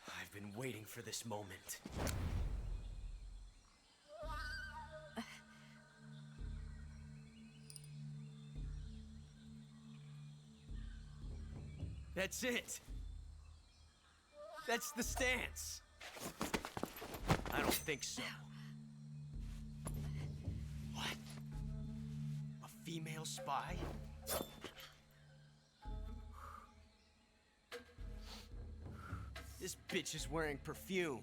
I've been waiting for this moment. That's it. That's the stance. I don't think so. What? A female spy? This bitch is wearing perfume.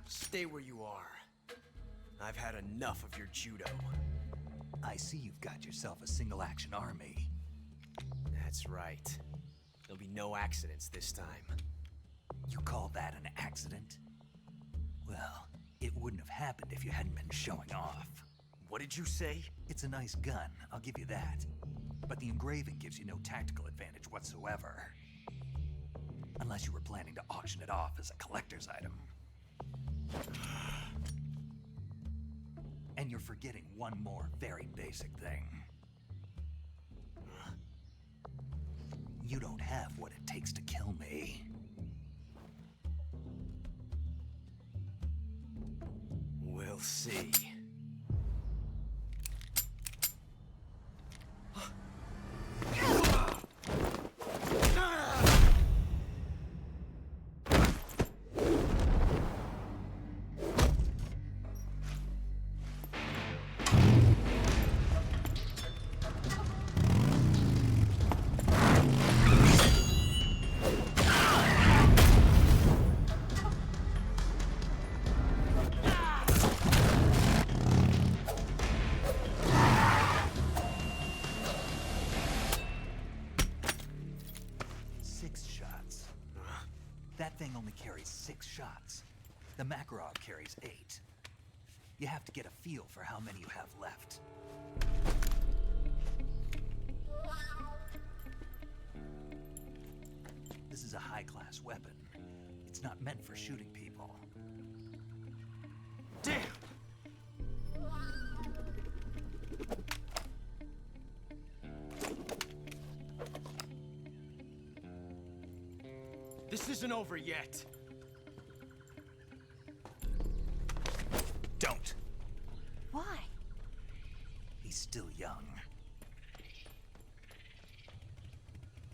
Stay where you are. I've had enough of your judo. I see you've got yourself a single-action army. That's right. There'll be no accidents this time. You call that an accident? Well, it wouldn't have happened if you hadn't been showing off. What did you say? It's a nice gun, I'll give you that. But the engraving gives you no tactical advantage whatsoever. Unless you were planning to auction it off as a collector's item. And you're forgetting one more very basic thing. You don't have what it takes to kill me. We'll see. That thing only carries 6 shots. The Makarov carries 8. You have to get a feel for how many you have left. This is a high-class weapon. It's not meant for shooting people. Damn! This isn't over yet. Don't. Why? He's still young.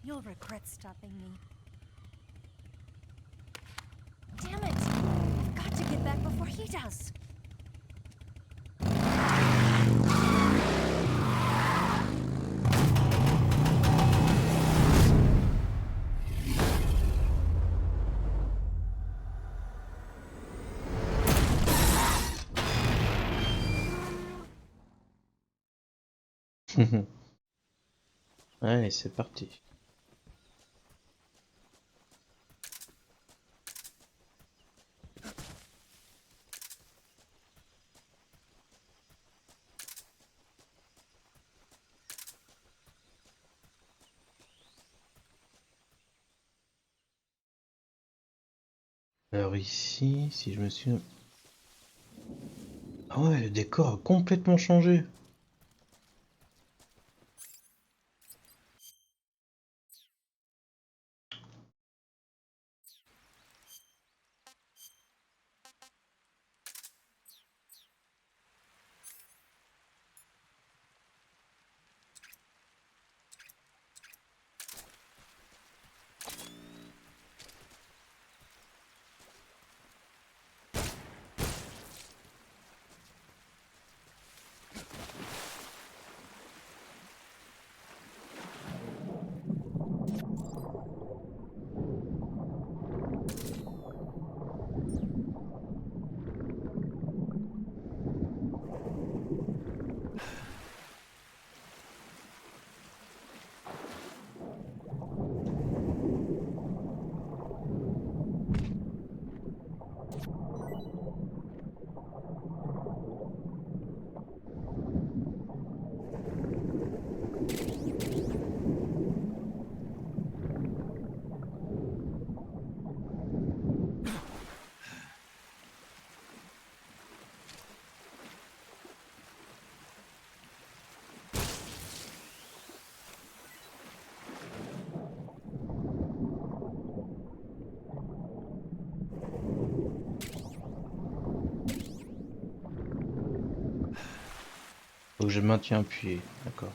You'll regret stopping me. Damn it! I've got to get back before he does. Allez, c'est parti. Alors ici, si je me suis... Ah ouais, le décor a complètement changé. Donc je maintiens appuyé, d'accord.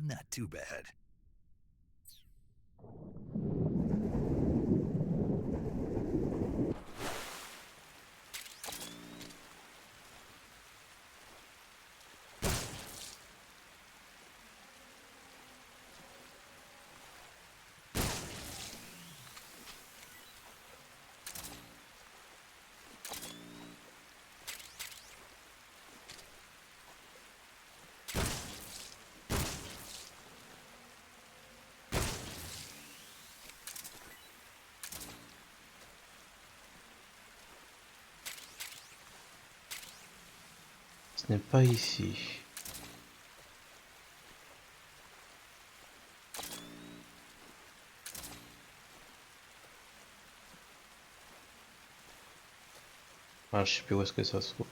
Not too bad. Ce n'est pas ici. Ah, je sais plus où est-ce que ça se trouve.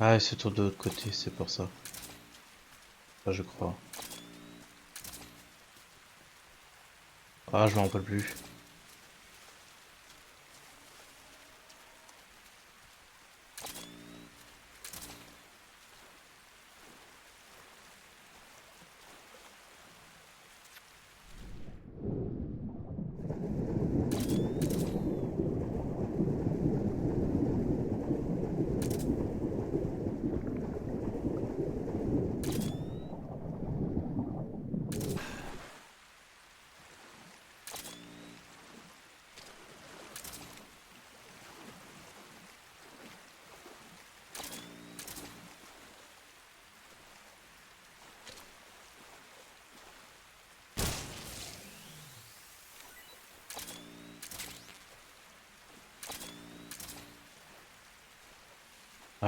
Ah, c'est tout de l'autre côté, c'est pour ça. Ah, je crois. Ah, je m'en rappelle plus.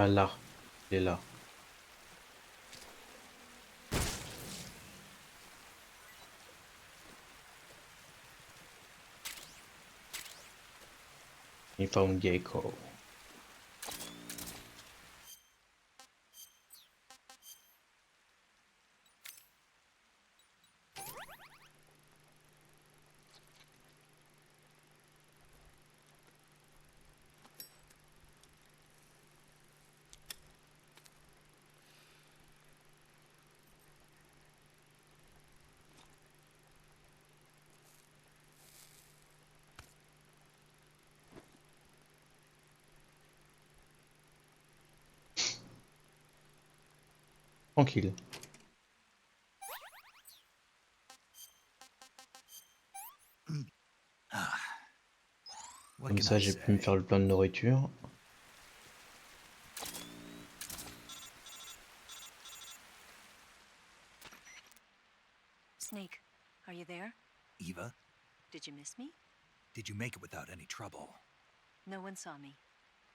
Ah là, il est là. He found Gecko. Tranquille. What Comme can ça, I j'ai pu me say? faire le plein de nourriture. Snake, are you there? Eva, Did you miss me? did you make it without any trouble? No one saw me.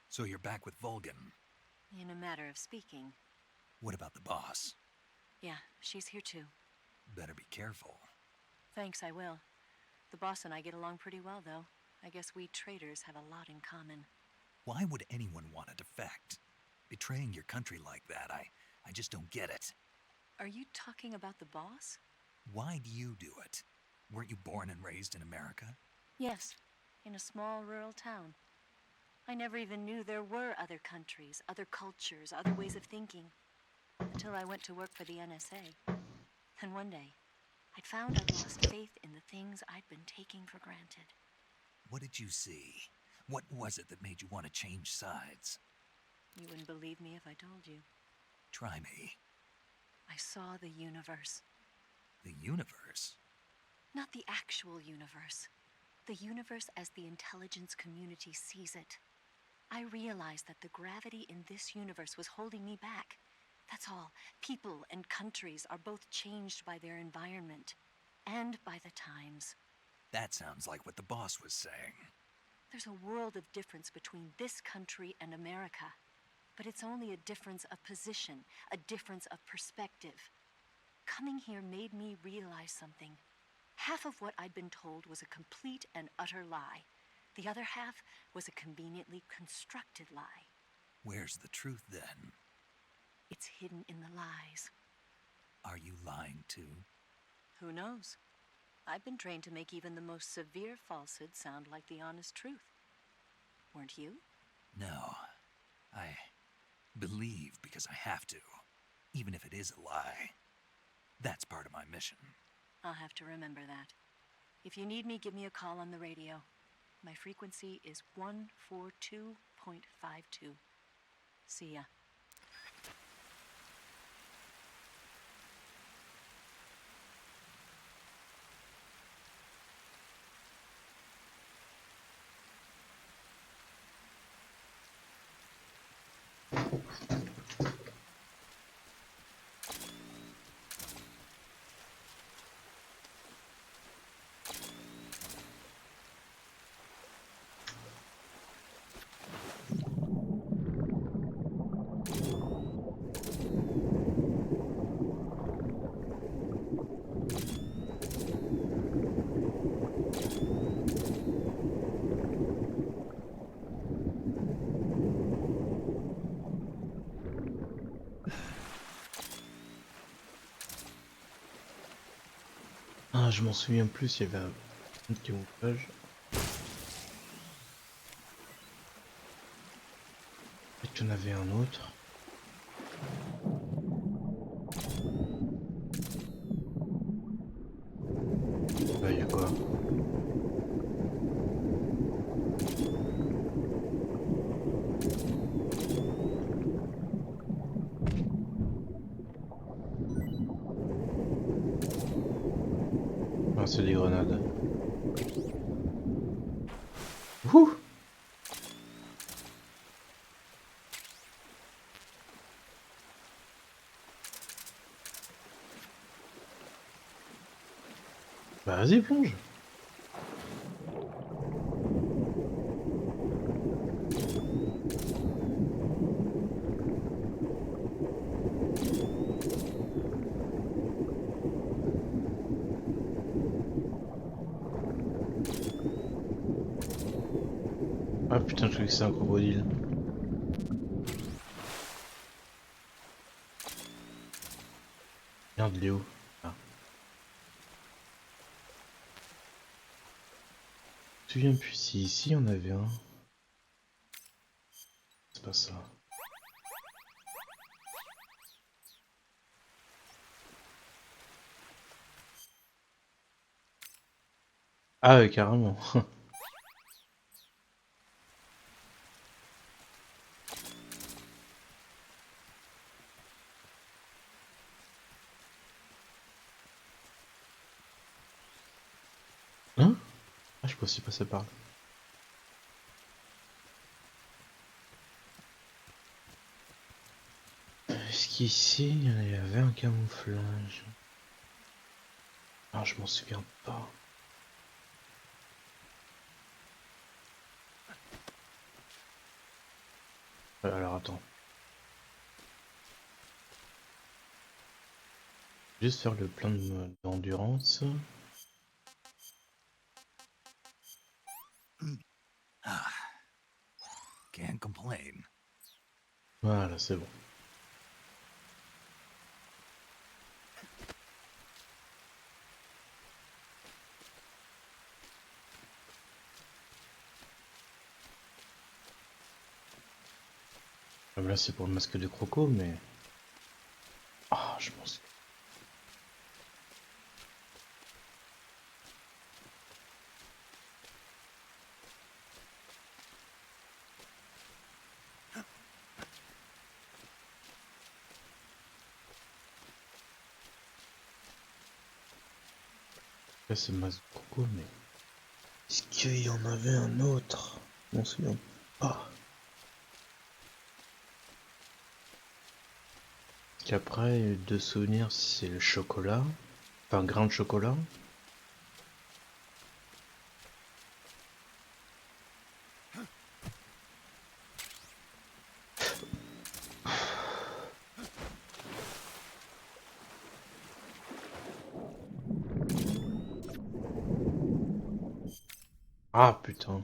So you're back with Vulcan. In a matter of speaking. What about the boss? Yeah, she's here too. Better be careful. Thanks, I will. The boss and I get along pretty well, though. I guess we traders have a lot in common. Why would anyone want to defect? Betraying your country like that, I just don't get it. Are you talking about the boss? Why do you do it? Weren't you born and raised in America? Yes, in a small rural town. I never even knew there were other countries, other cultures, other ways of thinking. Until I went to work for the NSA. Then one day, I'd found I'd lost faith in the things I'd been taking for granted. What did you see? What was it that made you want to change sides? You wouldn't believe me if I told you. Try me. I saw the universe. The universe? Not the actual universe. The universe as the intelligence community sees it. I realized that the gravity in this universe was holding me back. That's all. People and countries are both changed by their environment and by the times. That sounds like what the boss was saying. There's a world of difference between this country and America. But it's only a difference of position, a difference of perspective. Coming here made me realize something. Half of what I'd been told was a complete and utter lie. The other half was a conveniently constructed lie. Where's the truth then? It's hidden in the lies. Are you lying too? Who knows? I've been trained to make even the most severe falsehood sound like the honest truth. Weren't you? No. I believe because I have to, even if it is a lie. That's part of my mission. I'll have to remember that. If you need me, give me a call on the radio. My frequency is 142.52. See ya. Ah, je m'en souviens plus, il y avait un camouflage. Peut-être qu'il y en avait un autre. Là, il y a quoi? Ah, c'est des grenades. Ouh! Bah vas-y, plonge. putain, je croyais que c'est un crocodile. Merde, il est où? Ah. Je me souviens plus si ici on avait un. C'est pas ça. Ah ouais, carrément. Hein? Ah, je pensais pas ça par là. Est-ce qu'ici il y avait un camouflage? Ah, je m'en souviens pas. Alors attends. Juste faire le plein d'endurance. Ah, can't complain. Voilà, c'est bon. Là, c'est pour le masque de croco, mais... Ah, je pense... Là, c'est le masque de croco, mais... Est-ce qu'il y en avait un autre? Je m'en souviens pas. Parce qu'après, de souvenirs, c'est le chocolat. Enfin, grain de chocolat. Ah, putain.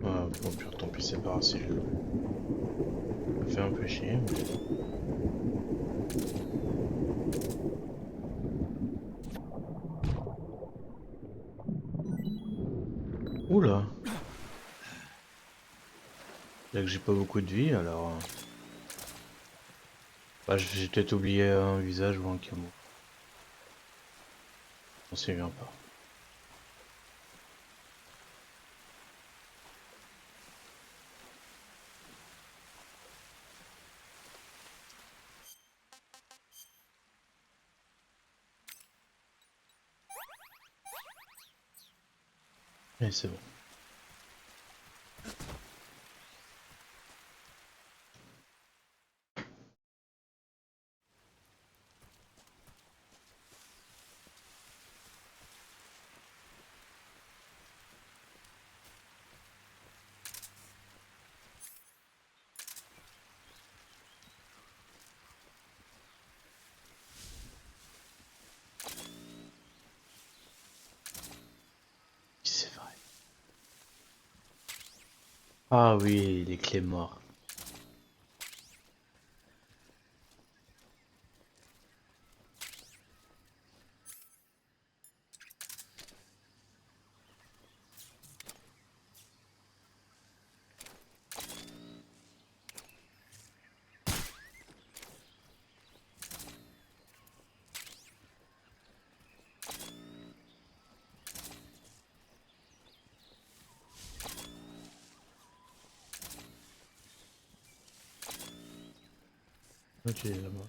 Ah, bon, puis tant pis, c'est pas grave si je... Ça fait un peu chier, mais... Oula. Là que j'ai pas beaucoup de vie, alors... Bah, j'ai peut-être oublié un visage ou un camo. On s'y vient pas. Et c'est bon. C'est vrai. Ah oui, les clés morts. Ok, là-bas.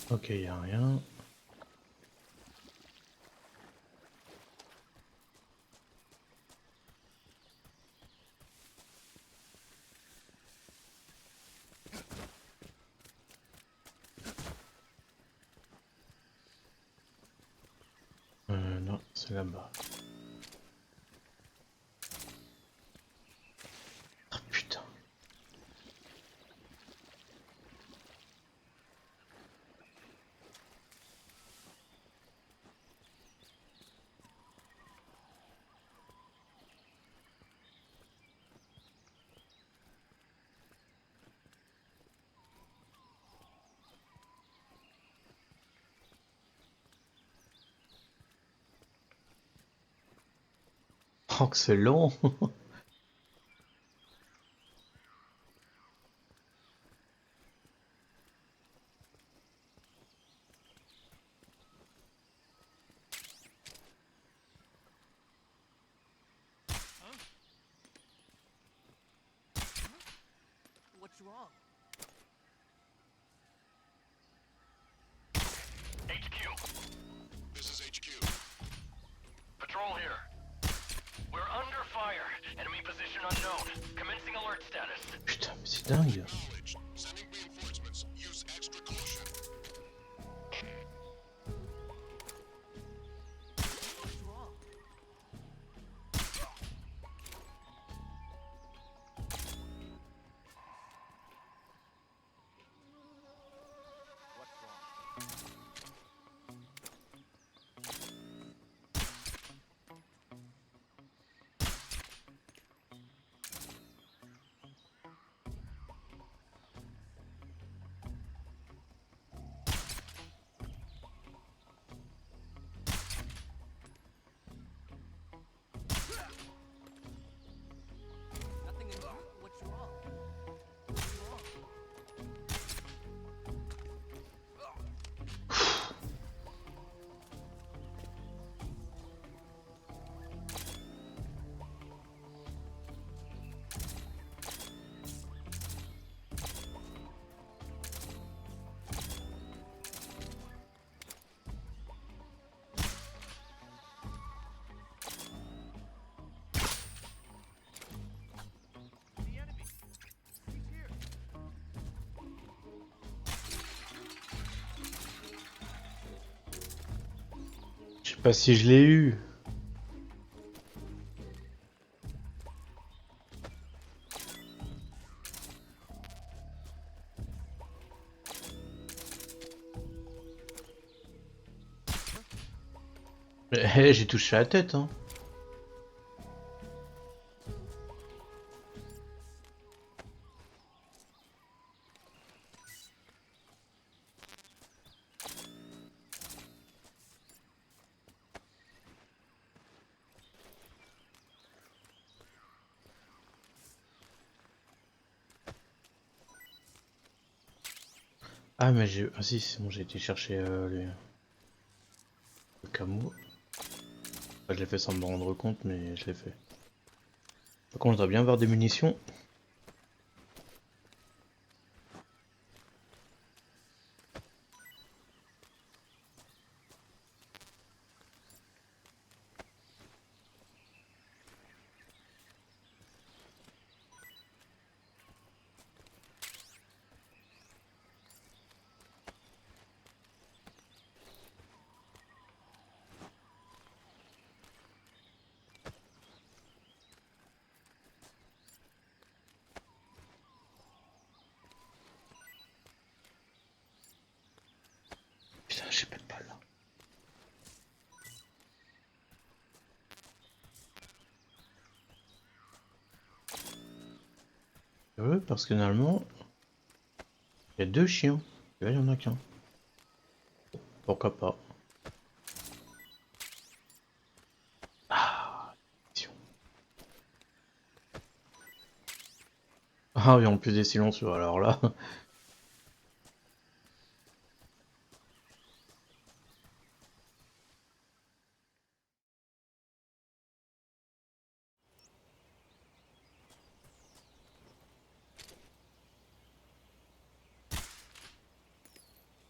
Ok, y a rien. Non, c'est là-bas. Ah putain. Oh, que c'est long. What's wrong? HQ, This is HQ. patrol here. We're under fire. Enemy position unknown. Commencing alert status. Putain, mais c'est dingue. Acknowledged. Sending reinforcements. Use extra caution. What's wrong? What's wrong? Nothing in here. What's wrong? What's wrong? The enemy. He's here. Je sais pas si je l'ai eu. Eh, j'ai touché la tête, hein. Ah, mais j'ai... Ah si, c'est bon, j'ai été chercher le camo. Enfin, je l'ai fait sans me rendre compte, mais je l'ai fait. Par contre, je dois bien avoir des munitions. Putain, j'ai pas de balle là. Parce que normalement, il y a deux chiens. Et là, il y en a qu'un. Pourquoi pas? Ah, mission. Ah oui, en plus des silencieux, alors là.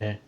Eh.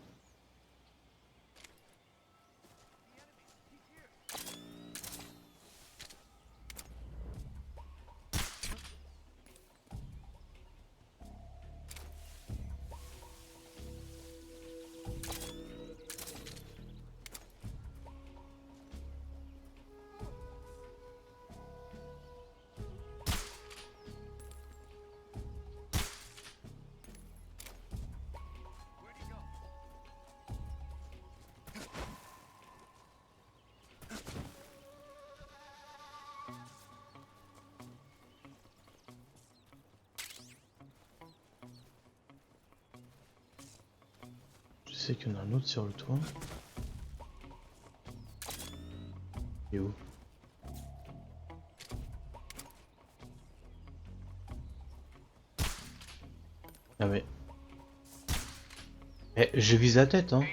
c'est qu'il y en a un autre sur le toit. Et où? Ah mais... Eh, je vise la tête, hein.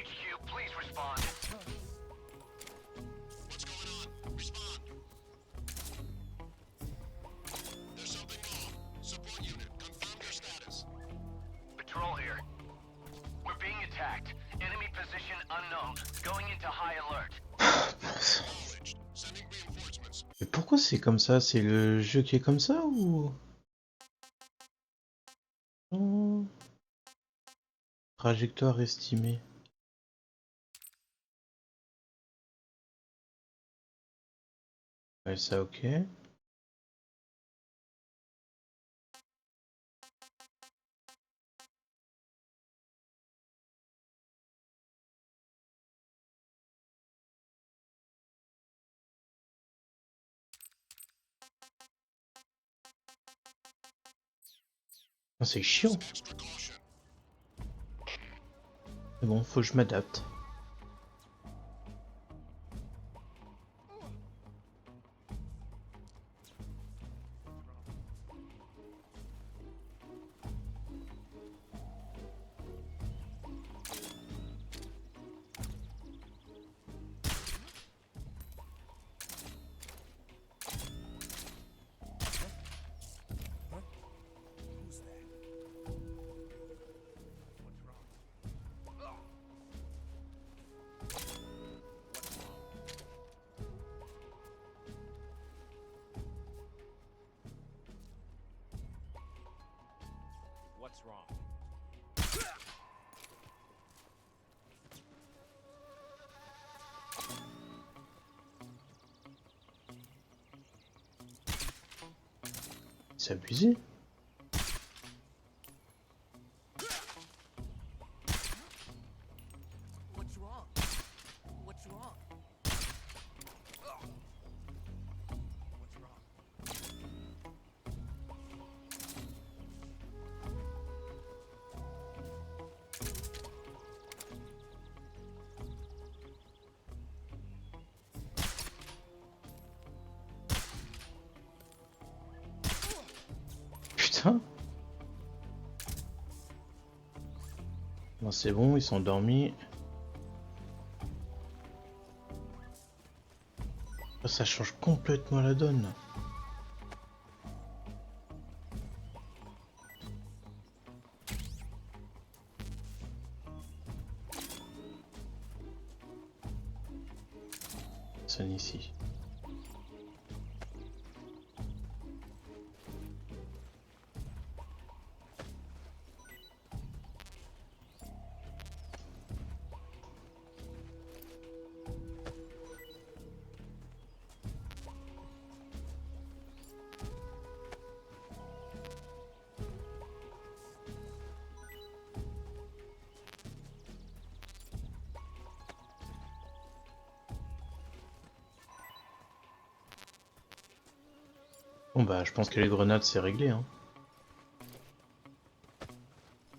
Patrol here. We're being attacked. Enemy position unknown. Going into high alert. Mais pourquoi c'est comme ça? C'est le jeu qui est comme ça ou... Oh. Trajectoire estimée. Ouais, ça ok. Ah, c'est chiant. C'est bon, faut que je m'adapte. What's wrong? C'est abusé. What's wrong? What's wrong? Putain. Bon, c'est bon, ils sont endormis. Ah, ça change complètement la donne. Personne ici. Bon bah je pense que les grenades c'est réglé hein.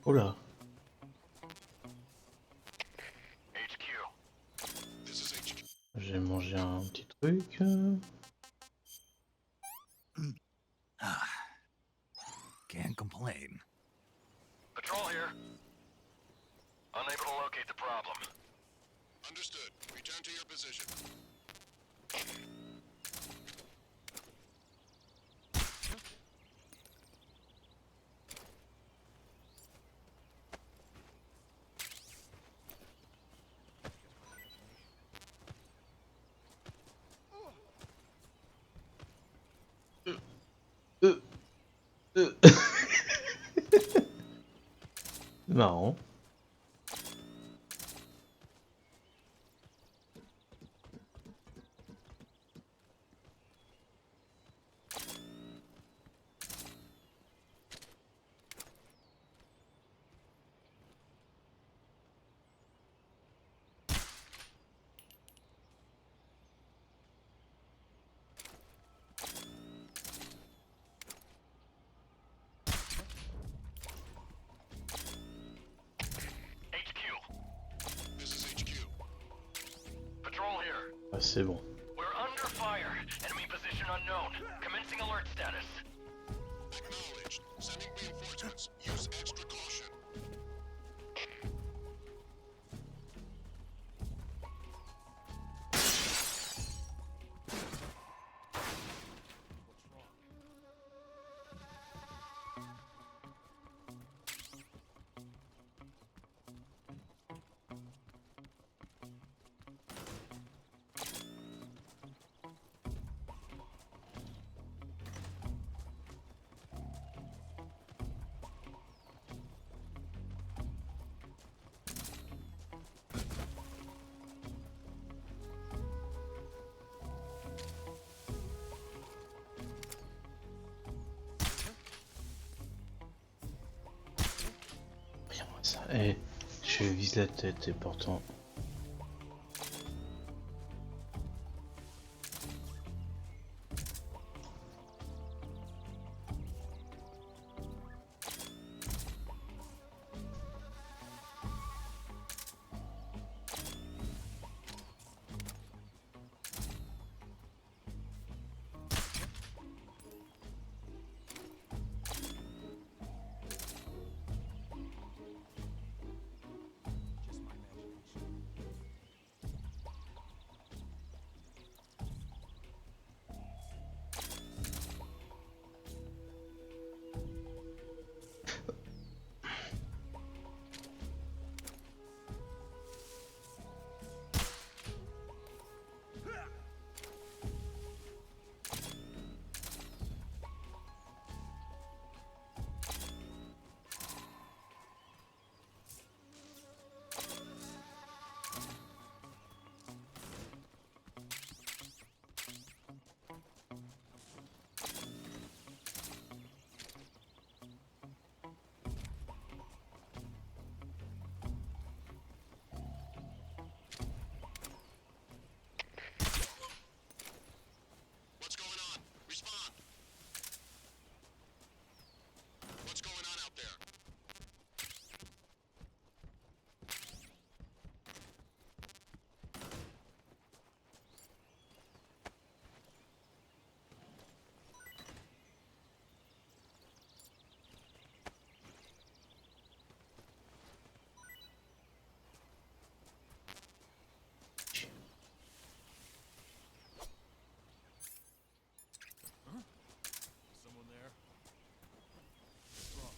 Oh là. J'ai mangé un petit truc. Can't complain. Patrol here. Unable to locate the problem. Understood. Return to your position. Marrant. Ah, c'est bon. We're under fire. Enemy position unknown. Commencing alert status. Acknowledged. Sending reinforcements. Use extra caution. Regarde-moi ça. Eh, je vise la tête et pourtant. What's going on? Respond. What's going on out there? Someone there? What's wrong?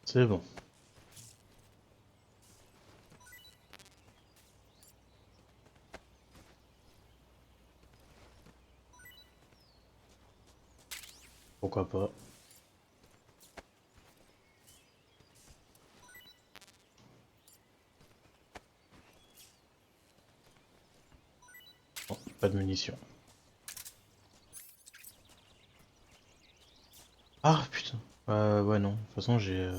C'est bon. Pourquoi pas. Bon, pas de munitions. Ah putain. Ouais non. De toute façon j'ai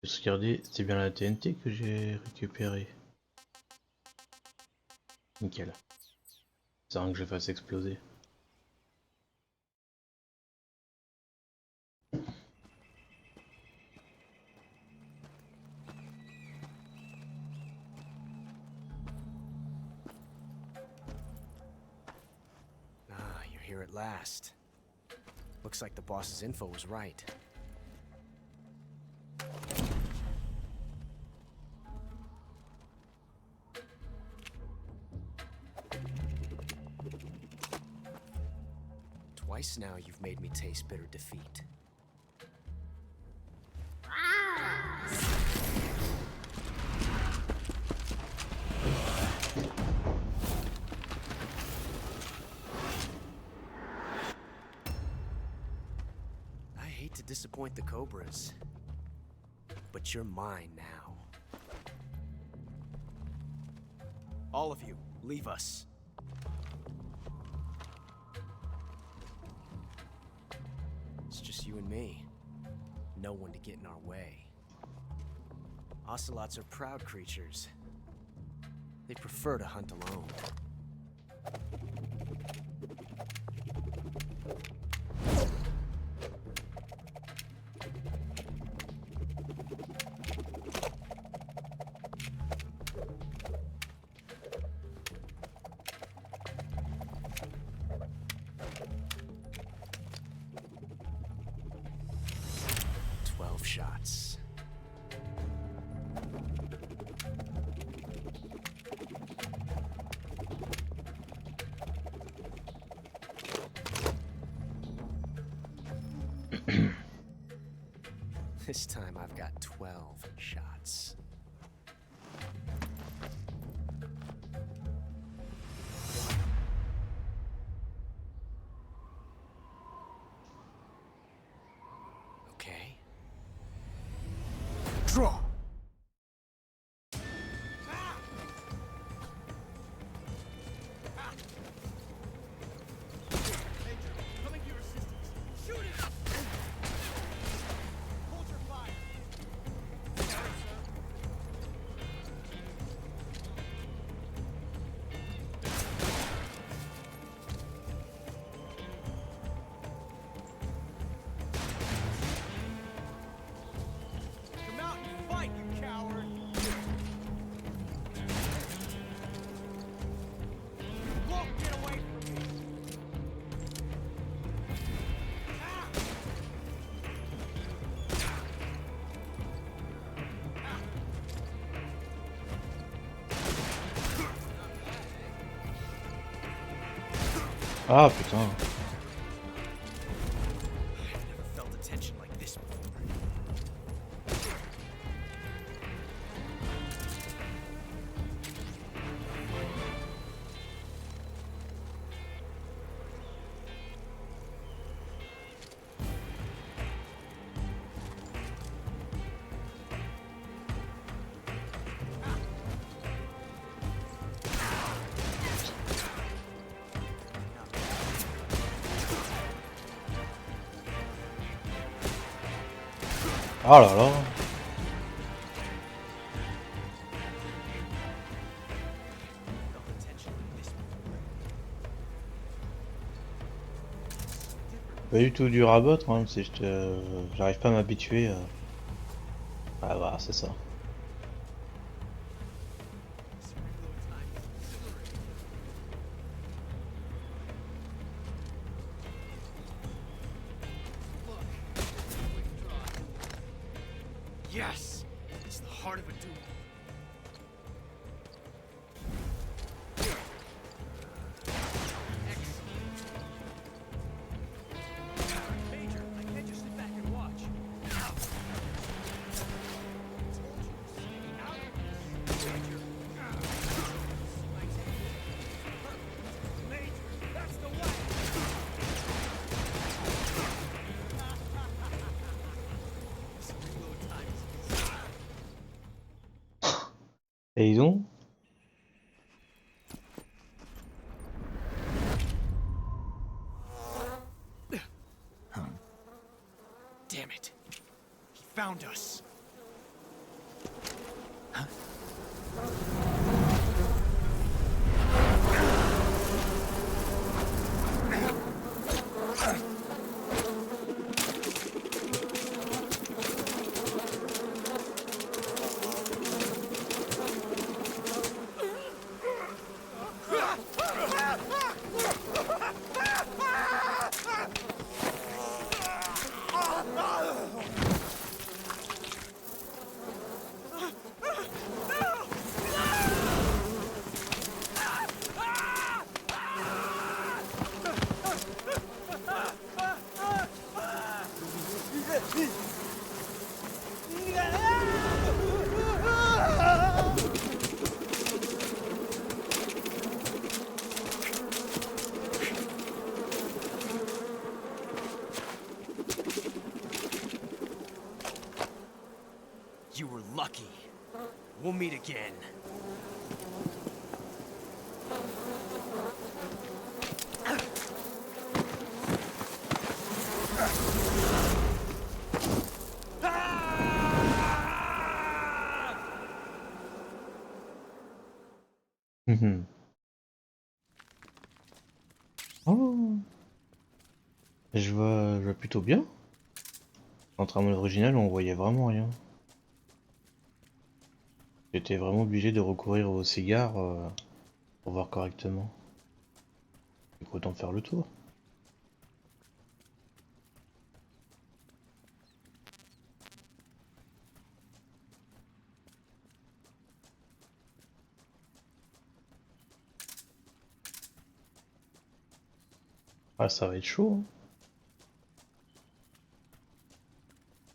regardé, c'était bien la TNT que j'ai récupéré. Nickel. C'est rien que je fasse exploser. Ah, you're here at last. Looks like the boss's info was right. Twice now you've made me taste bitter defeat. I hate to disappoint the Cobras, but you're mine now. All of you, leave us. It's just you and me. No one to get in our way. Ocelots are proud creatures, They prefer to hunt alone. Shots. This time I've got 12 shots. Okay. Draw! Coming to your assistance. Shoot it! Hold your fire. Come out and fight, you coward! You won't get away from me! Ah putain. I've never felt a tension like this before. Oh là là. Pas du tout dur à battre, hein, c'est juste j'arrive pas à m'habituer. Ah voilà, c'est ça. Yes! It's the heart of a duel. Major, I can't just sit back and watch. Major, that's the way! Et ils ont Damn it. He found us. You were lucky. We'll meet again. Mhm. Oh, je vois plutôt bien. Contrairement à l'original, on voyait vraiment rien. J'étais vraiment obligé de recourir au cigare pour voir correctement. Donc autant faire le tour. Ah, ça va être chaud, hein.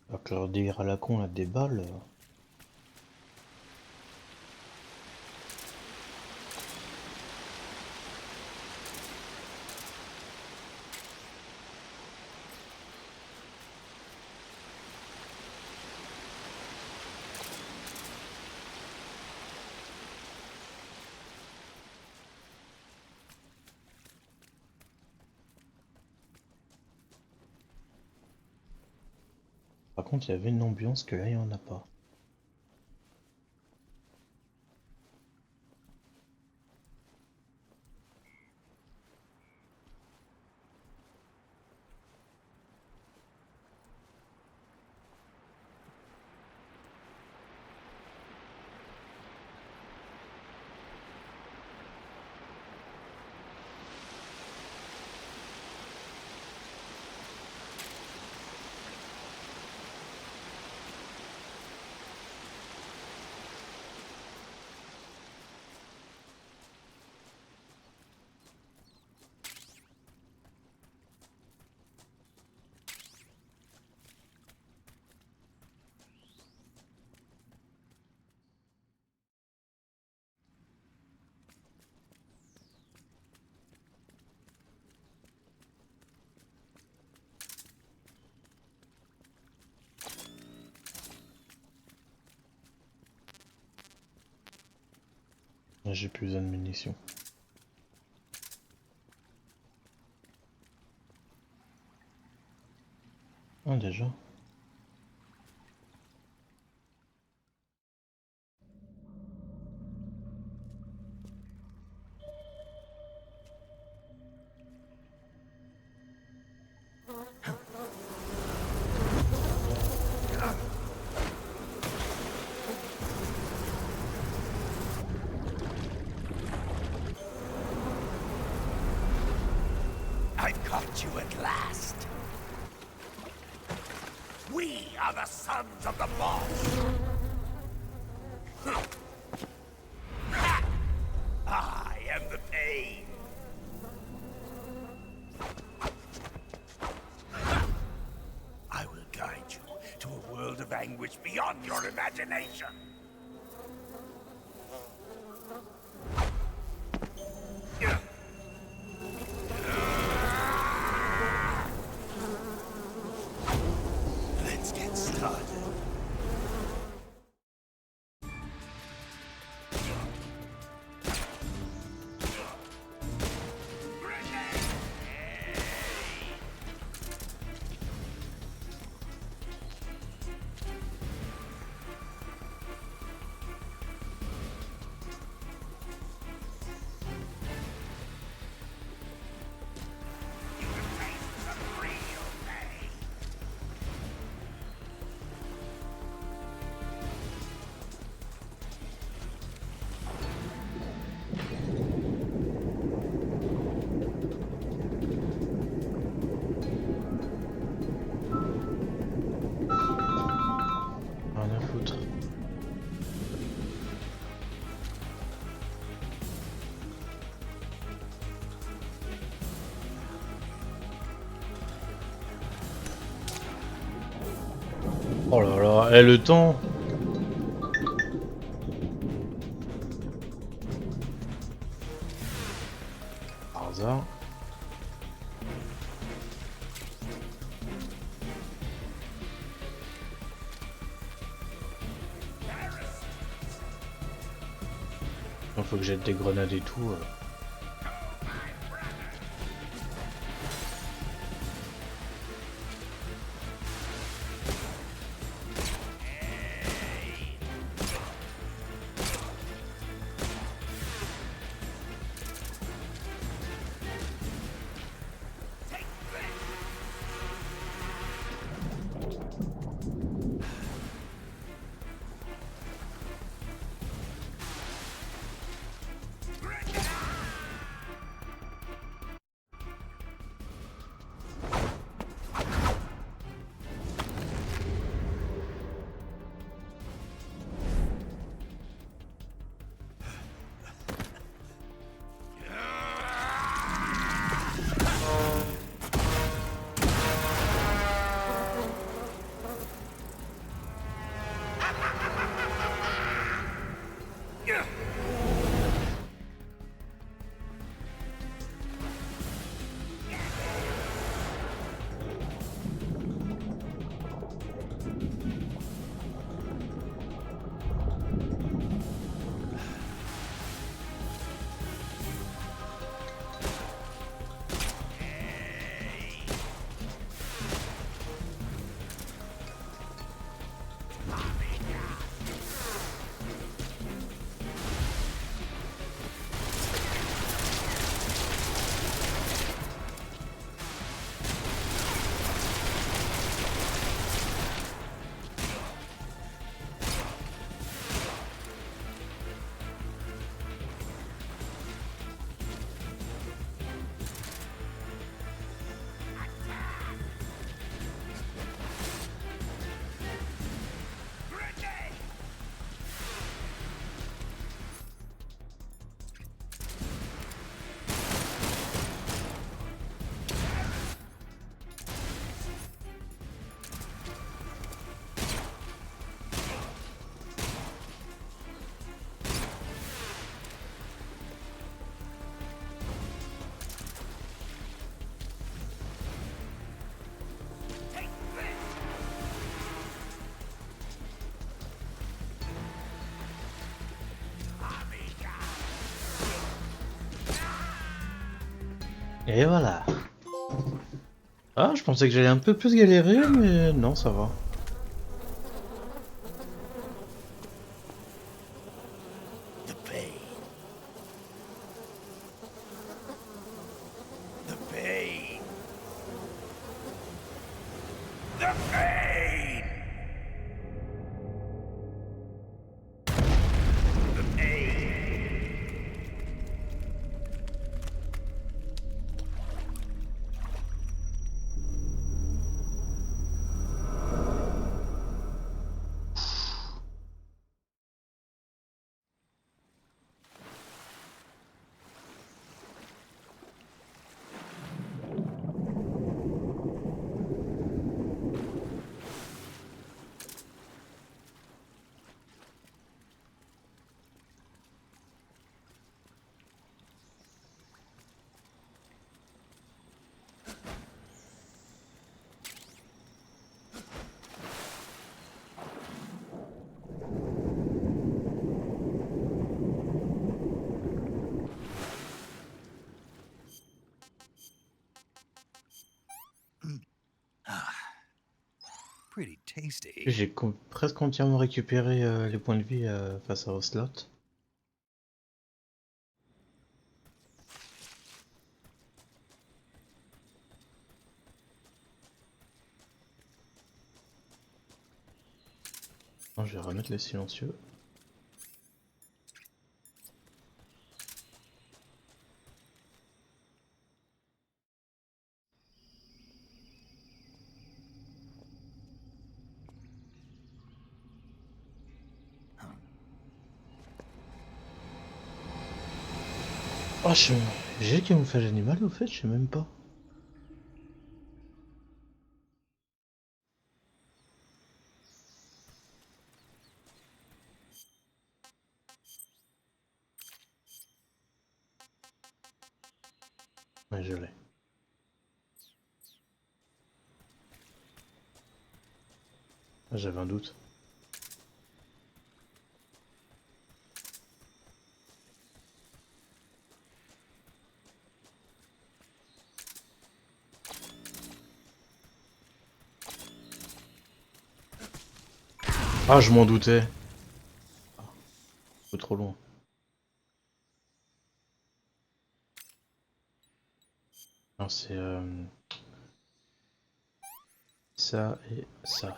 Alors que leur délire à la con, là, des balles. Par contre, il y avait une ambiance que là, il n'y en a pas. Là, j'ai plus besoin de munitions. Ah, déjà. I've caught you at last. We are the sons of the boss. I am the pain. I will guide you to a world of anguish beyond your imagination. Let's get started. Rien à foutre. Oh là là, et le temps! Par hasard. Il faut que jette des grenades et tout. Et voilà. Ah, je pensais que j'allais un peu plus galérer, mais non, ça va. The pain. The pain. The pain. The pain. Pretty tasty. J'ai presque entièrement récupéré les points de vie face à Ocelot. Non, je vais remettre les silencieux. Oh, j'ai le camouflage animal au fait, je sais même pas. Ouais, je l'ai. Ah, j'avais un doute. Ah, je m'en doutais. Un peu trop loin. Non, c'est ça et ça.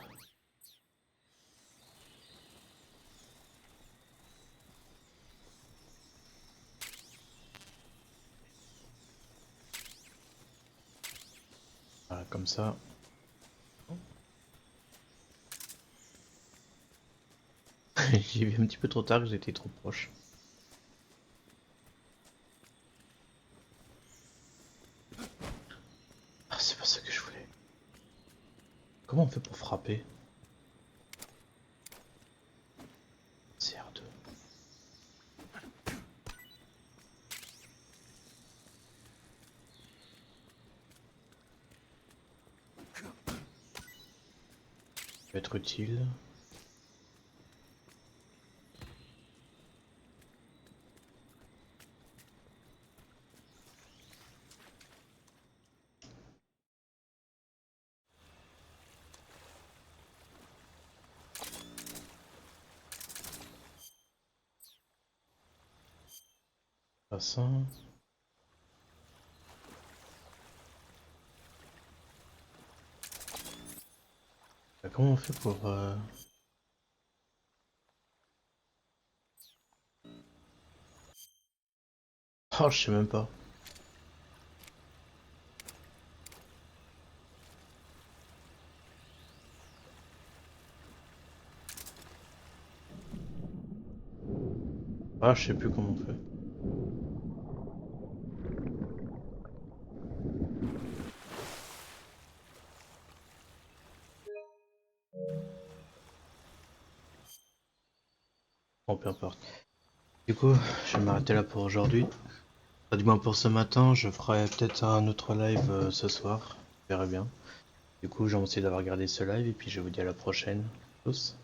Voilà, comme ça. J'ai vu un petit peu trop tard que j'étais trop proche. Ah, c'est pas ça que je voulais. Comment on fait pour frapper? C'est R2. peut être utile. Pas ça. Comment on fait pour... Oh, je sais même pas. Ah, je sais plus comment on fait. Bon, peu importe. Du coup, je vais m'arrêter là pour aujourd'hui. Enfin, du moins pour ce matin, je ferai peut-être un autre live ce soir. Je verrai bien. Du coup, j'ai essayé d'avoir regardé ce live et puis je vous dis à la prochaine. Tous.